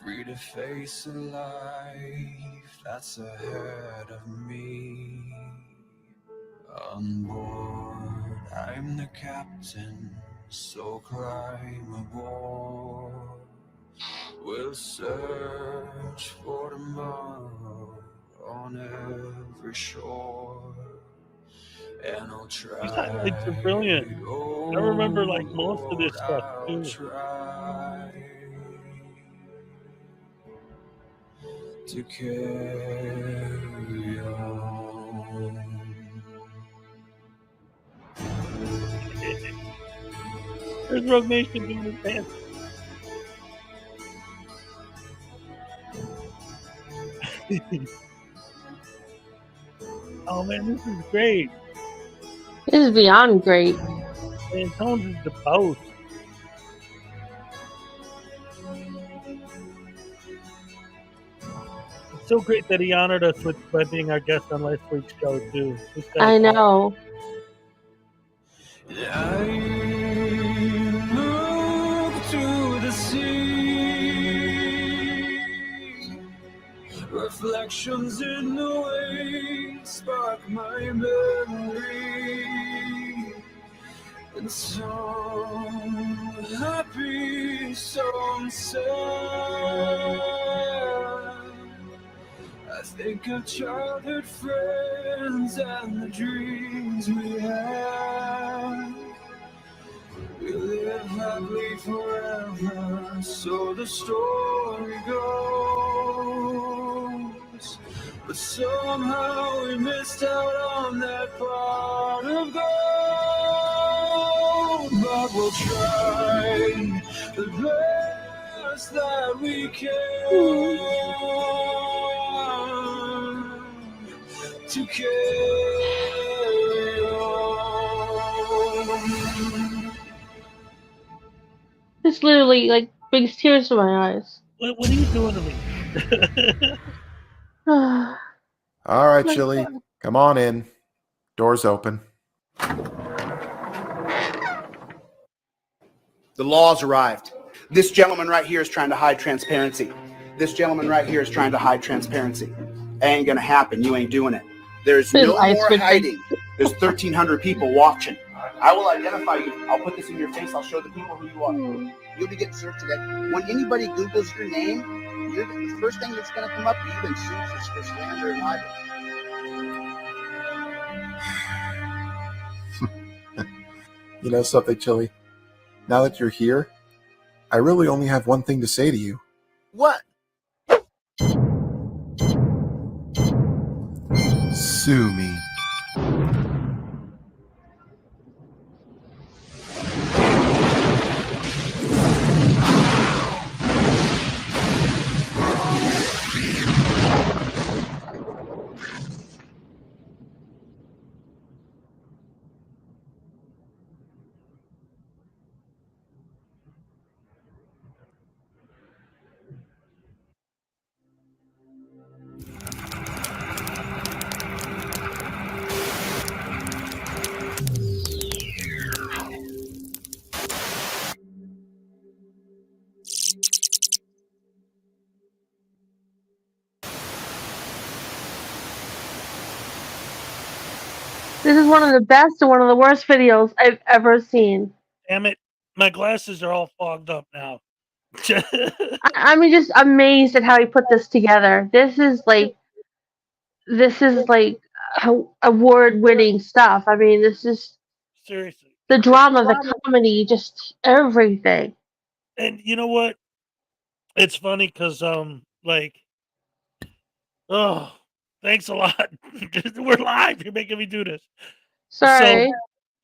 free to face a life that's ahead of me. On board, I'm the captain, so climb aboard. We'll search for tomorrow on every shore, and I'll try. These highlights are brilliant. I remember like most of this stuff too. To carry on. There's Rogue Nation doing his dance. Oh man, this is great. This is beyond great. And Tones is the boat. It's so great that he honored us by being our guest on last week's show too. I know. I look to the sea, reflections in the waves spark my memory, and some happy, some sad. I think of childhood friends and the dreams we had. We live happily forever, so the story goes. But somehow we missed out on that pot of gold. But we'll try the best that we can to carry on. This literally like brings tears to my eyes. What are you doing to me? All right, Chile. Come on in. Door's open. The law's arrived. This gentleman right here is trying to hide transparency. This gentleman right here is trying to hide transparency. Ain't gonna happen. You ain't doing it. There's no more hiding. There's 1,300 people watching. I will identify you. I'll put this in your face. I'll show the people who you are. You'll be getting served today. When anybody Googles your name, you're the first thing that's going to come up, you've been sued for slander and libel. You know something, Chile? Now that you're here, I really only have one thing to say to you. What? Sue me. This is one of the best and one of the worst videos I've ever seen. Damn it. My glasses are all fogged up now. I'm just amazed at how he put this together. This is like award-winning stuff. I mean, this is Seriously. the drama, the comedy, just everything. And you know what? It's funny because like, oh, thanks a lot. We're live. You're making me do this. Sorry.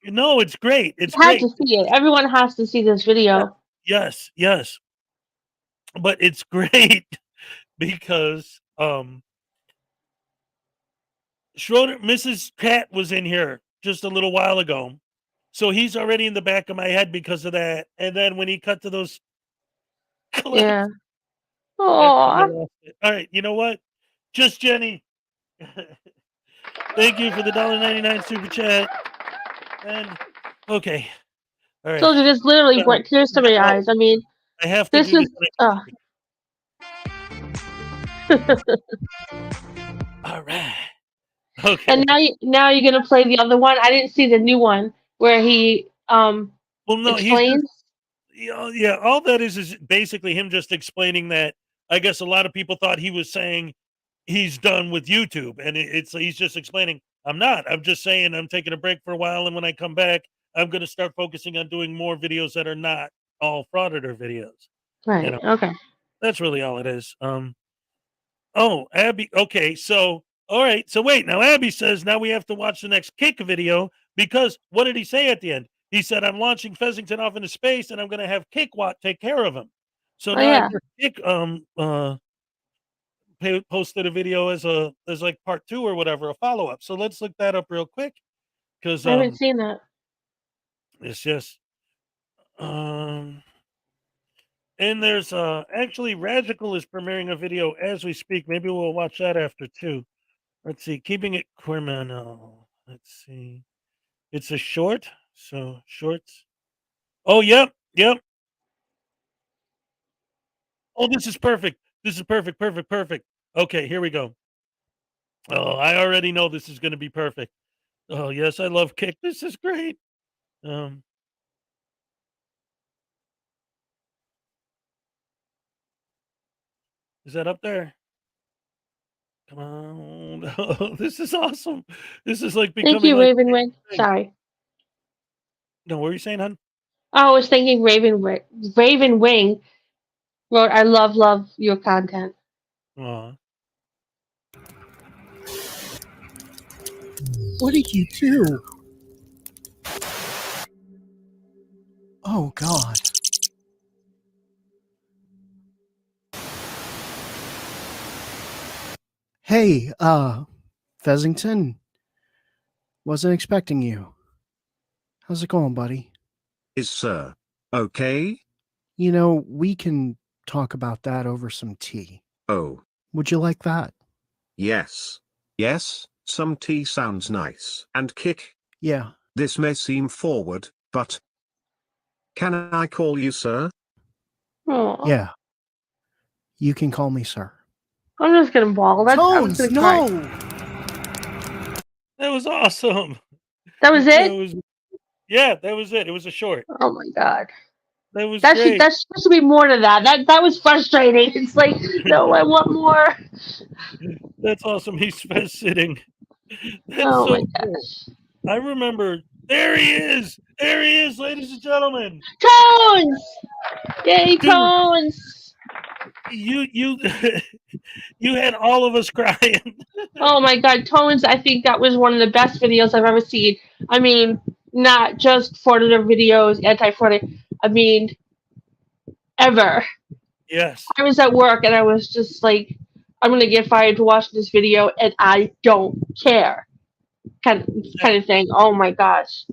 So, no, it's great. It's You had great. to see it. Everyone has to see this video. Yes, yes. But it's great because Schroeder, Mrs. Cat was in here just a little while ago. So he's already in the back of my head because of that. And then when he cut to those clips, Yeah. all Oh. right, you know what? Just Jenny. Thank you for the $1.99 super chat. And okay. All right. So just literally brought tears to my eyes. I mean, I have to this do is. All right. Okay. And now you're gonna play the other one. I didn't see the new one where he Well, no, explains. Yeah, all that is basically him just explaining that. I guess a lot of people thought he was saying he's done with YouTube, and he's just explaining. I'm not. I'm just saying I'm taking a break for a while, and when I come back, I'm going to start focusing on doing more videos that are not all Frauditor videos. Right. You know? Okay. That's really all it is. Oh, Abby. Okay, so all right. So wait. Now Abby says now we have to watch the next Kick video because what did he say at the end? He said, "I'm launching Fezzington off into space, and I'm going to have Kickwat take care of him." So now Kick posted a video as like part 2 or whatever, a follow up. So let's look that up real quick because I haven't seen that. it's just and there's actually Radical is premiering a video as we speak. Maybe we'll watch that after too. Let's see, keeping it criminal. Let's see, it's a short. So shorts. Oh, yep. Oh, this is perfect. This is perfect. Okay, here we go. Oh, I already know this is going to be perfect. Oh, yes, I love Kick. This is great. Is that up there? Come on. Oh, this is awesome. This is like becoming Thank you, like Raven Wing. Sorry. No, what were you saying, hon? I was thinking Raven Wing wrote, "I love your content." Aw. What did you do? Oh, God. Hey, Fezzington. Wasn't expecting you. How's it going, buddy? Is sir okay? You know, we can talk about that over some tea. Oh. Would you like that? Yes. Yes, some tea sounds nice. And Kick? Yeah. This may seem forward, but can I call you sir? Aw. Yeah. You can call me sir. I'm just gonna bawl. Tones, no! That was awesome. That was it? Yeah, that was it. It was a short. Oh my God. That was That great. should be more to that. That was frustrating. It's like, no, I want more. That's awesome. He's sitting. That's Oh so my cool. gosh. I remember. There he is. There he is, ladies and gentlemen. Tones! Yay, Dude. Tones! You you had all of us crying. Oh my God, Tones, I think that was one of the best videos I've ever seen. I mean, not just Frauditor videos, anti-Frauditor, I mean, ever. Yes. I was at work and I was just like, I'm going to get fired to watch this video and I don't care. Kind of thing. Oh my gosh.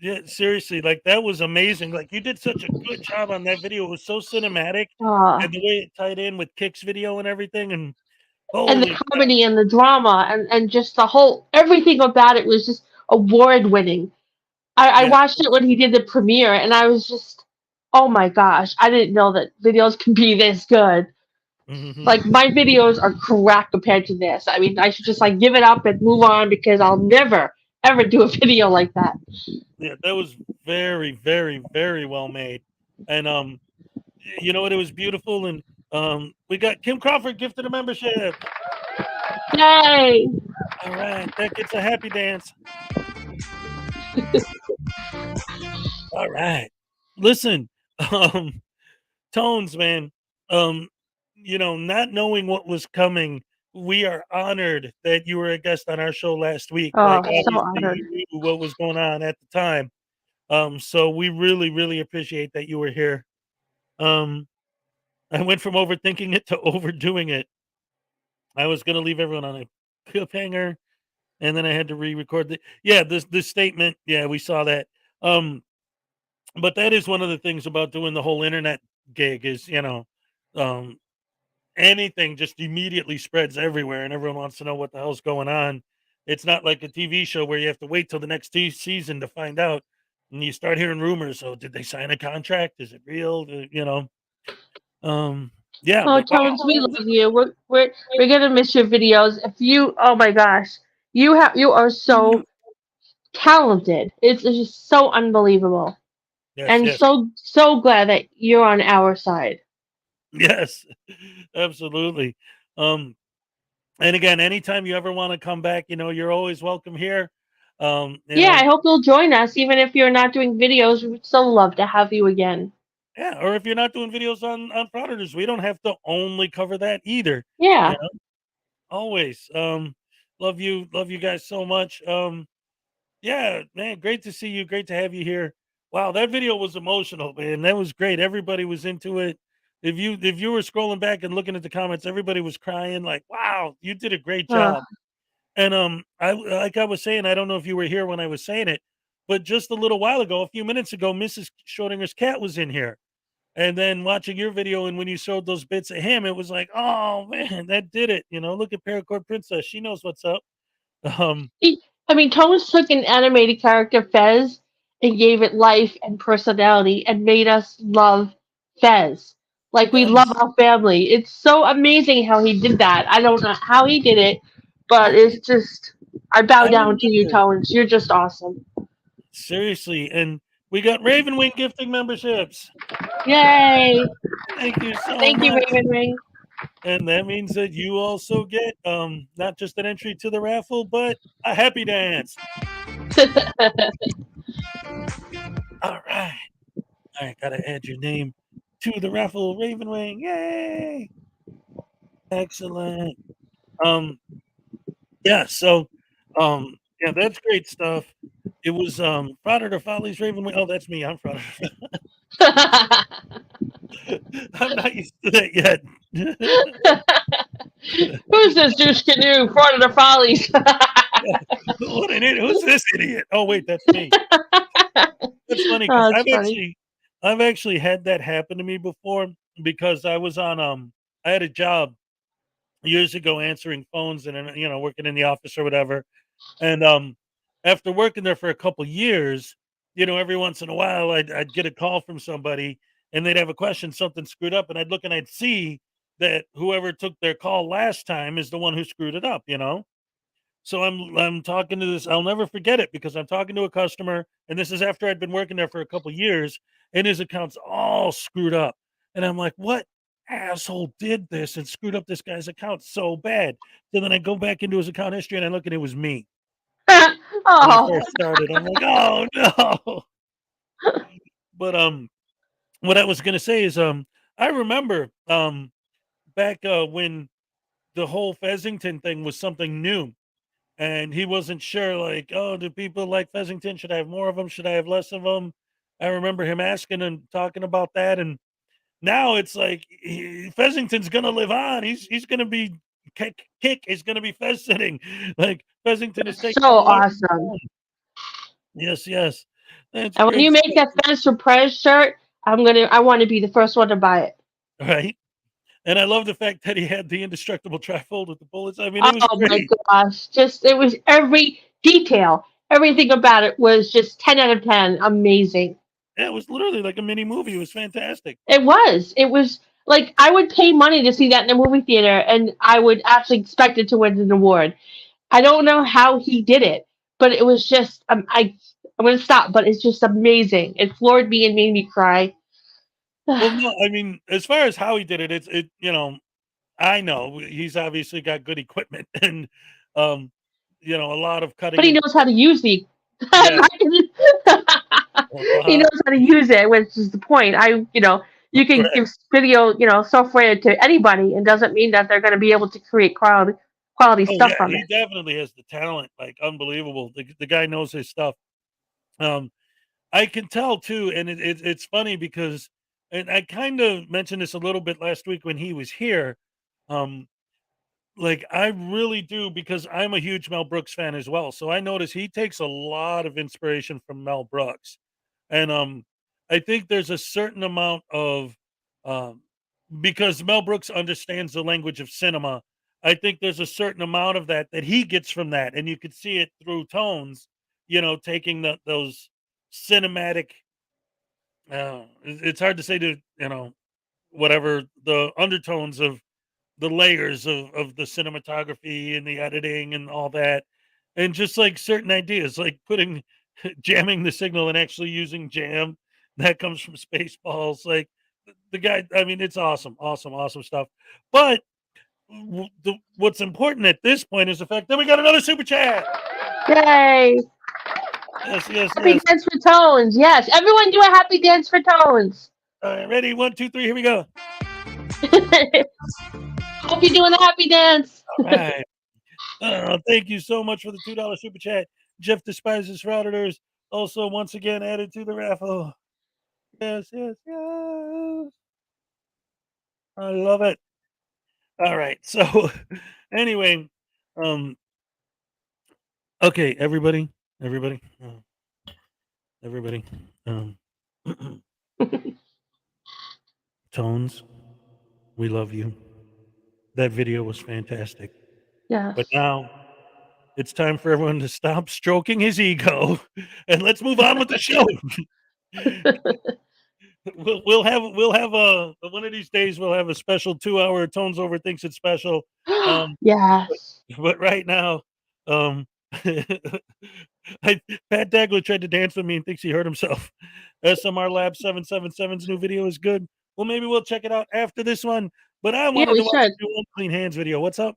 Yeah, seriously, like that was amazing. Like you did such a good job on that video. It was so cinematic, and the way it tied in with Kick's video and everything, and The comedy and the drama and just the whole everything about it was just award winning. I watched it when he did the premiere and I was just, oh my gosh, I didn't know that videos can be this good. Like my videos are crap compared to this. I mean, I should just like give it up and move on because I'll never ever do a video like that. Yeah, that was very, very, very well made. And you know what? It was beautiful. And we got Kim Crawford gifted a membership. Yay! All right, that gets a happy dance. All right, listen, Tones, man. You know, not knowing what was coming, we are honored that you were a guest on our show last week. Oh, Like, so obviously, honored. you knew what was going on at the time. So we really, really appreciate that you were here. I went from overthinking it to overdoing it. I was going to leave everyone on a cliffhanger, and then I had to re-record this statement. Yeah, we saw that. But that is one of the things about doing the whole internet gig is, you know, anything just immediately spreads everywhere, and everyone wants to know what the hell's going on. It's not like a TV show where you have to wait till the next season to find out, and you start hearing rumors. So, did they sign a contract? Is it real? You know. Yeah. Oh, But Tones, we love you. We're gonna miss your videos. If you, oh my gosh, you are so talented. It's just so unbelievable, and yes. so glad that you're on our side. Yes, absolutely. And again, anytime you ever want to come back, you know, you're always welcome here. You Yeah, know, I hope you'll join us, even if you're not doing videos. We would still love to have you again. yeah, or if you're not doing videos on Frauditors, we don't have to only cover that either. Yeah. You know? Always. Love you guys so much. Yeah, man, great to see you. Great to have you here. Wow, that video was emotional, man. That was great. Everybody was into it. If you were scrolling back and looking at the comments, everybody was crying like, "Wow, you did a great job." And I like I was saying, I don't know if you were here when I was saying it, but just a little while ago, a few minutes ago, Mrs. Schrodinger's cat was in here. And then watching your video, and when you showed those bits of him, it was like, oh man, that did it. You know, look at Paracord Princess. She knows what's up. I mean, Tones took an animated character, Fez, and gave it life and personality and made us love Fez. Like we love our family. It's so amazing how he did that. I don't know how he did it, but it's just, I bow down to you, Tones. You're just awesome. Seriously. And we got Ravenwing gifting memberships. Yay. Thank you so much. Thank you, Ravenwing. And that means that you also get not just an entry to the raffle, but a happy dance. All right. All right, gotta add your name to the raffle, Ravenwing. Yay! Excellent. Yeah, so yeah, that's great stuff. It was Frauditor Follies, Ravenwing. Oh, that's me. I'm Frauditor. I'm not used to that yet. Who's this douche canoe? Frauditor Follies. What an idiot. Who's this idiot? Oh, wait, that's me. That's funny because I've actually had that happen to me before because I was on I had a job years ago answering phones and, you know, working in the office or whatever. And after working there for a couple years, you know, every once in a while I'd get a call from somebody and they'd have a question, something screwed up, and I'd look and I'd see that whoever took their call last time is the one who screwed it up, you know? So I'm talking to this, I'll never forget it because I'm talking to a customer, and this is after I'd been working there for a couple years, and his account's all screwed up. And I'm like, what asshole did this and screwed up this guy's account so bad? So then I go back into his account history and I look and it was me. When I first started. I'm like, oh no. But what I was gonna say is I remember back when the whole Fezzington thing was something new. And he wasn't sure, like, oh, do people like Fezzington? Should I have more of them? Should I have less of them? I remember him asking and talking about that. And now it's like Fezzington's going to live on. He's going to be kick. He's going to be Fez sitting. Like Fezzington is taking so awesome. Yes, yes. That's and when you make that Fez for Prez shirt, I want to be the first one to buy it. Right. And I love the fact that he had the indestructible trifold with the bullets. I mean, it was great. My gosh. It was every detail. Everything about it was just 10 out of 10. Amazing. Yeah, it was literally like a mini movie. It was fantastic. It was. It was like I would pay money to see that in a movie theater, and I would actually expect it to win an award. I don't know how he did it, but it was just I'm gonna stop, but it's just amazing. It floored me and made me cry. Well, no, I mean, as far as how he did it, I know he's obviously got good equipment and, a lot of cutting But he and knows how to use the yeah. he knows how to use it, which is the point. You can Right. give video, software to anybody, and doesn't mean that they're going to be able to create quality Oh, stuff yeah, from he it. definitely has the talent, like, unbelievable. The guy knows his stuff. I can tell too, and it's funny because and I kind of mentioned this a little bit last week when he was here. Um, like, I really do because I'm a huge Mel Brooks fan as well, so I notice he takes a lot of inspiration from Mel Brooks, and, I think there's a certain amount of, um because Mel Brooks understands the language of cinema, I think there's a certain amount of that he gets from that, and you could see it through tones, taking those cinematic, it's hard to say to, whatever the undertones of the layers of the cinematography and the editing and all that, and just like certain ideas, like putting jamming the signal and actually using jam that comes from Spaceballs. Like the guy, I mean, it's awesome, awesome, awesome stuff. But what's important at this point is the fact that we got another super chat. Yay! Yes, yes, Happy yes. dance for Tones. Yes, everyone do a happy dance for Tones. All right, ready? 1, 2, 3. Here we go. Hope you're doing a happy dance. All right. Thank you so much for the $2 super chat. Jeff despises Frauditors. Also, once again, added to the raffle. Yes, yes, yes. I love it. All right. So, anyway, okay, everybody, everybody, everybody. Tones, we love you. That video was fantastic. Yes. But now it's time for everyone to stop stroking his ego and let's move on with the show. we'll have a one of these days we'll have a special 2-hour Tones Overthinks It special. Yes. But right now, Pat Dagler tried to dance with me and thinks he hurt himself. SMR Lab 777's new video is good. Well, maybe we'll check it out after this one. But I wanted we to watch should. the new Unclean Hands video. What's up?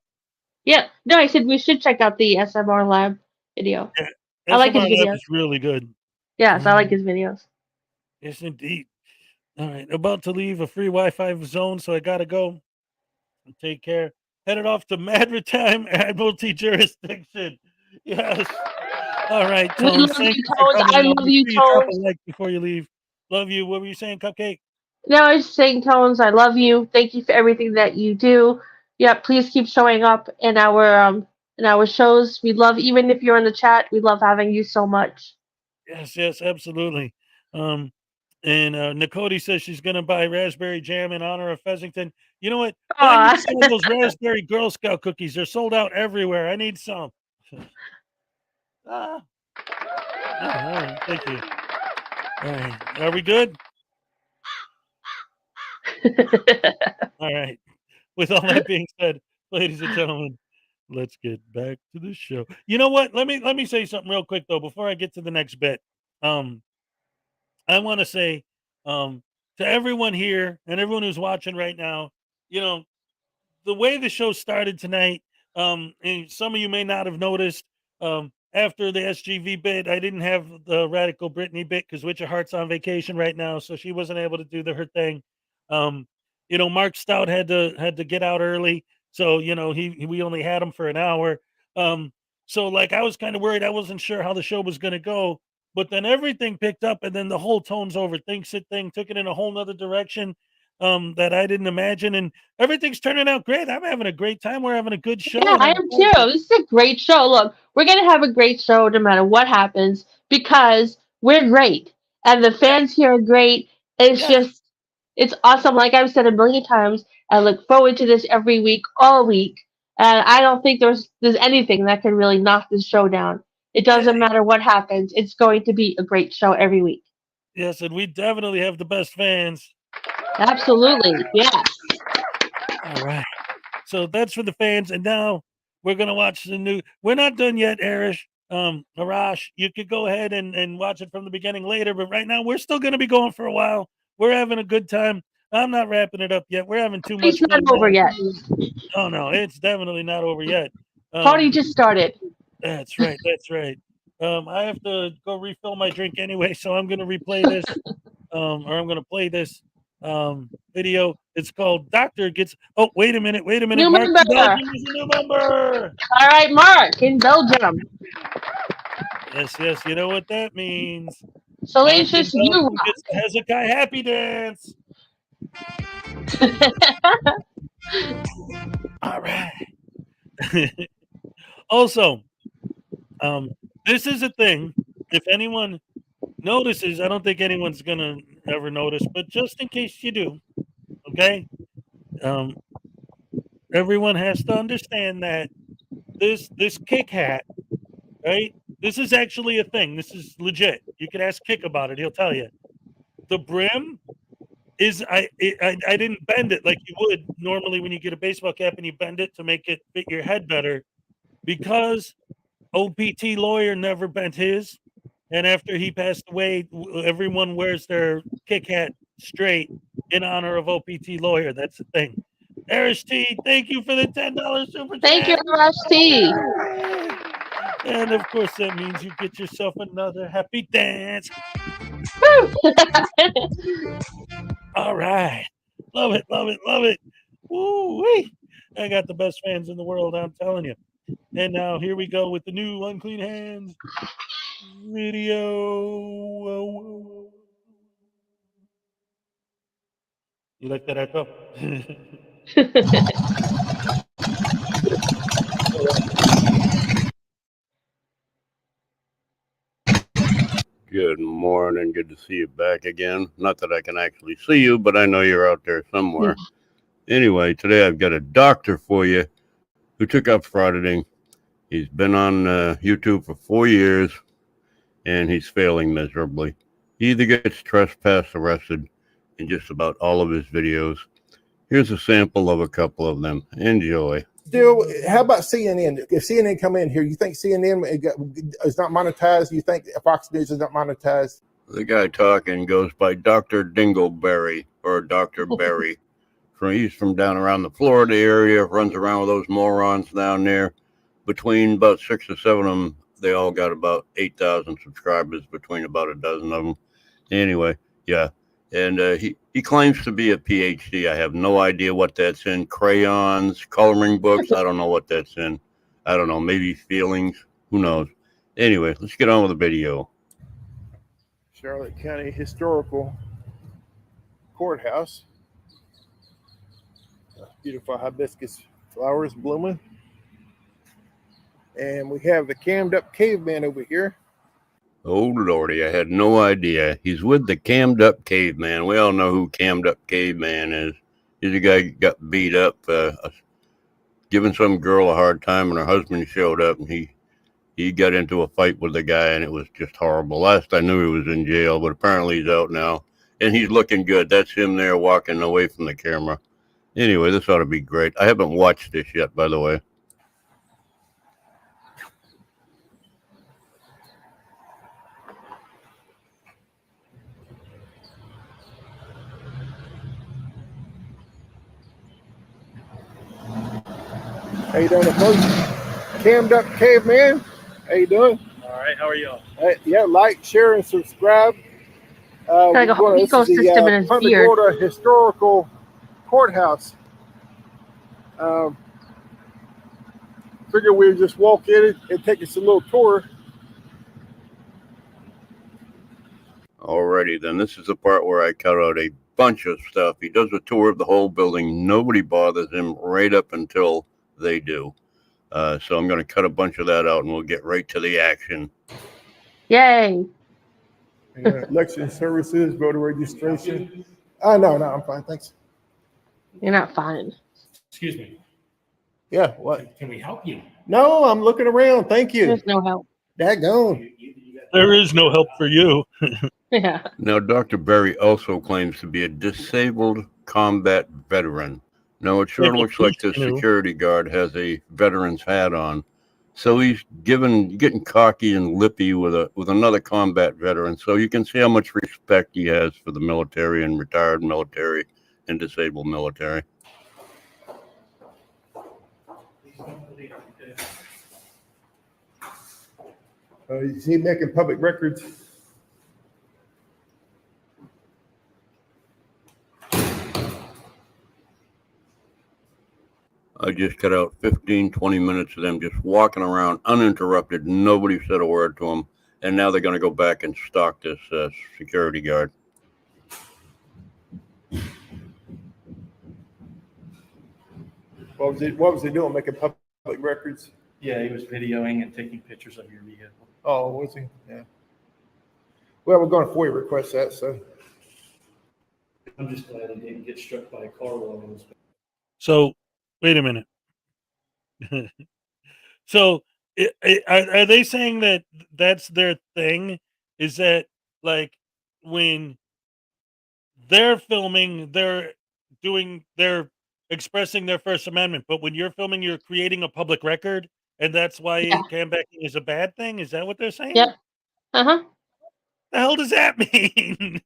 Yeah. No, I said we should check out the SMR Lab video. Yeah, I like his SMR Lab videos. is really good. Yes, I like his videos. Yes, indeed. All right, about to leave a free Wi-Fi zone, so I gotta go. Take care. Headed off to Maritime Admiralty jurisdiction. Yes. All right, We Tones. love Thank you, you for Tones. coming. I love you, Make sure drop a Tones. like before you leave. Love you. What were you saying, Cupcake? No, I was saying, Tones, I love you. Thank you for everything that you do. Yeah, please keep showing up in our shows. We love, even if you're in the chat, we love having you so much. Yes, yes, absolutely. And Nicody says she's gonna buy raspberry jam in honor of Fezzington. You know what? Buy me some of those raspberry Girl Scout cookies. They're sold out everywhere. I need some. All right, thank you. All right, are we good? All right. With all that being said, ladies and gentlemen, let's get back to the show. You know what? Let me say something real quick though before I get to the next bit. I want to say to everyone here and everyone who's watching right now, the way the show started tonight, and some of you may not have noticed, after the SGV bit, I didn't have the Radical Brittany bit because Witcher Heart's on vacation right now, so she wasn't able to do her thing. Mark Stout had to get out early, so we only had him for an hour. So like I was kind of worried. I wasn't sure how the show was going to go, but then everything picked up, and then the whole Tones Overthinks It thing took it in a whole nother direction that I didn't imagine, and everything's turning out great. I'm having a great time. We're having a good show. Yeah, I am too. This is a great show. Look, we're going to have a great show no matter what happens because we're great. And the fans here are great. It's awesome. Like I've said a million times, I look forward to this every week, all week. And I don't think there's anything that can really knock this show down. It doesn't matter what happens. It's going to be a great show every week. Yes, and we definitely have the best fans. Absolutely. Yes. All right. So that's for the fans. And now we're going to watch the new. We're not done yet, Arish. Arash, you could go ahead and watch it from the beginning later, but right now we're still going to be going for a while. We're having a good time. I'm not wrapping it up yet. We're having too much It's not fun. over yet. Oh no, it's definitely not over yet. Party just started. That's right. That's right. I have to go refill my drink anyway, so I'm going to replay this, or I'm going to play this video. It's called Doctor Gets. Oh, wait a minute. Mark in Member. Belgium is a new member. All right, Mark in Belgium. Yes. You know what that means. Salacious, you rock. It's the Hezekiah Happy Dance. All right. Also, this is a thing. If anyone notices, I don't think anyone's gonna ever notice, but just in case you do, okay? Everyone has to understand that this kick hat, right? This is actually a thing. This is legit. You can ask Kick about it. He'll tell you. The brim is I didn't bend it like you would normally when you get a baseball cap and you bend it to make it fit your head better, because OPT lawyer never bent his, and after he passed away, everyone wears their kick hat straight in honor of OPT lawyer. That's the thing. Arish T, thank you for the $10 super chat. Thank you, Arish T. And of course, that means you get yourself another happy dance. All right. Love it. Woo-wee. I got the best fans in the world, I'm telling you. And now here we go with the new Unclean Hands video. You like that echo? Good morning. Good to see you back again. Not that I can actually see you, but I know you're out there somewhere. Anyway, today I've got a doctor for you who took up frauditing. He's been on YouTube for 4 years, and he's failing miserably. He either gets trespass arrested in just about all of his videos. Here's a sample of a couple of them. Enjoy. Still, how about CNN? If CNN come in here, you think CNN is not monetized? You think Fox News is not monetized? The guy talking goes by Dr. Dingleberry or Dr. Berry. He's from down around the Florida area, runs around with those morons down there. Between about 6 or 7 of them, they all got about 8,000 subscribers between about a dozen of them. Anyway, yeah. And he claims to be a PhD. I have no idea what that's in. Crayons, coloring books. I don't know what that's in. I don't know. Maybe feelings. Who knows? Anyway, let's get on with the video. Charlotte County Historical Courthouse. Beautiful hibiscus flowers blooming. And we have the cammed up caveman over here. Oh, Lordy, I had no idea. He's with the cammed up caveman. We all know who cammed up caveman is. He's a guy who got beat up, giving some girl a hard time, and her husband showed up, and he got into a fight with the guy, and it was just horrible. Last I knew he was in jail, but apparently he's out now, and he's looking good. That's him there walking away from the camera. Anyway, this ought to be great. I haven't watched this yet, by the way. How you doing, folks? Cammed up caveman. How you doing? All right. How are y'all? Yeah, like, share, and subscribe. Like a whole ecosystem in his Punta beard. Gorda Historical Courthouse. Figure we'd just walk in it and take us a little tour. Alrighty then, this is the part where I cut out a bunch of stuff. He does a tour of the whole building. Nobody bothers him right up until they do. So I'm going to cut a bunch of that out, and we'll get right to the action. Yay. Election services, voter registration. No, I'm fine, thanks. You're not fine. Excuse me. Yeah, what? Can we help you? No, I'm looking around. Thank you. There's no help. Daggone. There is no help for you. Yeah. Now, Dr. Berry also claims to be a disabled combat veteran. Now, it sure looks like the security guard has a veteran's hat on. So he's getting cocky and lippy with another combat veteran. So you can see how much respect he has for the military and retired military and disabled military. Is he making public records? I just cut out 15, 20 minutes of them just walking around uninterrupted. Nobody said a word to them. And now they're going to go back and stalk this security guard. What was he doing? Making public records? Yeah, he was videoing and taking pictures of your vehicle. Oh, was he? Yeah. Well, we're going to FOIA request that, so. I'm just glad he didn't get struck by a car while he was. So, wait a minute. So, are they saying that that's their thing? Is that like when they're filming, they're expressing their First Amendment, but when you're filming, you're creating a public record, and that's why cam backing is a bad thing? Is that what they're saying? Yep. Uh-huh. The hell does that mean?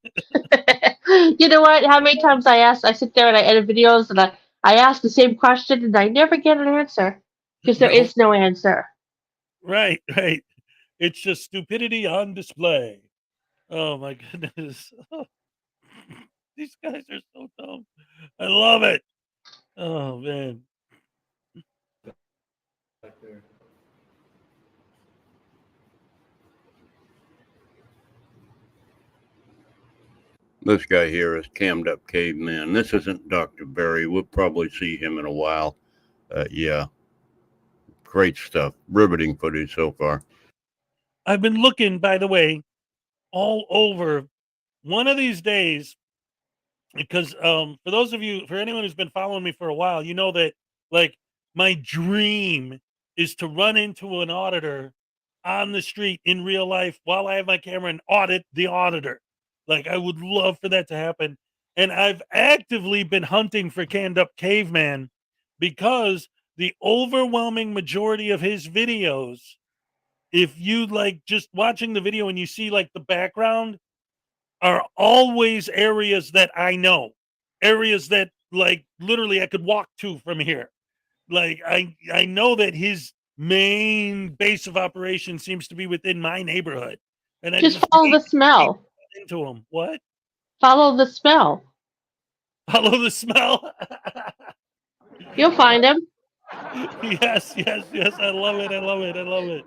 You know what? How many times I sit there and I edit videos and I ask the same question and I never get an answer because there is no answer. Right. It's just stupidity on display. Oh my goodness. These guys are so dumb. I love it. Oh man. This guy here is cammed up caveman. This isn't Dr. Berry. We'll probably see him in a while. Yeah. Great stuff. Riveting footage so far. I've been looking, by the way, all over one of these days, because for anyone who's been following me for a while, you know that like my dream is to run into an auditor on the street in real life while I have my camera and audit the auditor. Like I would love for that to happen. And I've actively been hunting for Canned Up Caveman because the overwhelming majority of his videos, if you like just watching the video and you see like the background, are always areas that I know, areas that like literally I could walk to from here. Like I know that his main base of operation seems to be within my neighborhood, and I Just follow the smell. Into him. What? Follow the smell. Follow the smell. You'll find him. Yes. I love it.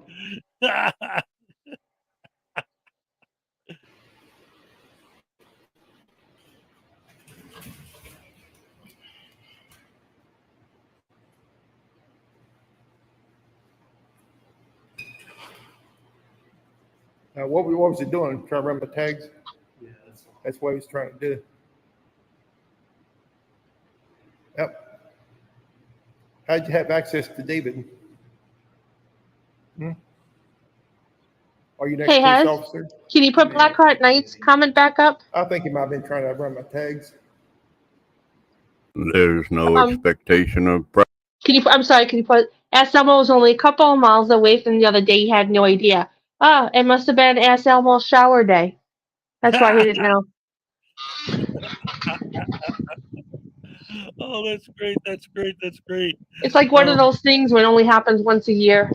Now, what was he doing? Trying to run my tags? Yeah, that's what he was trying to do. Yep. How'd you have access to David? Are you next Hey, police HEZ, officer? can you put Blackheart Knight's comment back up? I think he might have been trying to run my tags. There's no expectation of. I'm sorry, can you put S. Elmo was only a couple of miles away from the other day. He had no idea. It must have been S. Elmo's shower day. That's why he didn't know. Oh, that's great. It's like one of those things when it only happens once a year.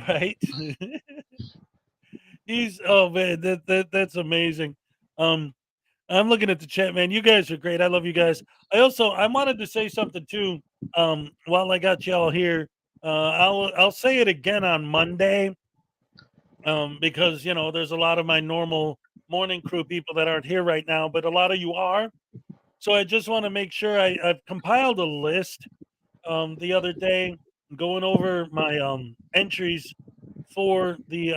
Right? That's amazing. I'm looking at the chat, man. You guys are great. I love you guys. I wanted to say something too. While I got y'all here, I'll say it again on Monday. Because there's a lot of my normal morning crew people that aren't here right now, but a lot of you are. So I just want to make sure I've compiled a list the other day, going over my entries for the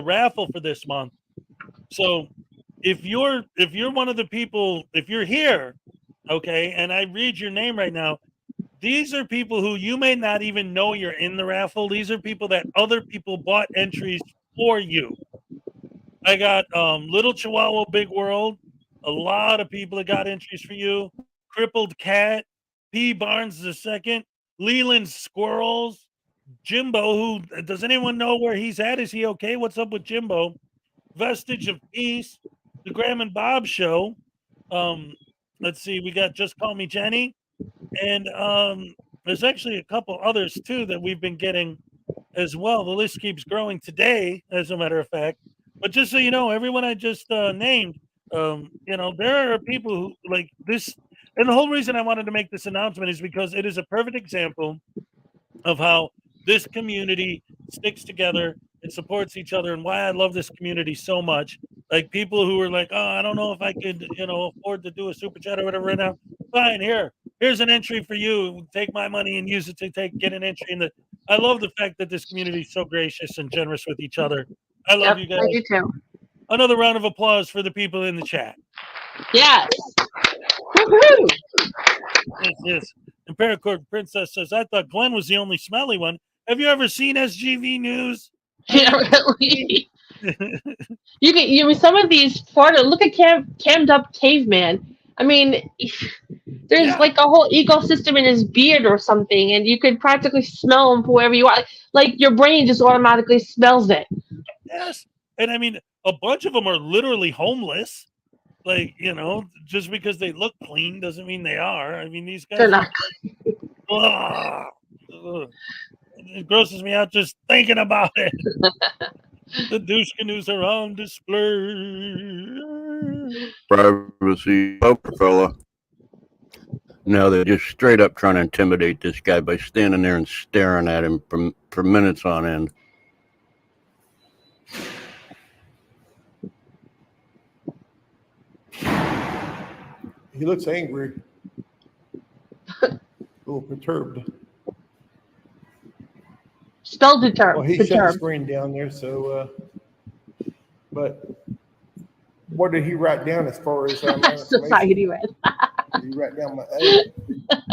raffle for this month. So if you're one of the people, if you're here, okay, and I read your name right now, these are people who you may not even know you're in the raffle. These are people that other people bought entries for you. I got Little Chihuahua Big World. A lot of people that got entries for you. Crippled Cat, P. Barnes II, Leland Squirrels, Jimbo, who does anyone know where he's at? Is he okay? What's up with Jimbo? Vestige of Peace, the Graham and Bob Show. Let's see, we got Just Call Me Jenny, and there's actually a couple others too that we've been getting as well. The list keeps growing today, as a matter of fact. But just so you know, everyone I just named, there are people who like this. And the whole reason I wanted to make this announcement is because it is a perfect example of how this community sticks together and supports each other, and why I love this community so much. Like people who are like, oh, I don't know if I could, afford to do a super chat or whatever right now. Fine, here's an entry for you. Take my money and use it to get an entry in the. I love the fact that this community is so gracious and generous with each other. I love you guys. I do too. Another round of applause for the people in the chat. Yes. Woohoo! Yes. And Paracord Princess says, I thought Glenn was the only smelly one. Have you ever seen SGV News? Yeah, really. You some of these Florida. Look at cammed up caveman. I mean, there's like a whole ecosystem in his beard or something, and you could practically smell him for wherever you are. Like your brain just automatically smells it. Yes, and I mean, a bunch of them are literally homeless. Like, just because they look clean doesn't mean they are. I mean, these guys. They're not. It grosses me out just thinking about it. The douche canoes are on display. Privacy poker fella. No, they're just straight up trying to intimidate this guy by standing there and staring at him for minutes on end. He looks angry. A little perturbed. Spell determined. Well, he shut the screen down there, so but what did he write down as far as society read? He write down my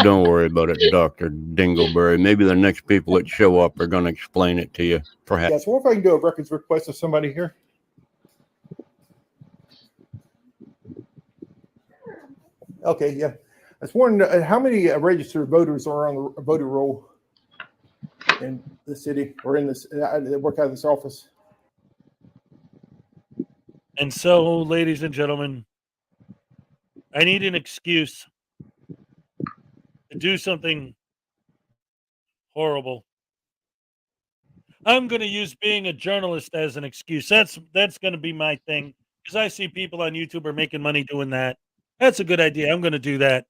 Don't worry about it, Dr. Dingleberry. Maybe the next people that show up are going to explain it to you, perhaps. Yeah, so what if I can do a records request of somebody here? Okay, yeah. I was wondering how many registered voters are on the voter roll in the city or in this that work out of this office. And so, ladies and gentlemen, I need an excuse to do something horrible. I'm going to use being a journalist as an excuse. That's going to be my thing, because I see people on YouTube are making money doing that. That's a good idea. I'm going to do that.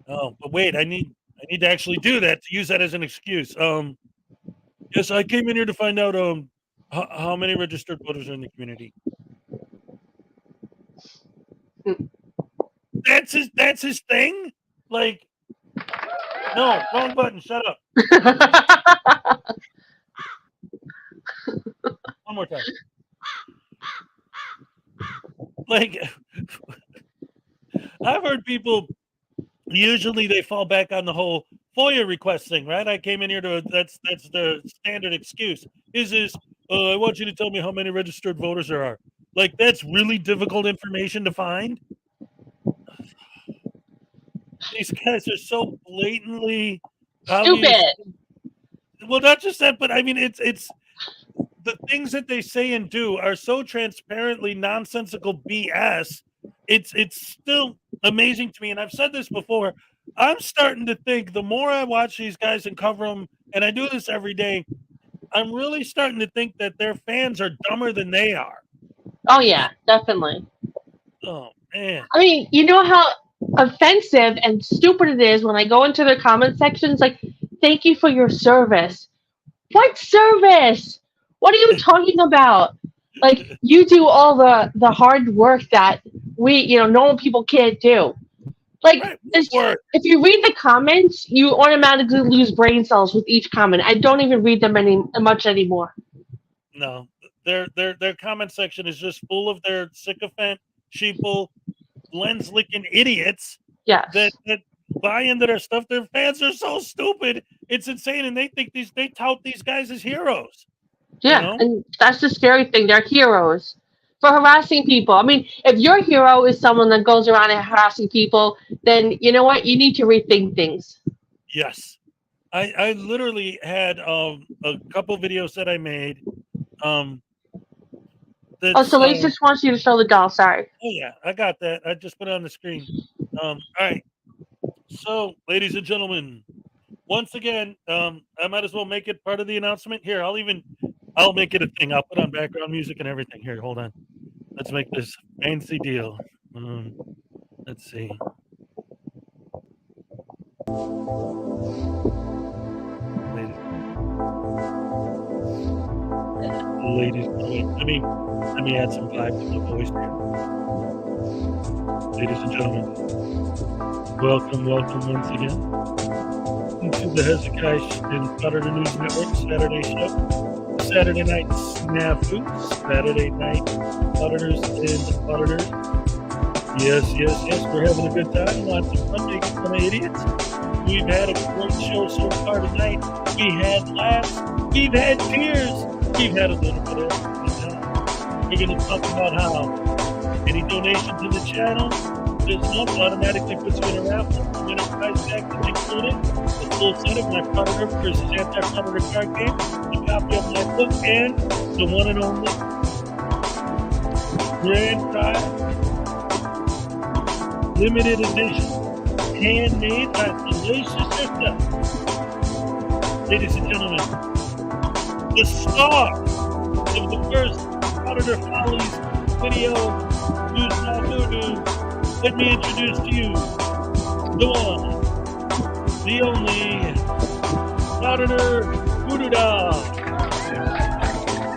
Oh, but wait, I need to actually do that, to use that as an excuse. Yes, I came in here to find out how many registered voters are in the community. That's his thing? Like, no, wrong button. Shut up. One more time. Like, I've heard people, usually they fall back on the whole FOIA request thing, right? I came in here that's the standard excuse. I want you to tell me how many registered voters there are. Like, that's really difficult information to find. These guys are so blatantly stupid. Well, not just that, but I mean, it's the things that they say and do are so transparently nonsensical BS. It's still amazing to me, and I've said this before. I'm starting to think the more I watch these guys and cover them, and I do this every day, I'm really starting to think that their fans are dumber than they are. Oh yeah, definitely. Oh man. I mean, you know how offensive and stupid it is when I go into their comment sections like, thank you for your service. What service? What are you talking about? Like, you do all the hard work that we, normal people can't do. Like, if you read the comments, you automatically lose brain cells with each comment. I don't even read them much anymore. No, their comment section is just full of their sycophant, sheeple, lens-licking idiots. Yes. That buy into their stuff. Their fans are so stupid. It's insane, and they tout these guys as heroes. Yeah, and that's the scary thing. They're heroes for harassing people. I mean, if your hero is someone that goes around and harassing people, then you know what? You need to rethink things. Yes. I literally had a couple videos that I made. Oh, Salacious wants you to show the doll. Sorry. Oh yeah, I got that. I just put it on the screen. All right. So, ladies and gentlemen, once again, I might as well make it part of the announcement. Here, I'll make it a thing. I'll put on background music and everything. Here, hold on. Let's make this fancy deal. Let's see. Ladies, let me add some vibe to my voice here. Ladies and gentlemen, welcome once again to the Hezekiah and Frauditor News Network Saturday show. Saturday night snafu, Saturday night auditors and auditors. Yes, we're having a good time. Lots of fun, making fun of idiots. We've had a great show so far tonight. We had laughs. We've had tears. We've had a little bit of everything. We're going to talk about how any donations in the channel this month automatically puts you in a raffle. The winner prize pack is included. The full set of my Frauditor versus anti-Frauditor card game, a copy of my book, and the one and only grand prize limited edition, handmade by Salacious herself. Ladies and gentlemen, the star of the first Frauditor Follies video, News Now Voodoo. Let me introduce to you the one, the only Frauditor Voodoo doll.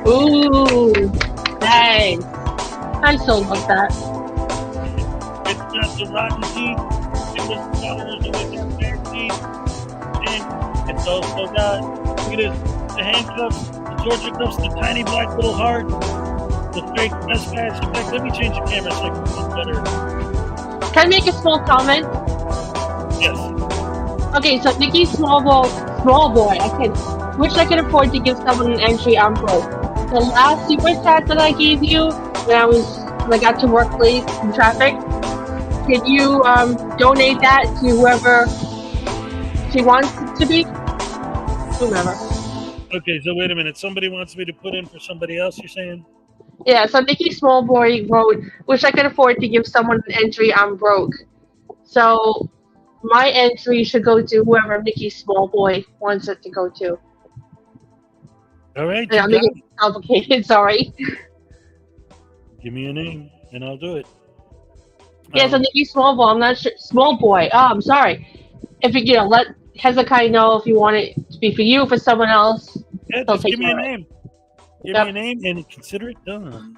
Ooh, nice. I so love that. It's got the rotten teeth, because the Frauditors always have bare teeth, and it's also got, look at this, the handcuffs, the torture cuffs, the tiny black little heart, the fake best patch. In fact, let me change the camera so I can see better. Can I make a small comment? Yes. Okay, so Nikki Small Boy, which I can afford to give someone an entry on broke. The last super chat that I gave you when I got to work late in traffic, can you donate that to whoever she wants it to be? Whomever. Okay, so wait a minute. Somebody wants me to put in for somebody else, you're saying? Yeah, so Nikki Smallboy wrote, wish I could afford to give someone an entry on broke. So my entry should go to whoever Nikki Smallboy wants it to go to. All right. Yeah, I'm making it complicated, sorry. Give me a name, and I'll do it. Yeah, so Nikki Smallboy, I'm not sure. Smallboy, I'm sorry. If you let Hezekiah know if you want it to be for you, for someone else. Yeah, just give me a name. Give me a name and consider it done.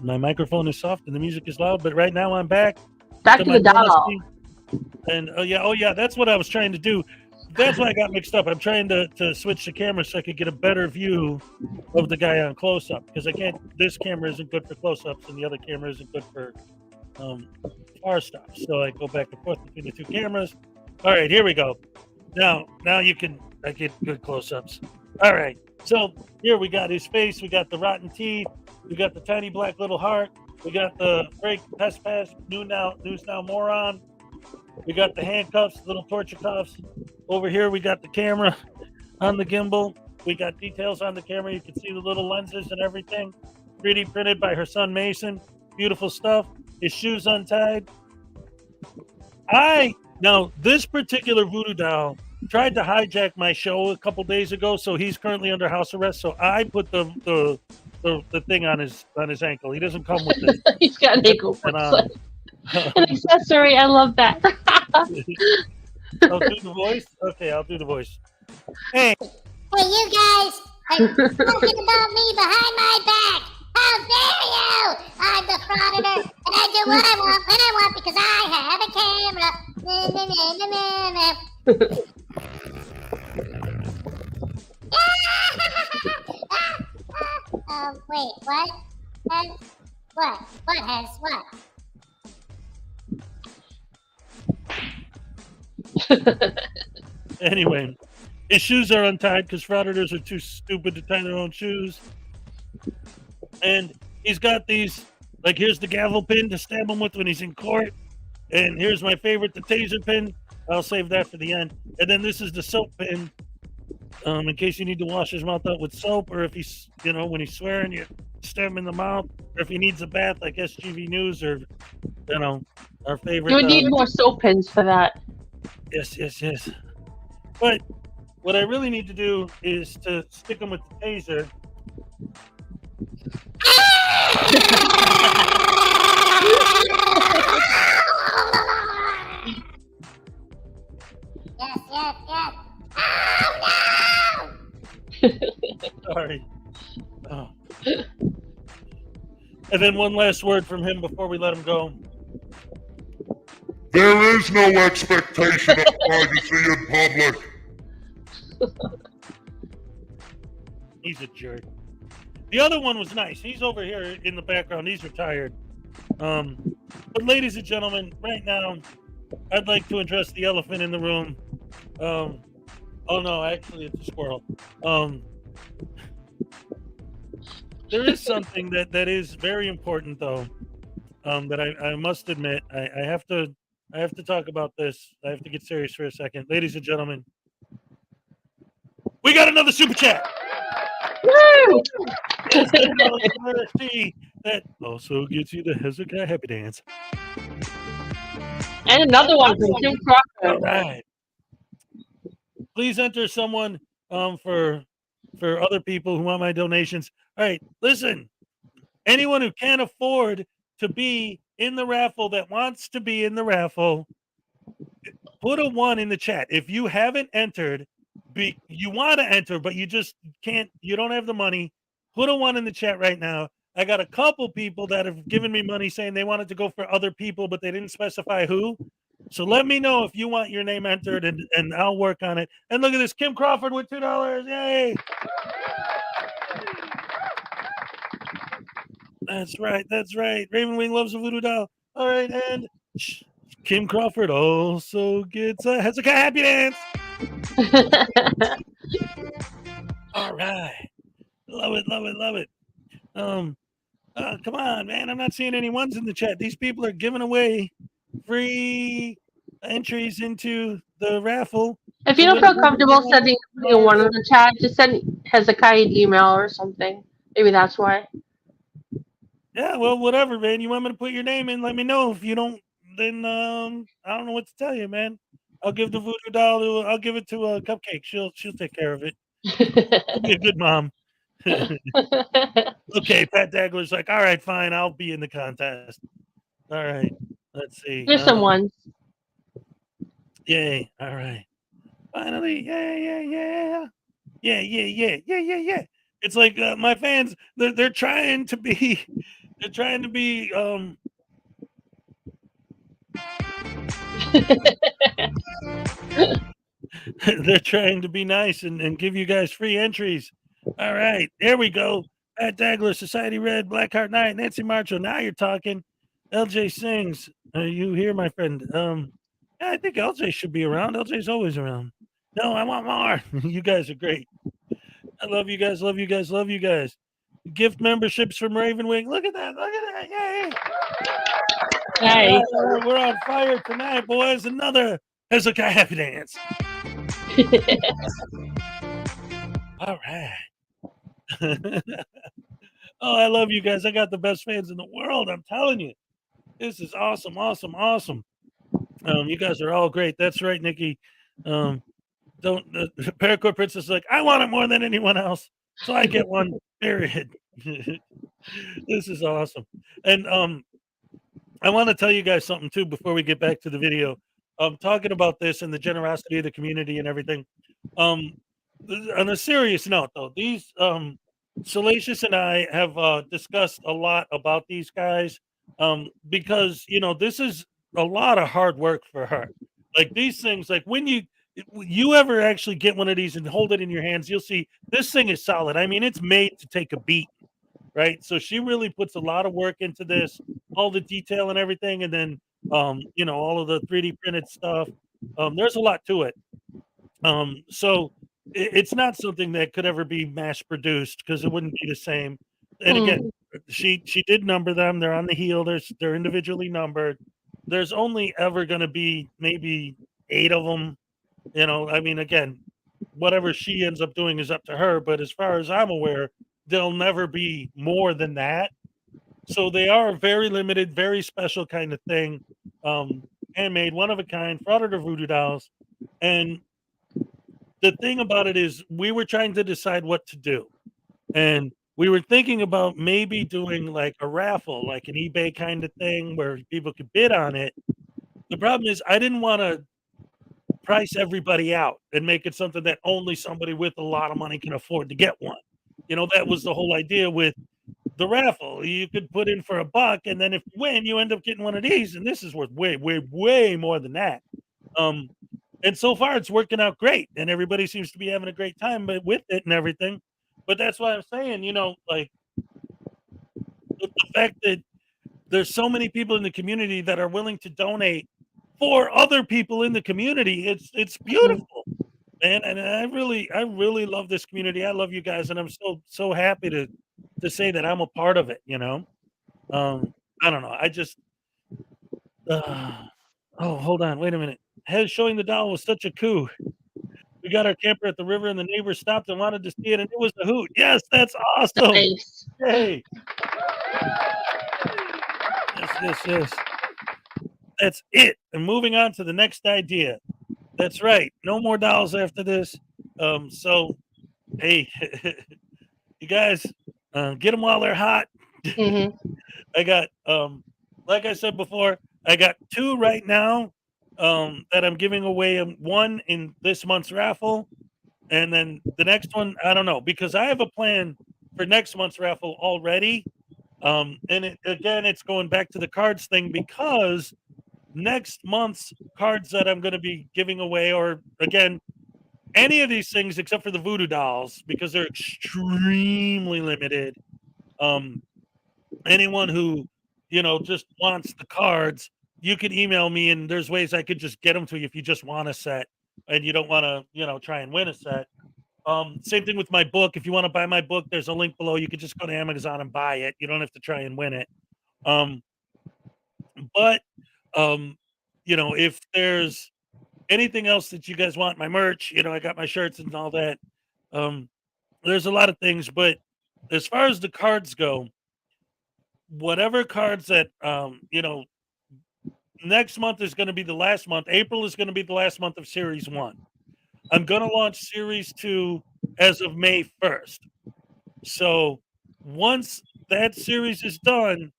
My microphone is soft and the music is loud, but right now I'm back. Back to the doll. And oh yeah, that's what I was trying to do. That's why I got mixed up. I'm trying to switch the camera so I could get a better view of the guy on close-up, because I can't. This camera isn't good for close-ups, and the other camera isn't good for far stops. So I go back and forth between the two cameras. All right, here we go. Now I get good close-ups. All right. So here we got his face, we got the rotten teeth, we got the tiny black little heart, we got the break pass news now moron, we got the handcuffs, little torture cuffs. Over here we got the camera on the gimbal. We got details on the camera. You can see the little lenses and everything. 3D printed by her son Mason. Beautiful stuff. His shoes untied. Now this particular voodoo doll tried to hijack my show a couple days ago, so he's currently under house arrest. So I put the thing on his ankle. He doesn't come with it. He's got an ankle bracelet. An accessory. I love that. I'll do the voice. Okay, I'll do the voice. Hey, you guys are talking about me behind my back. How dare you? I'm the Frauditor, and I do what I want when I want because I have a camera. Wait, what? What? What has what? Anyway, his shoes are untied because frauditors are too stupid to tie their own shoes. And he's got these, like, here's the gavel pin to stab him with when he's in court. And here's my favorite, the taser pin. I'll save that for the end. And then this is the soap pin, in case you need to wash his mouth out with soap, or if he's, when he's swearing, you stab him in the mouth, or if he needs a bath like SGV News, or, our favorite. You would need more soap pins for that. Yes. But what I really need to do is to stick him with the taser. Yes. Sorry. Oh. And then one last word from him before we let him go. There is no expectation of privacy in public. He's a jerk. The other one was nice. He's over here in the background. He's retired. But ladies and gentlemen, right now, I'd like to address the elephant in the room. Oh no, actually it's a squirrel. There is something that is very important though, that I must admit. I have to talk about this. I have to get serious for a second. Ladies and gentlemen, we got another super chat. Woo! That also gets you the Hezekiah Happy Dance. And another one from Tim Crocker. All right. Please enter someone for other people who want my donations. All right, listen. Anyone who can't afford to be in the raffle that wants to be in the raffle, put a 1 in the chat. If you haven't entered, you want to enter, but you just can't, you don't have the money, put a 1 in the chat right now. I got a couple people that have given me money saying they wanted to go for other people, but they didn't specify who. So let me know if you want your name entered, and I'll work on it. And look at this, Kim Crawford with $2. Yay! That's right. Raven Wing loves a voodoo doll. All right, and Kim Crawford also gets a Hezekiah Happy Dance. All right. Love it. Come on, man. I'm not seeing any ones in the chat. These people are giving away free entries into the raffle. If you don't feel comfortable sending one in the chat, just send Hezekiah an email or something. Maybe that's why. Yeah, well, whatever, man. You want me to put your name in? Let me know. If you don't, then I don't know what to tell you, man. I'll give the voodoo doll. I'll give it to a Cupcake. She'll take care of it. She'll be a good mom. Okay, Pat Dagler's like, all right, fine. I'll be in the contest. All right, let's see. Here's some ones. Yay! All right. Finally, yeah. It's like my fans. They're trying to be. They're trying to be. They're trying to be nice and give you guys free entries. All right, there we go. Pat Dagler, Society Red, Blackheart Knight, Nancy Marshall. Now you're talking. LJ Sings. Are you here, my friend? Yeah, I think LJ should be around. LJ's always around. No, I want more. You guys are great. I love you guys. Gift memberships from Ravenwing. Look at that. Yay. Nice. We're on fire tonight, boys. Another Hezekiah Happy Dance. All right. Oh, I love you guys. I got the best fans in the world. I'm telling you. This is awesome. You guys are all great. That's right, Nikki. Paracord Princess is like, I want it more than anyone else, so I get one. Period. This is awesome. And I want to tell you guys something too before we get back to the video. Talking about this and the generosity of the community and everything. On a serious note, though, these Salacious and I have discussed a lot about these guys. Because this is a lot of hard work for her. Like these things, like when you ever actually get one of these and hold it in your hands, you'll see this thing is solid. I mean, it's made to take a beat, right? So she really puts a lot of work into this, all the detail and everything, and then all of the 3D printed stuff. There's a lot to it. So it's not something that could ever be mass produced because it wouldn't be the same. And again, she did number them. They're on the heel. They're individually numbered. There's only ever going to be maybe 8 of them. You know, I mean, again, whatever she ends up doing is up to her. But as far as I'm aware, there'll never be more than that. So they are a very limited, very special kind of thing. Handmade, one of a kind, Frauditor voodoo dolls. And the thing about it is we were trying to decide what to do. And we were thinking about maybe doing like a raffle, like an eBay kind of thing where people could bid on it. The problem is I didn't want to price everybody out and make it something that only somebody with a lot of money can afford to get one. You know, that was the whole idea with the raffle. You could put in for $1, and then if you win, you end up getting one of these, and this is worth way, way, way more than that. And so far it's working out great, and everybody seems to be having a great time with it and everything. But that's why I'm saying, you know, like the fact that there's so many people in the community that are willing to donate for other people in the community, it's beautiful, man. And I really love this community. I love you guys, and I'm so happy to say that I'm a part of it, you know. I don't know. I just oh, hold on, wait a minute. HEZ showing the doll was such a coup. We got our camper at the river, and the neighbors stopped and wanted to see it, and it was a hoot. Yes, that's awesome. Nice. Hey. Yes. That's it. And moving on to the next idea. That's right. No more dolls after this. So, hey, you guys, get them while they're hot. I got, like I said before, I got 2 right now that I'm giving away. One in this month's raffle, and then the next one, I don't know, because I have a plan for next month's raffle already. And it's going back to the cards thing, because next month's cards that I'm going to be giving away, or again, any of these things except for the voodoo dolls, because they're extremely limited. Anyone who, you know, just wants the cards, you can email me, and there's ways I could just get them to you if you just want a set and you don't want to, you know, try and win a set. Same thing with my book. If you want to buy my book, there's a link below. You could just go to Amazon and buy it. You don't have to try and win it. But you know, if there's anything else that you guys want, my merch, you know, I got my shirts and all that. There's a lot of things, but as far as the cards go, whatever cards that, you know, next month is going to be the last month. April is going to be the last month of Series 1. I'm going to launch Series 2 as of May 1st. So once that series is done,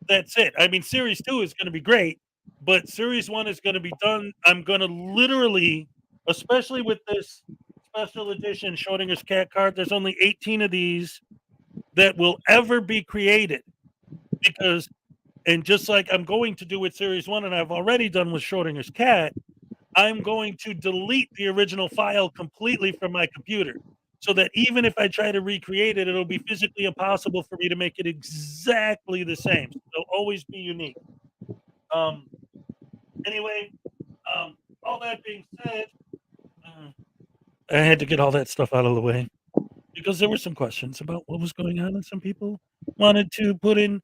that's it. I mean, Series 2 is going to be great, but Series 1 is going to be done. I'm going to literally, especially with this special edition Schrodinger's cat card, there's only 18 of these that will ever be created. Because, and just like I'm going to do with Series 1, and I've already done with Schrodinger's cat, I'm going to delete the original file completely from my computer, so that even if I try to recreate it, it'll be physically impossible for me to make it exactly the same. So it'll always be unique. Anyway, all that being said, I had to get all that stuff out of the way because there were some questions about what was going on, and some people wanted to put in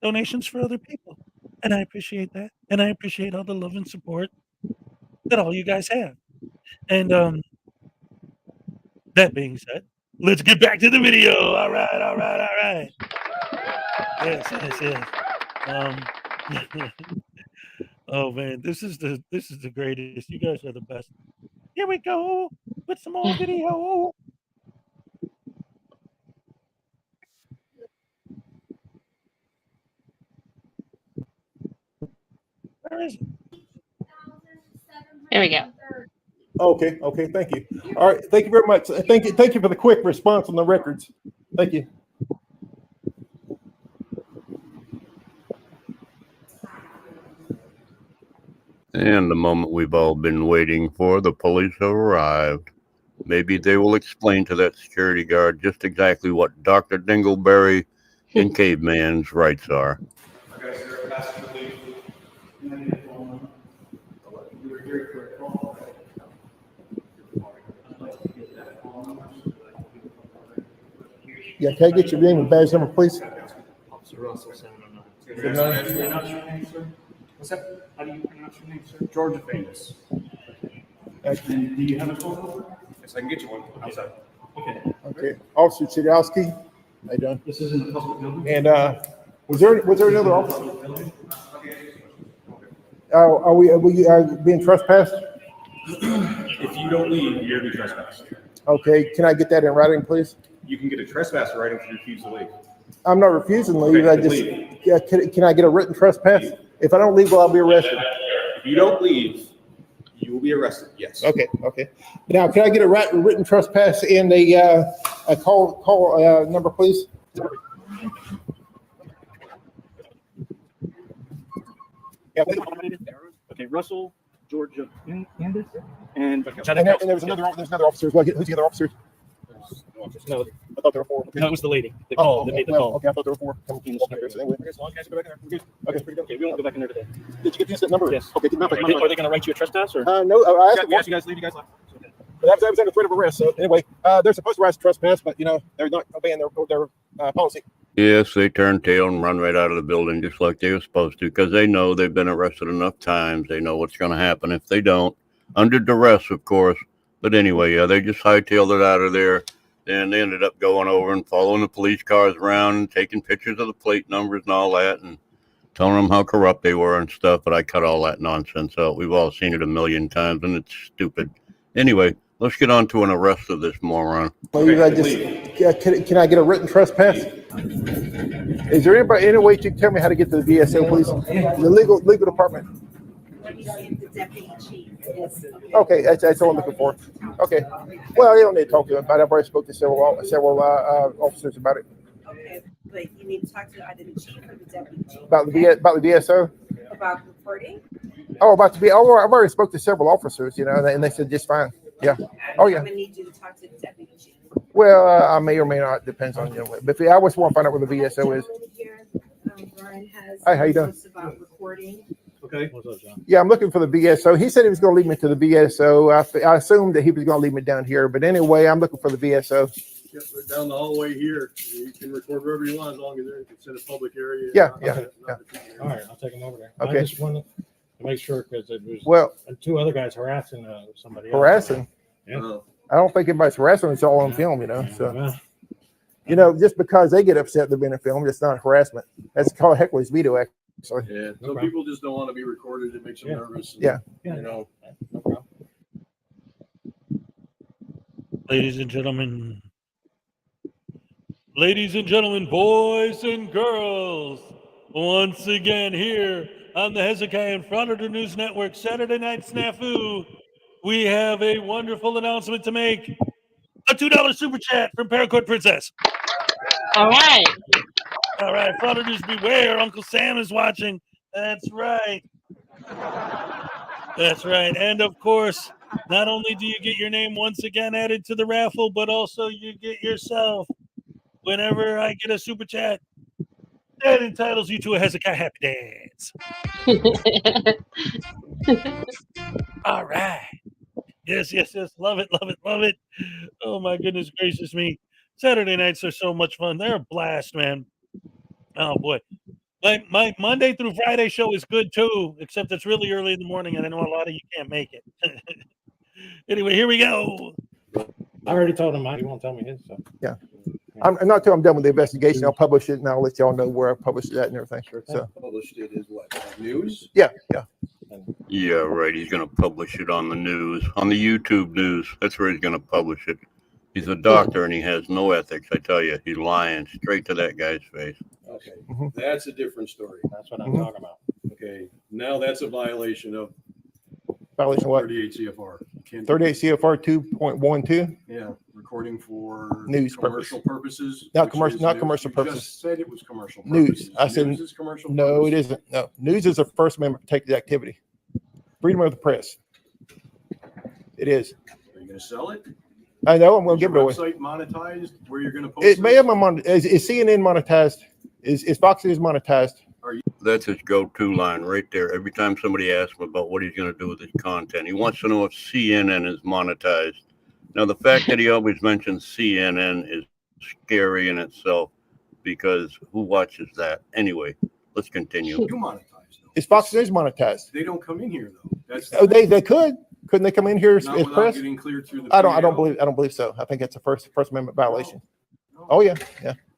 donations for other people. And I appreciate that. And I appreciate all the love and support that all you guys have. And that being said, let's get back to the video. All right. Yes. Oh man, this is the greatest. You guys are the best. Here we go with some more video. Where is it? There we go. Okay. Thank you. All right. Thank you very much. Thank you for the quick response on the records. Thank you. And the moment we've all been waiting for, the police have arrived. Maybe they will explain to that security guard just exactly what Dr. Dingleberry and Caveman's rights are. Okay, sir, pass the lead. You were here for a call, right? I'd like to get that phone number so that I can Yeah, can I get your name and badge number, please? Officer Russell, 709. Good night. How do you pronounce your name, sir? What's that? How do you pronounce What's your name, sir? Georgia Famous. And do you have a phone number? Yes, I can get you one outside. Okay. Okay. Officer Chidowski. How you doing? This isn't a public building. And was there another officer? Are we being trespassed? If you don't leave, you're going to be trespassed. Okay. Can I get that in writing, please? You can get a trespass writing if you refuse to leave. I'm not refusing to leave. Okay, Can I get a written trespass? If I don't leave, will I be arrested? If you don't leave, you will be arrested. Yes. Okay. Now, can I get a written trespass and a call number, please? Okay, Russell, Georgia, and there's another officer. Who's the other officer? No, I thought there were four. no, it was the lady that, Oh, that made the well, call. okay. I thought there were four. Okay, so guys, go back in there. We're good. Okay, we won't go back in there today. Did you get that number? Yes. Okay. Are they going to write you a trespass or? No. I asked Yes, you guys leave. You guys left. But that was under threat of arrest. So anyway, they're supposed to arrest trespass, but they're not obeying their policy. Yes, they turn tail and run right out of the building just like they were supposed to because they know they've been arrested enough times. They know what's going to happen if they don't. Under duress, of course. But anyway, yeah, they just hightailed it out of there. Then they ended up going over and following the police cars around and taking pictures of the plate numbers and all that and telling them how corrupt they were and stuff. But I cut all that nonsense out. We've all seen it a million times and it's stupid. Anyway, let's get on to an arrest of this moron. Can I get a written trespass? Is there any way you can tell me how to get to the VSO, please? The legal department. Okay, that's all I'm looking for. Okay. Well, you don't need to talk to them, but I've already spoken to several officers about it. Okay, but you need to talk to either the chief or the deputy chief. About the VSO? About reporting? Oh, I've already spoke to several officers, and they said just fine. Yeah. Oh, yeah. I'm gonna need you to talk to the deputy chief. Well, I may or may not. Depends on But I just want to find out where the VSO is. Here, Brian has. Hi, how you doing? About recording. Okay. What's up, John? Yeah, I'm looking for the VSO. He said he was going to lead me to the VSO. I assumed that he was going to lead me down here. But anyway, I'm looking for the VSO. Yep, we're down the hallway here. You can record wherever you want as long as they're in a public area. Yeah. All right, I'll take them over there. Okay. I just wanted to make sure because it was two other guys harassing somebody else. Harassing? Yeah. I don't think anybody's harassing. It's all on film, So, just because they get upset they're being filmed, it's not harassment. That's called heckler's veto, actually. Yeah. Some people just don't want to be recorded. It makes them nervous. Yeah. No problem. Ladies and gentlemen, boys and girls, once again here on the Hezekiah and Frauditor News Network Saturday Night Snafu, we have a wonderful announcement to make. A $2 super chat from Paracord Princess. All right, Frauditors beware. Uncle Sam is watching. That's right. And of course, not only do you get your name once again added to the raffle, but also you get yourself, whenever I get a super chat, that entitles you to a Hezekiah Happy Dance. All right. Yes. Love it. Oh, my goodness gracious me. Saturday nights are so much fun. They're a blast, man. Oh, boy. My Monday through Friday show is good, too, except it's really early in the morning, and I know a lot of you can't make it. Anyway, here we go. I already told him he won't tell me his. So. Yeah. I'm not until I'm done with the investigation. I'll publish it, and I'll let y'all know where I published that and everything. So Published it as what? News? Yeah. Yeah, right. He's going to publish it on the news, on the YouTube news. That's where he's going to publish it. He's a doctor and he has no ethics. I tell you, he's lying straight to that guy's face. Okay, that's a different story. That's what I'm talking about. Okay, now that's a violation of what? 38 CFR. 38 CFR 2.12. Yeah, recording for News commercial purposes. Not commercial You purposes. just said it was commercial News. purposes. I said News is commercial no, purposes. it isn't. No, news is a First Amendment protected activity. Freedom of the press. It is. Are you going to sell it? I know. I'm going to Is give it away. your website monetized where you're going to post It may this? have is CNN monetized? Is Fox News monetized? That's his go-to line right there. Every time somebody asks him about what he's going to do with his content, he wants to know if CNN is monetized. Now, the fact that he always mentions CNN is scary in itself because who watches that? Anyway, let's continue. You monetize, Is Fox News monetized? They don't come in here though. That's Oh, they could. Couldn't they come in here as not without press? getting cleared through the. I don't PAO. believe so. I think it's a First Amendment violation. Oh yeah.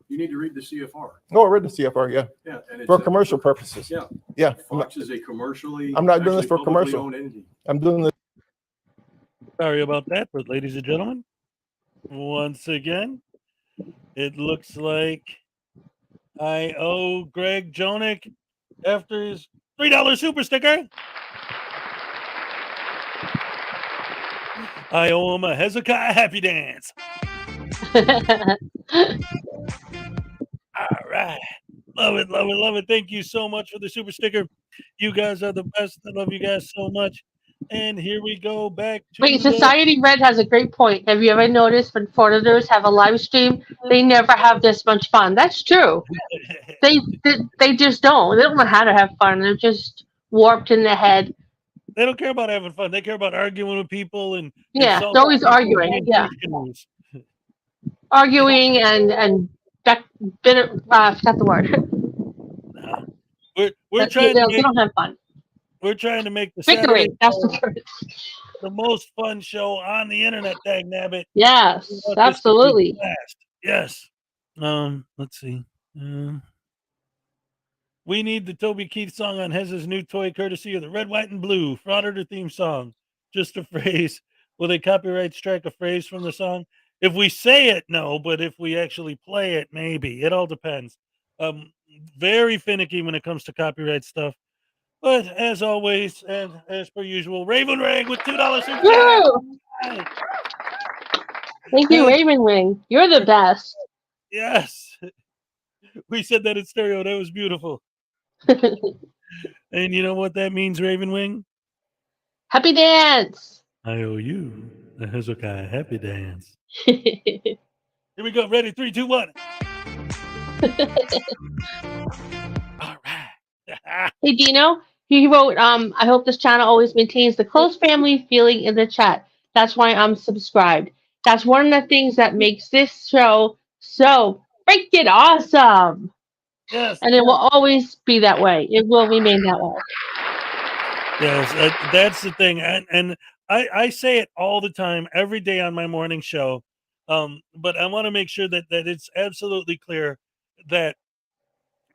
You need to read the CFR. Oh, I read the CFR. Yeah. Yeah, and For commercial purposes. Yeah. Yeah. Fox is a commercially. I'm not doing this actually for publicly commercial. owned entity. I'm doing this. Sorry about that, but ladies and gentlemen, once again, it looks like I owe Greg Jonick after his $3 super sticker. I owe him a Hezekiah happy dance. All right. Love it, love it, love it. Thank you so much for the super sticker. You guys are the best. I love you guys so much. And here we go back to Wait, Society Red has a great point. Have you ever noticed when frauditors have a live stream, they never have this much fun? That's true. They just don't. They don't know how to have fun. They're just warped in their head. They don't care about having fun. They care about arguing with people and Yeah, they're always arguing. Yeah, arguing and bitter. I forgot the word. We're trying to they don't have fun. We're trying to make the Bickering, Saturday that's show the word. the most fun show on the internet. Dag nabbit. Yes, We want this to be a absolutely. blast. Yes. Let's see. We need the Toby Keith song on HEZ's new toy, courtesy of the Red, White, and Blue Frauditor theme song. Just a phrase. Will they copyright strike a phrase from the song? If we say it, no, but if we actually play it, maybe. It all depends. Very finicky when it comes to copyright stuff. But as always, and as per usual, Raven Rag with $2 super Woo! chat. Thank you, Raven Wing. You're the best. Yes. We said that in stereo. That was beautiful. And you know what that means, Raven Wing? Happy dance. I owe you a Hezekiah happy dance. Here we go. Ready? 3, 2, 1. All right. Hey, Dino, he wrote, I hope this channel always maintains the close family feeling in the chat. That's why I'm subscribed. That's one of the things that makes this show so freaking awesome. Yes. And it will always be that way. It will remain that way. Yes, that's the thing. And I say it all the time, every day on my morning show. But I want to make sure that it's absolutely clear that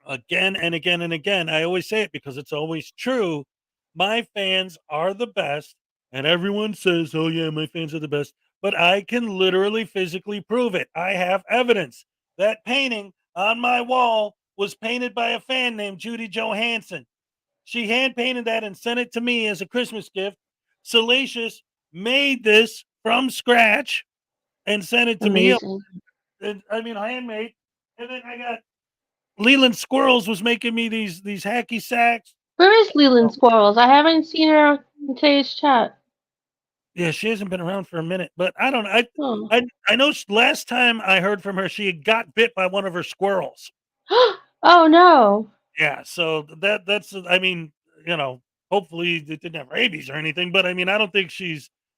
again and again and again, I always say it because it's always true. My fans are the best. And everyone says, oh, yeah, my fans are the best. But I can literally physically prove it. I have evidence. That painting on my wall was painted by a fan named Judy Johansson. She hand painted that and sent it to me as a Christmas gift. Salacious made this from scratch and sent it to me. I mean, handmade. And then I got Leland Squirrels was making me these hacky sacks. Where is Leland Squirrels? I haven't seen her in today's chat. Yeah, she hasn't been around for a minute, but I don't know. I know last time I heard from her, she got bit by one of her squirrels. Oh no. Yeah, so that's I mean, you know, hopefully it didn't have rabies or anything, but I mean, I don't think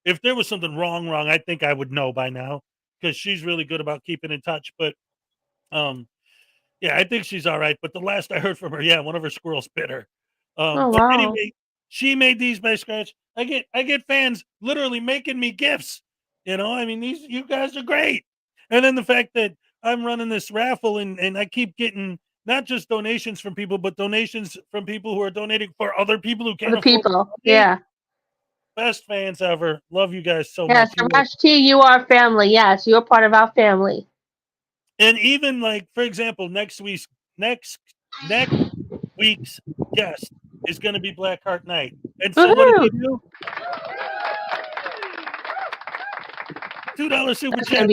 if there was something wrong, I think I would know by now because she's really good about keeping in touch. But yeah, I think she's all right. But the last I heard from her, yeah, one of her squirrels bit her. Oh, but wow. anyway, she made these by scratch. I get fans literally making me gifts. You know, I mean, you guys are great. And then the fact that I'm running this raffle and I keep getting not just donations from people, but donations from people who are donating for other people who can't afford people. Yeah. Best fans ever. Love you guys so Yes, much. Rush T, you are family. Yes, you're part of our family. And even like, for example, next week's guest is going to be Blackheart Night. And so what did we do? $2 super chat.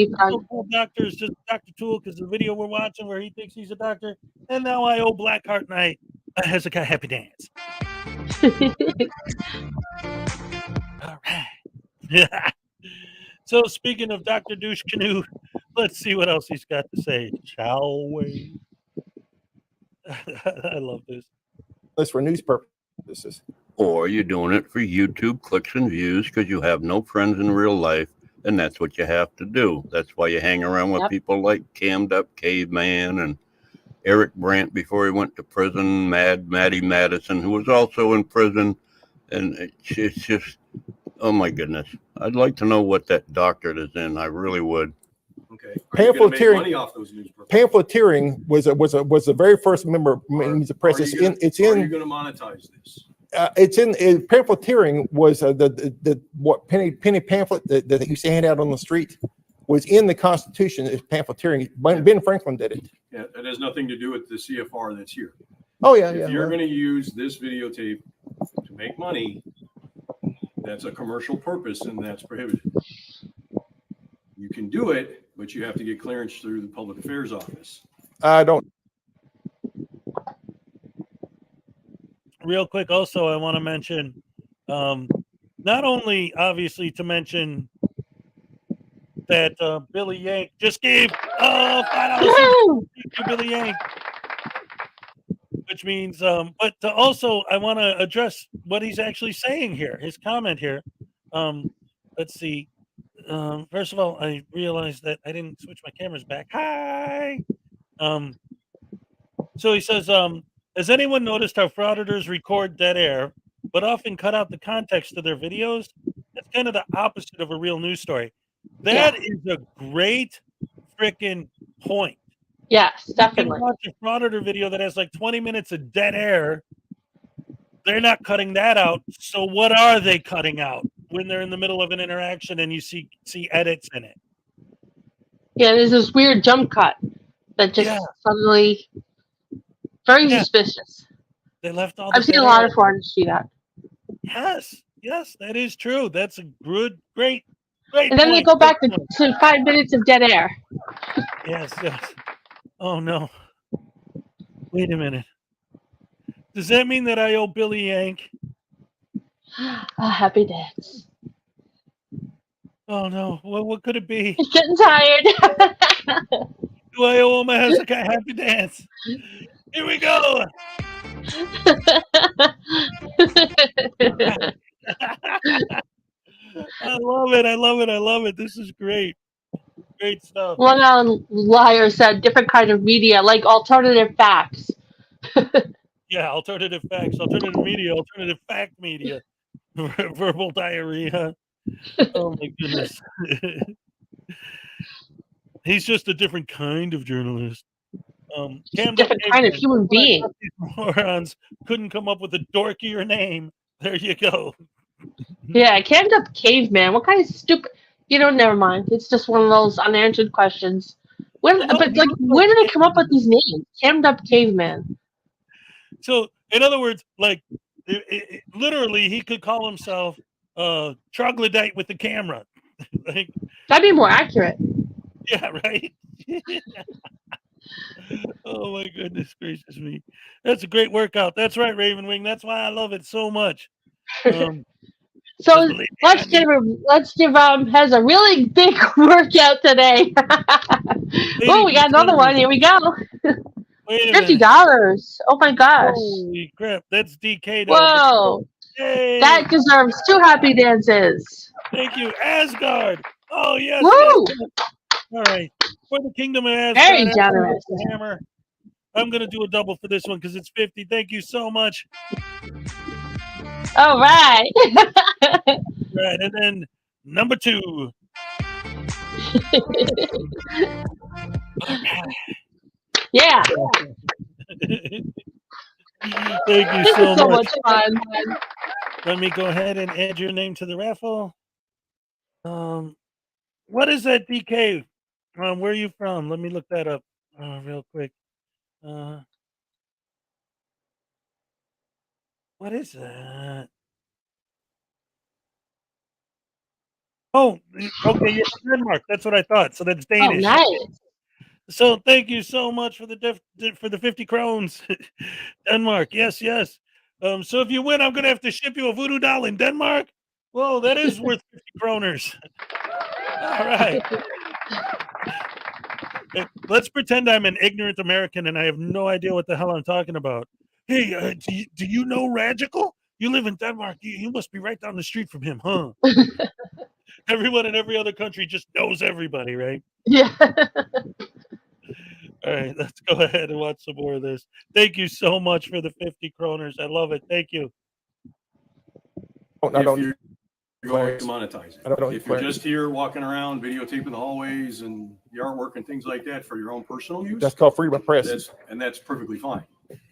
Doctor is just Dr. Tool because the video we're watching where he thinks he's a doctor. And now I owe Blackheart Night a Hezekiah happy dance. All right. Yeah. So speaking of Dr. Douche Canoe, let's see what else he's got to say, shall we? I love this. That's for news purposes. Or you're doing it for YouTube clicks and views because you have no friends in real life, and that's what you have to do. That's why you hang around with people like Cammed Up Caveman and Eric Brandt before he went to prison, Maddie Madison, who was also in prison. And it's just, oh my goodness. I'd like to know what that doctorate is in. I really would. Okay. Are you gonna make money off those newspapers? Pamphleteering was the very first means of press. Are you going to monetize this? Pamphleteering was the what penny pamphlet that used to hand out on the street was in the Constitution. Is pamphleteering. Ben Franklin did it. Yeah, it has nothing to do with the CFR that's here. Oh yeah, if you're going to use this videotape to make money, that's a commercial purpose, and that's prohibited. You can do it, but you have to get clearance through the Public Affairs Office. I don't. Real quick, also, I want to mention, not only obviously to mention that Billy Yank just gave $5 to Billy Yank, which means, but to also, I want to address what he's actually saying here, his comment here. Let's see. First of all, I realized that I didn't switch my cameras back. Hi. So he says, has anyone noticed how frauditors record dead air, but often cut out the context of their videos? That's kind of the opposite of a real news story. That is a great freaking point. Yes, definitely. You can watch a frauditor video that has like 20 minutes of dead air. They're not cutting that out. So what are they cutting out when they're in the middle of an interaction and you see edits in it? Yeah, there's this weird jump cut that just suddenly very suspicious. They left all. I've seen a lot of frauditors do that. Yes, that is true. That's a good, great. And then they go back to 5 minutes of dead air. Yes. Oh no. Wait a minute. Does that mean that I owe Billy Yank a happy dance? Oh no. What could it be? He's getting tired. Do I owe him a happy dance? Here we go. I love it. This is great. Great stuff. One liar said different kind of media, like alternative facts. Yeah, alternative facts, alternative media, alternative fact media, verbal diarrhea. Oh my goodness. He's just a different kind of journalist. Different kind of human being. Morons couldn't come up with a dorkier name. There you go. Yeah, cammed up caveman. What kind of stupid? Never mind. It's just one of those unanswered questions. Where did they come up with these names? Cammed up caveman. So, in other words, like, literally, he could call himself troglodyte with the camera. Like, that'd be more accurate. Yeah, right. Oh my goodness gracious me! That's a great workout. That's right, Ravenwing. That's why I love it so much. So let's give HEZ a really big workout today. Oh, we got another one. Here we go. $50. Oh my gosh! Holy crap! That's DK. Whoa! Hey. That deserves 2 happy dances. Thank you, Asgard. Oh yes. Woo! All right. For the Kingdom of Asgard. Very generous. Hammer. I'm gonna do a double for this one because it's 50. Thank you so much. All right. Right, and then number 2. Yeah. Thank you so much. So much fun. Let me go ahead and add your name to the raffle. What is that, DK? Where are you from? Let me look that up real quick. What is that? Oh, okay, yeah, Denmark. That's what I thought. So that's Danish. Oh, nice. So thank you so much for the 50 crowns, Denmark. Yes. So if you win, I'm gonna have to ship you a voodoo doll in Denmark. Whoa, that is worth 50 kroners. All right. Let's pretend I'm an ignorant American and I have no idea what the hell I'm talking about. Hey, do you know Radical? You live in Denmark. You must be right down the street from him, huh? Everyone in every other country just knows everybody, right? Yeah. All right, let's go ahead and watch some more of this. Thank you so much for the 50 kroners. I love it. Thank you. If you're going to monetize I don't it. If you're just here walking around, videotaping the hallways and the artwork and things like that for your own personal use, That's called freedom of press. that's perfectly fine.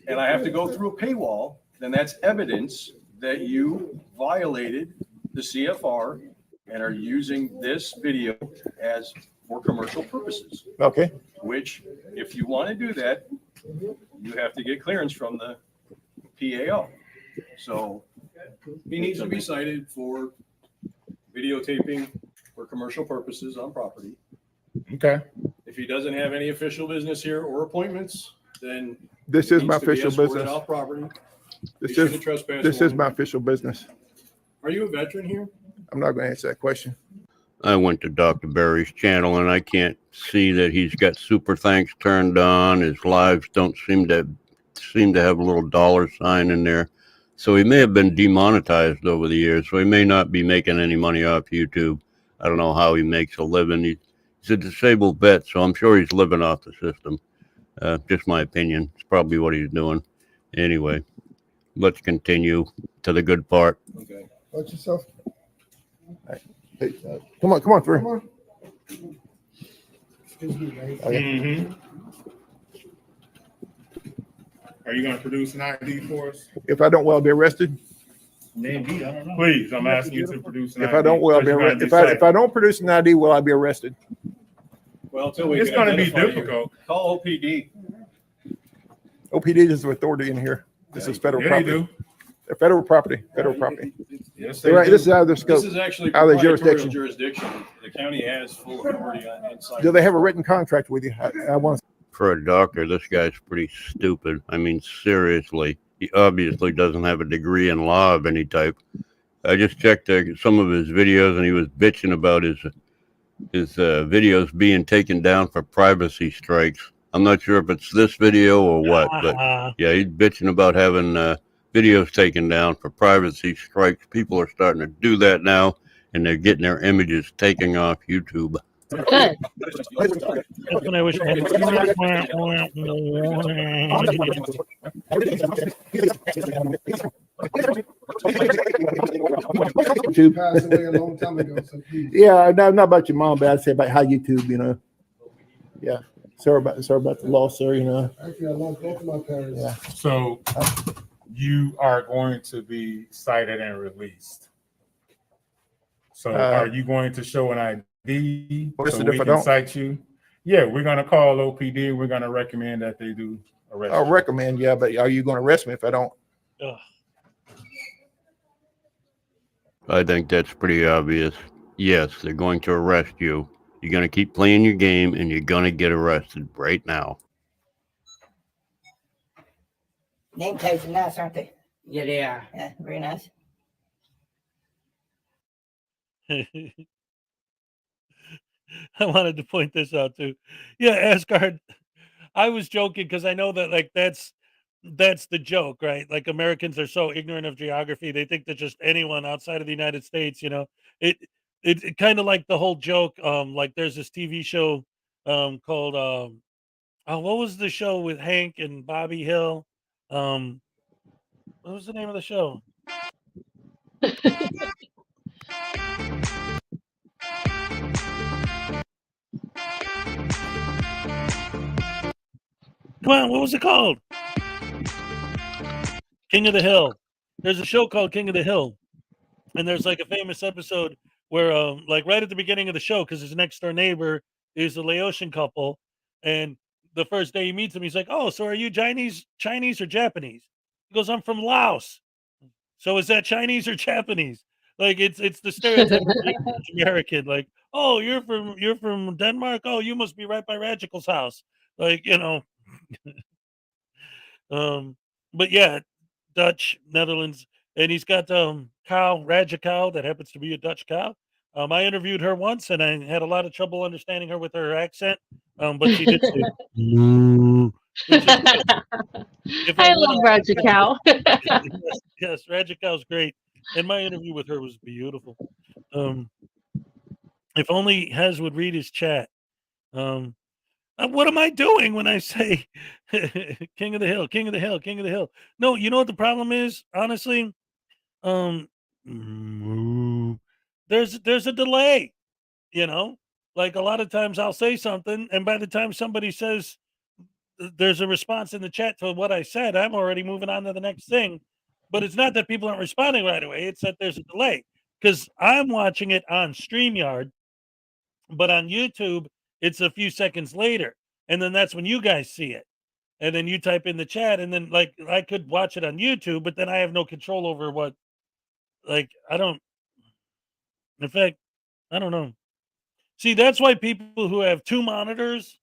And I have to go through a paywall, then that's evidence that you violated the CFR and are using this video as for commercial purposes. Okay. Which, if you want to do that, you have to get clearance from the PAO. So he needs to be cited for videotaping for commercial purposes on property. Okay. If he doesn't have any official business here or appointments, then This he is my needs to be official escorted business. off property. This Issue is the trespass this is warning. my official business. Are you a veteran here? I'm not going to answer that question. I went to Dr. Barry's channel and I can't see that he's got super thanks turned on. His lives don't seem to have a little dollar sign in there. So he may have been demonetized over the years. So he may not be making any money off YouTube. I don't know how he makes a living. He's a disabled vet, so I'm sure he's living off the system. Just my opinion. It's probably what he's doing. Anyway, let's continue to the good part. Okay. Watch yourself. Hey, come on through. Come on. Okay. Are you going to produce an ID for us? If I don't, will I be arrested? Maybe, I don't know. Please, I'm asking you to produce an ID. If I don't, will I be arrested? If I don't produce an ID, will I be arrested? Well, until we It's can going to be identify you. difficult. Call OPD. OPD is the authority in here. This is federal Yeah, they property. do. They're federal property. Federal property. Yes, They're right. do. This is out of their scope. This is actually out of their proprietary jurisdiction. jurisdiction. The county has full authority on inside. Do they have a written contract with you? I want to. For a doctor, this guy's pretty stupid. I mean, seriously. He obviously doesn't have a degree in law of any type. I just checked some of his videos, and he was bitching about his videos being taken down for privacy strikes. I'm not sure if it's this video or what, but yeah, he's bitching about having videos taken down for privacy strikes. People are starting to do that now, and they're getting their images taken off YouTube. Good. That's when I wish I had. YouTube. Passed away a long time ago, so please. Yeah, not about your mom, but I'd say about how YouTube, Yeah. Sorry about the loss, sir, Actually, I lost both of my parents. Yeah. So you are going to be cited and released. So are you going to show an ID What's so it if we I can don't? cite you? Yeah, we're going to call OPD. We're going to recommend that they do arrest I'll you. recommend, yeah, but are you going to arrest me if I don't? Ugh. I think that's pretty obvious. Yes, they're going to arrest you. You're going to keep playing your game, and you're going to get arrested right now. Name tags are nice, aren't they? Yeah, they are. Yeah, very nice. I wanted to point this out too. Yeah, Asgard. I was joking because I know that that's the joke, right? Like Americans are so ignorant of geography, they think that just anyone outside of the United States, it kind of like the whole joke. Like there's this TV show called what was the show with Hank and Bobby Hill? What was the name of the show? Come on, what was it called? King of the Hill. There's a show called King of the Hill, and there's like a famous episode where, like right at the beginning of the show, because his next door neighbor is a Laotian couple, and the first day he meets him, he's like, "Oh, so are you Chinese or Japanese?" He goes, "I'm from Laos." So is that Chinese or Japanese? Like it's the stereotype of American. Like, oh, you're from Denmark. Oh, you must be right by Radical's house. Like but yeah, Dutch, Netherlands, and he's got cow, Raja cow, that happens to be a Dutch cow. I interviewed her once, and I had a lot of trouble understanding her with her accent. But she did say, "Moo." I love Raja cow. yes, Raja cow's great, and my interview with her was beautiful. If only HEZ would read his chat. What am I doing when I say King of the Hill, King of the Hill, King of the Hill? No, you know what the problem is, honestly? There's a delay, you know? Like a lot of times I'll say something, and by the time somebody says there's a response in the chat to what I said, I'm already moving on to the next thing. But it's not that people aren't responding right away, it's that there's a delay. Because I'm watching it on StreamYard, but on YouTube, it's a few seconds later. And then that's when you guys see it. And then you type in the chat, and then like I could watch it on YouTube, but then I have no control over what, like, I don't, in fact, I don't know. See, that's why people who have two monitors,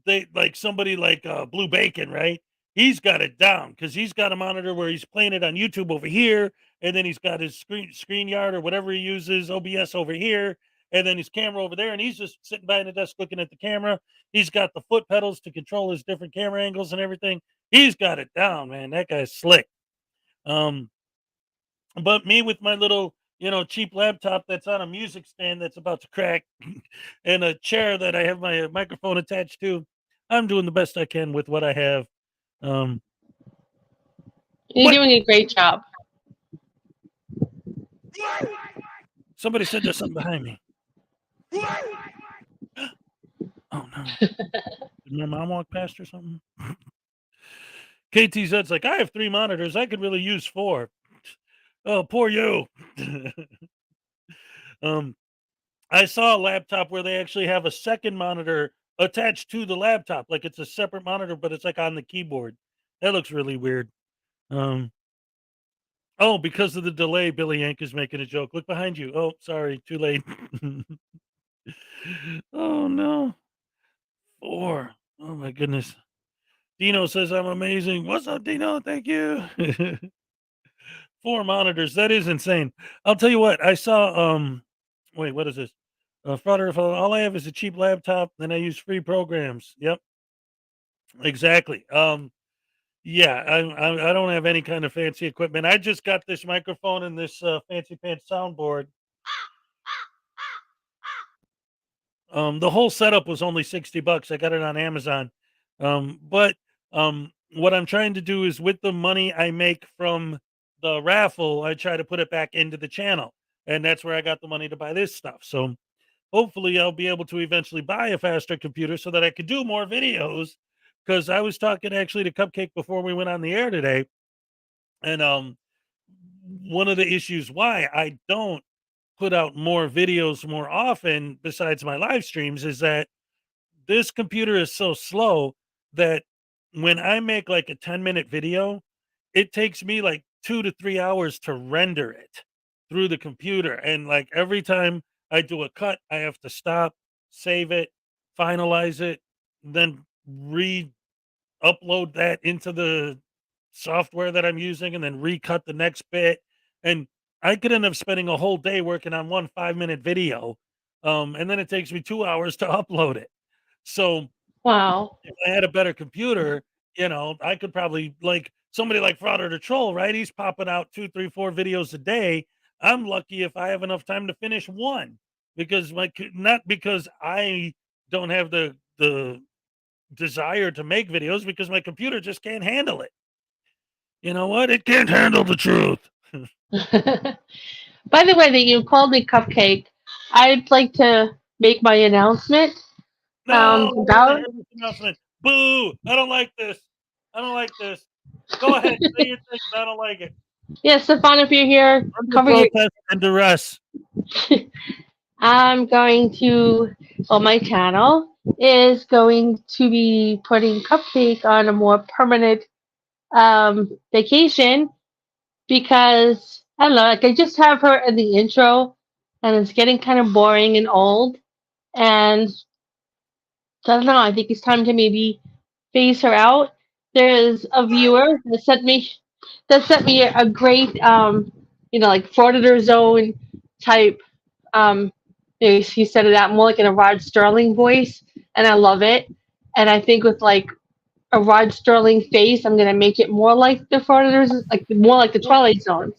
they like somebody like Blue Bacon, right? He's got it down because he's got a monitor where he's playing it on YouTube over here, and then he's got his screen yard or whatever he uses, OBS over here, and then his camera over there, and he's just sitting behind the desk looking at the camera. He's got the foot pedals to control his different camera angles and everything. He's got it down, man. That guy's slick. But me with my little, cheap laptop that's on a music stand that's about to crack and a chair that I have my microphone attached to, I'm doing the best I can with what I have. You're doing a great job. Somebody said there's something behind me. Oh no. Did my mom walk past or something? KTZ's like, I have 3 monitors. I could really use 4. Oh, poor you. I saw a laptop where they actually have a second monitor attached to the laptop. Like it's a separate monitor, but it's like on the keyboard. That looks really weird. Oh, because of the delay, Billy Yank is making a joke. Look behind you. Oh, sorry. Too late. Oh, no. 4. Oh, my goodness. Dino says I'm amazing. What's up, Dino? Thank you. 4 monitors. That is insane. I'll tell you what. I saw, wait, what is this? Frauditor, all I have is a cheap laptop, and I use free programs. Yep. Exactly. Yeah, I don't have any kind of fancy equipment. I just got this microphone and this fancy pants soundboard. The whole setup was only $60. I got it on Amazon. But what I'm trying to do is with the money I make from the raffle, I try to put it back into the channel. And that's where I got the money to buy this stuff. So hopefully I'll be able to eventually buy a faster computer so that I could do more videos. Because I was talking actually to Cupcake before we went on the air today. And one of the issues why I don't put out more videos more often besides my live streams is that this computer is so slow that when I make like a 10-minute video, it takes me like 2 to 3 hours to render it through the computer. And like every time I do a cut, I have to stop, save it, finalize it, then upload that into the software that I'm using and then recut the next bit. And I could end up spending a whole day working on one 5-minute video. And then it takes me 2 hours to upload it. So wow, if I had a better computer, I could probably like somebody like Frauditor Troll, right? He's popping out 2, 3, 4 videos a day. I'm lucky if I have enough time to finish one because not because I don't have the desire to make videos, because my computer just can't handle it. You know what? It can't handle the truth. By the way, that you called me Cupcake, I'd like to make my announcement. No, About announcement. Boo! I don't like this. I don't like this. Go ahead, say your thing. I don't like it. Yeah, Stefan, if you're here, cover your protest and duress. I'm going to, well, my channel is going to be putting Cupcake on a more permanent vacation because, I don't know, like I just have her in the intro and it's getting kind of boring and old. And I don't know, I think it's time to maybe phase her out. There's a viewer that sent me a great, like Frauditor Zone type. He said it out more like in a Rod Sterling voice, and I love it. And I think with like a Rod Sterling face, I'm gonna make it more like the Frauditors, like more like the Twilight Zone,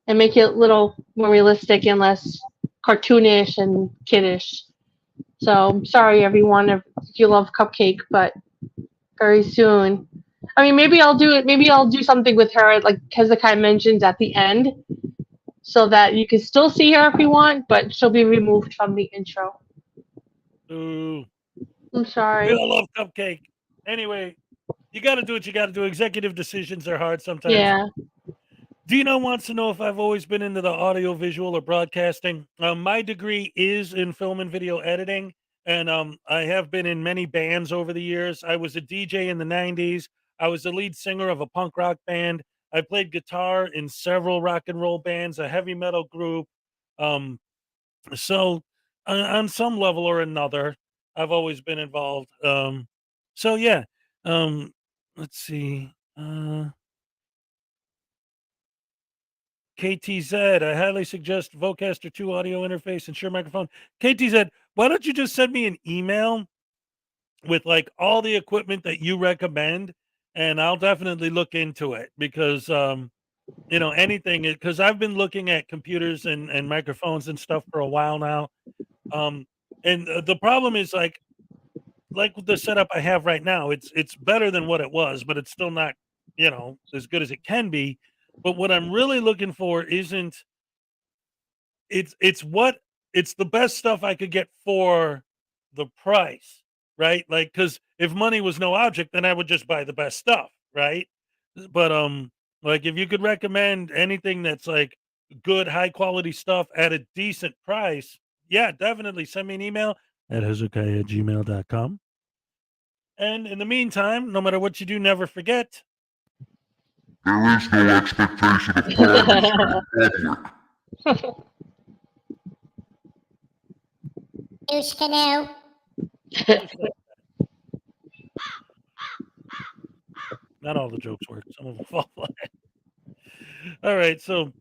and make it a little more realistic and less cartoonish and kiddish. So sorry, everyone, if you love Cupcake, but very soon. I mean, maybe I'll do it. Maybe I'll do something with her, like Hezekiah mentioned at the end, so that you can still see her if you want, but she'll be removed from the intro. Ooh. I'm sorry. We all love Cupcake. Anyway, you got to do what you got to do. Executive decisions are hard sometimes. Yeah. Dino wants to know if I've always been into the audio, visual, or broadcasting. My degree is in film and video editing, and I have been in many bands over the years. I was a DJ in the 90s. I was the lead singer of a punk rock band. I played guitar in several rock and roll bands, a heavy metal group. So on some level or another, I've always been involved. So yeah, let's see. KTZ, I highly suggest Vocaster 2 audio interface and Shure microphone. KTZ, why don't you just send me an email with like all the equipment that you recommend, and I'll definitely look into it because you know, anything, because I've been looking at computers and microphones and stuff for a while now. And the problem is like with the setup I have right now, it's better than what it was, but it's still not, you know, as good as it can be. But what I'm really looking for isn't it's the best stuff I could get for the price, right? Like, because if money was no object, then I would just buy the best stuff, right? But like if you could recommend anything that's like good, high quality stuff at a decent price, yeah, definitely send me an email at hezekiah@gmail.com. And in the meantime, no matter what you do, never forget. There is no expectation of privacy. Douche canoe. Not all the jokes work. Some of them fall flat. All right. So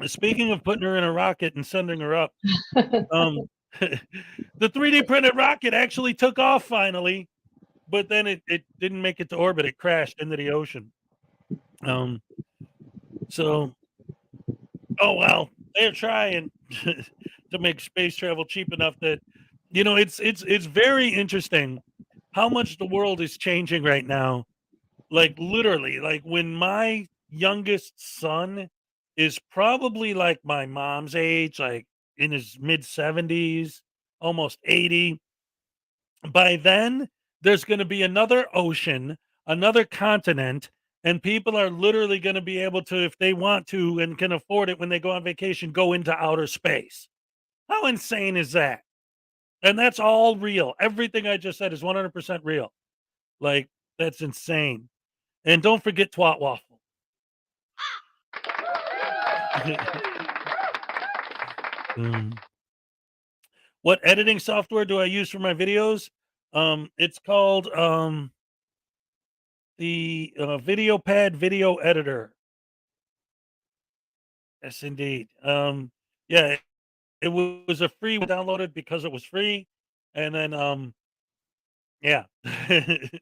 speaking of putting her in a rocket and sending her up, the 3D printed rocket actually took off finally, but then it didn't make it to orbit. It crashed into the ocean. So, oh well, they're trying to make space travel cheap enough that, you know, it's very interesting how much the world is changing right now. Like literally, like when my youngest son is probably like my mom's age, like in his mid 70s, almost 80. By then, there's going to be another ocean, another continent, and people are literally going to be able to, if they want to and can afford it when they go on vacation, go into outer space. How insane is that? And that's all real. Everything I just said is 100% real. Like, that's insane. And don't forget Twat Waffle. What editing software do I use for my videos? It's called the VideoPad Video Editor. Yes, indeed. Yeah, it was a free one. Downloaded because it was free, and then yeah,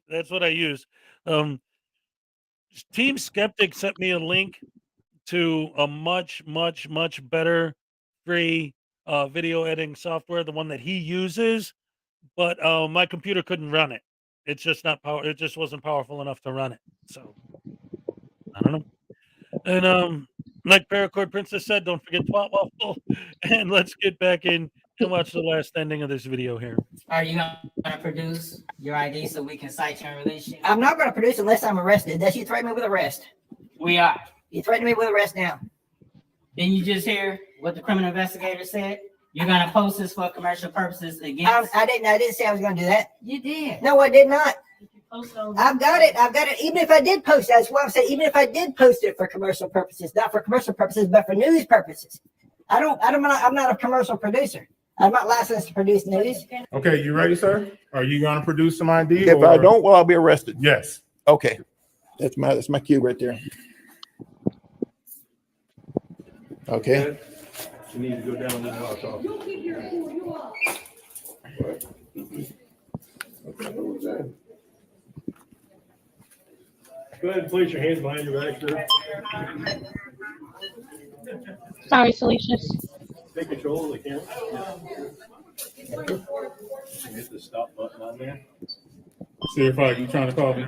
that's what I use. Team Skeptic sent me a link to a much better free video editing software, the one that he uses, but my computer couldn't run it. It's just not power. It just wasn't powerful enough to run it. So I don't know. And like Paracord Princess said, don't forget Twat Waffle. And let's get back in and watch the last ending of this video here. Are you going to produce your ID so we can cite you and release you? I'm not going to produce unless I'm arrested. Does you threaten me with arrest? We are. You threaten me with arrest now. Didn't you just hear what the criminal investigator said? You're going to post this for commercial purposes against... I didn't say I was going to do that. You did. No, I did not. I've got it. Even if I did post it, that's what I'm saying. Even if I did post it for commercial purposes, not for commercial purposes, but for news purposes. I'm not a commercial producer. I'm not licensed to produce news. Okay, you ready, sir? Are you going to produce some ID? If I don't, well, I'll be arrested. Yes. Okay. That's my cue right there. Okay. You need to go down to the house office. Go ahead and place your hands behind your back, sir. Sorry, Salacious. Take control of the camera. Hit the stop button on there. See if you trying to call me.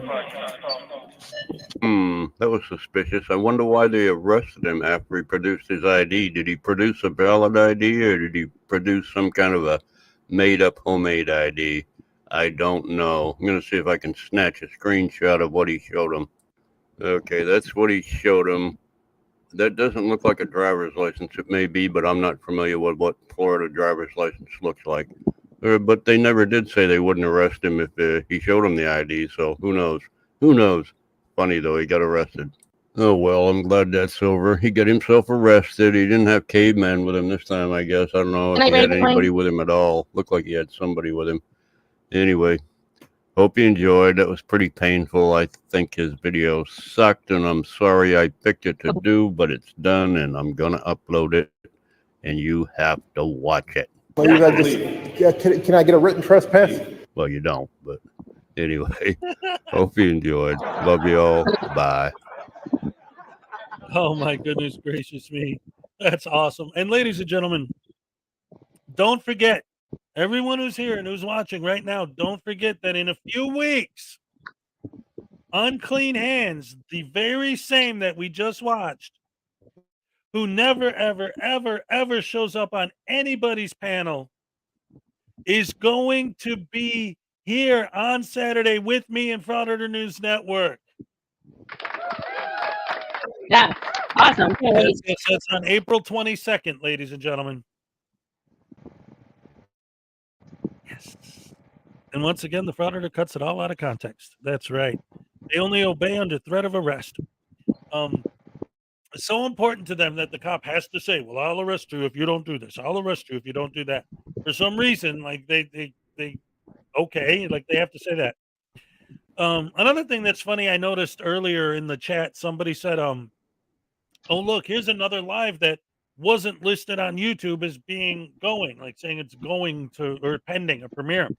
That was suspicious. I wonder why they arrested him after he produced his ID. Did he produce a valid ID or did he produce some kind of a made-up homemade ID? I don't know. I'm going to see if I can snatch a screenshot of what he showed him. Okay, that's what he showed him. That doesn't look like a driver's license. It may be, but I'm not familiar with what Florida driver's license looks like. But they never did say they wouldn't arrest him if he showed them the ID, so who knows? Who knows? Funny, though, he got arrested. Oh, well, I'm glad that's over. He got himself arrested. He didn't have caveman with him this time, I guess. I don't know if he had anybody with him at all. Looked like he had somebody with him. Anyway, hope you enjoyed. That was pretty painful. I think his video sucked, and I'm sorry I picked it to do, but it's done, and I'm going to upload it, and you have to watch it. Can I get a written trespass? Well, you don't, but anyway, hope you enjoyed. Love you all. Bye. Oh, my goodness gracious me. That's awesome. And ladies and gentlemen, don't forget, everyone who's here and who's watching right now, don't forget that in a few weeks, Unclean Hands, the very same that we just watched, who never, ever, ever, ever shows up on anybody's panel, is going to be here on Saturday with me and Frauditor News Network. Yeah, awesome. That's on April 22nd, ladies and gentlemen. Yes. And once again, the Frauditor cuts it all out of context. That's right. They only obey under threat of arrest. It's so important to them that the cop has to say, well, I'll arrest you if you don't do this. I'll arrest you if you don't do that. For some reason, like they okay, like they have to say that. Another thing that's funny, I noticed earlier in the chat, somebody said, oh, look, here's another live that wasn't listed on YouTube as being going, like saying it's going to or pending a premiere.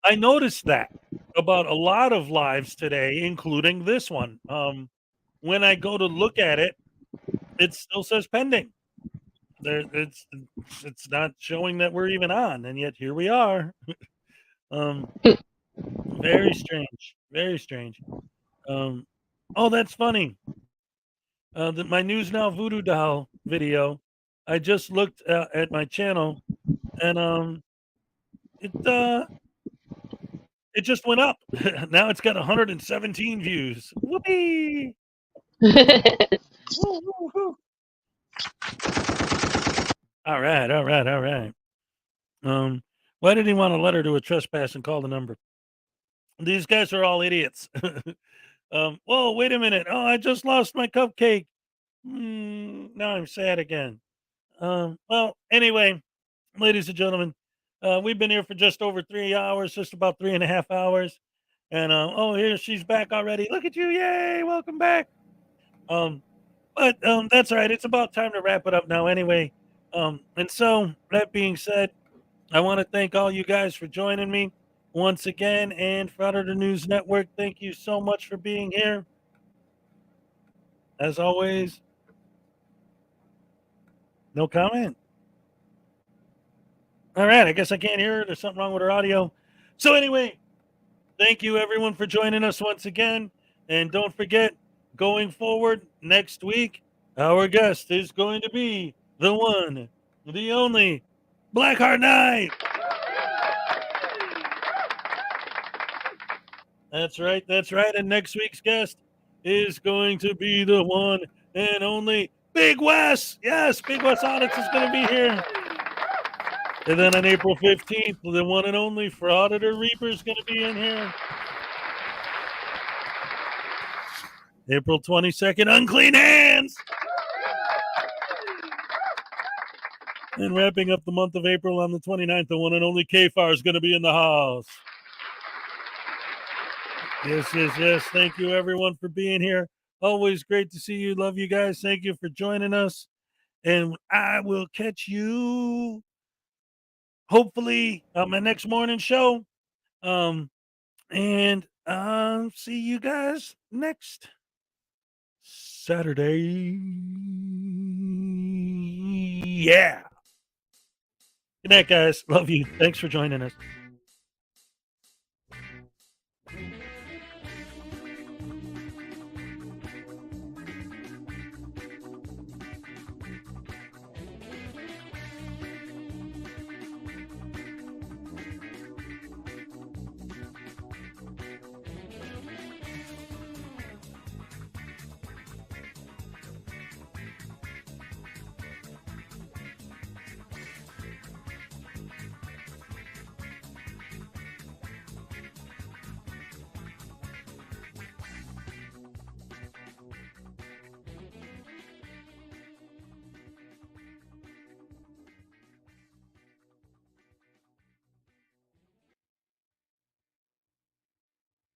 I noticed that about a lot of lives today, including this one. When I go to look at it, it still says pending. It's not showing that we're even on, and yet here we are. Very strange. Very strange. Oh, that's funny. My News Now Voodoo doll video. I just looked at my channel, and it just went up. Now it's got 117 views. Whoopee! Woo, woo, woo. All right. Why did he want a letter to a trespass and call the number? These guys are all idiots. Whoa, wait a minute. Oh, I just lost my cupcake. Now I'm sad again. Well, anyway, ladies and gentlemen, we've been here for just over 3 hours, just about 3.5 hours. And oh, here she's back already. Look at you. Yay, welcome back. But that's all right. It's about time to wrap it up now anyway. And so that being said, I want to thank all you guys for joining me once again, and Frauditor News Network, thank you so much for being here. As always, no comment. All right, I guess I can't hear her. There's something wrong with her audio. So anyway, thank you everyone for joining us once again. And don't forget, going forward next week, our guest is going to be the one, the only Blackheart Knight. That's right. And next week's guest is going to be the one and only Big Wes. Yes, Big Wes Audits is going to be here. And then on April 15th, the one and only Frauditor Reaper is going to be in here. April 22nd, Unclean Hands. And wrapping up the month of April on the 29th, the one and only K-Far is going to be in the house. Yes. Thank you, everyone, for being here. Always great to see you. Love you guys. Thank you for joining us. And I will catch you, hopefully, on my next morning show. And see you guys next Saturday. Yeah. Good night, guys. Love you. Thanks for joining us.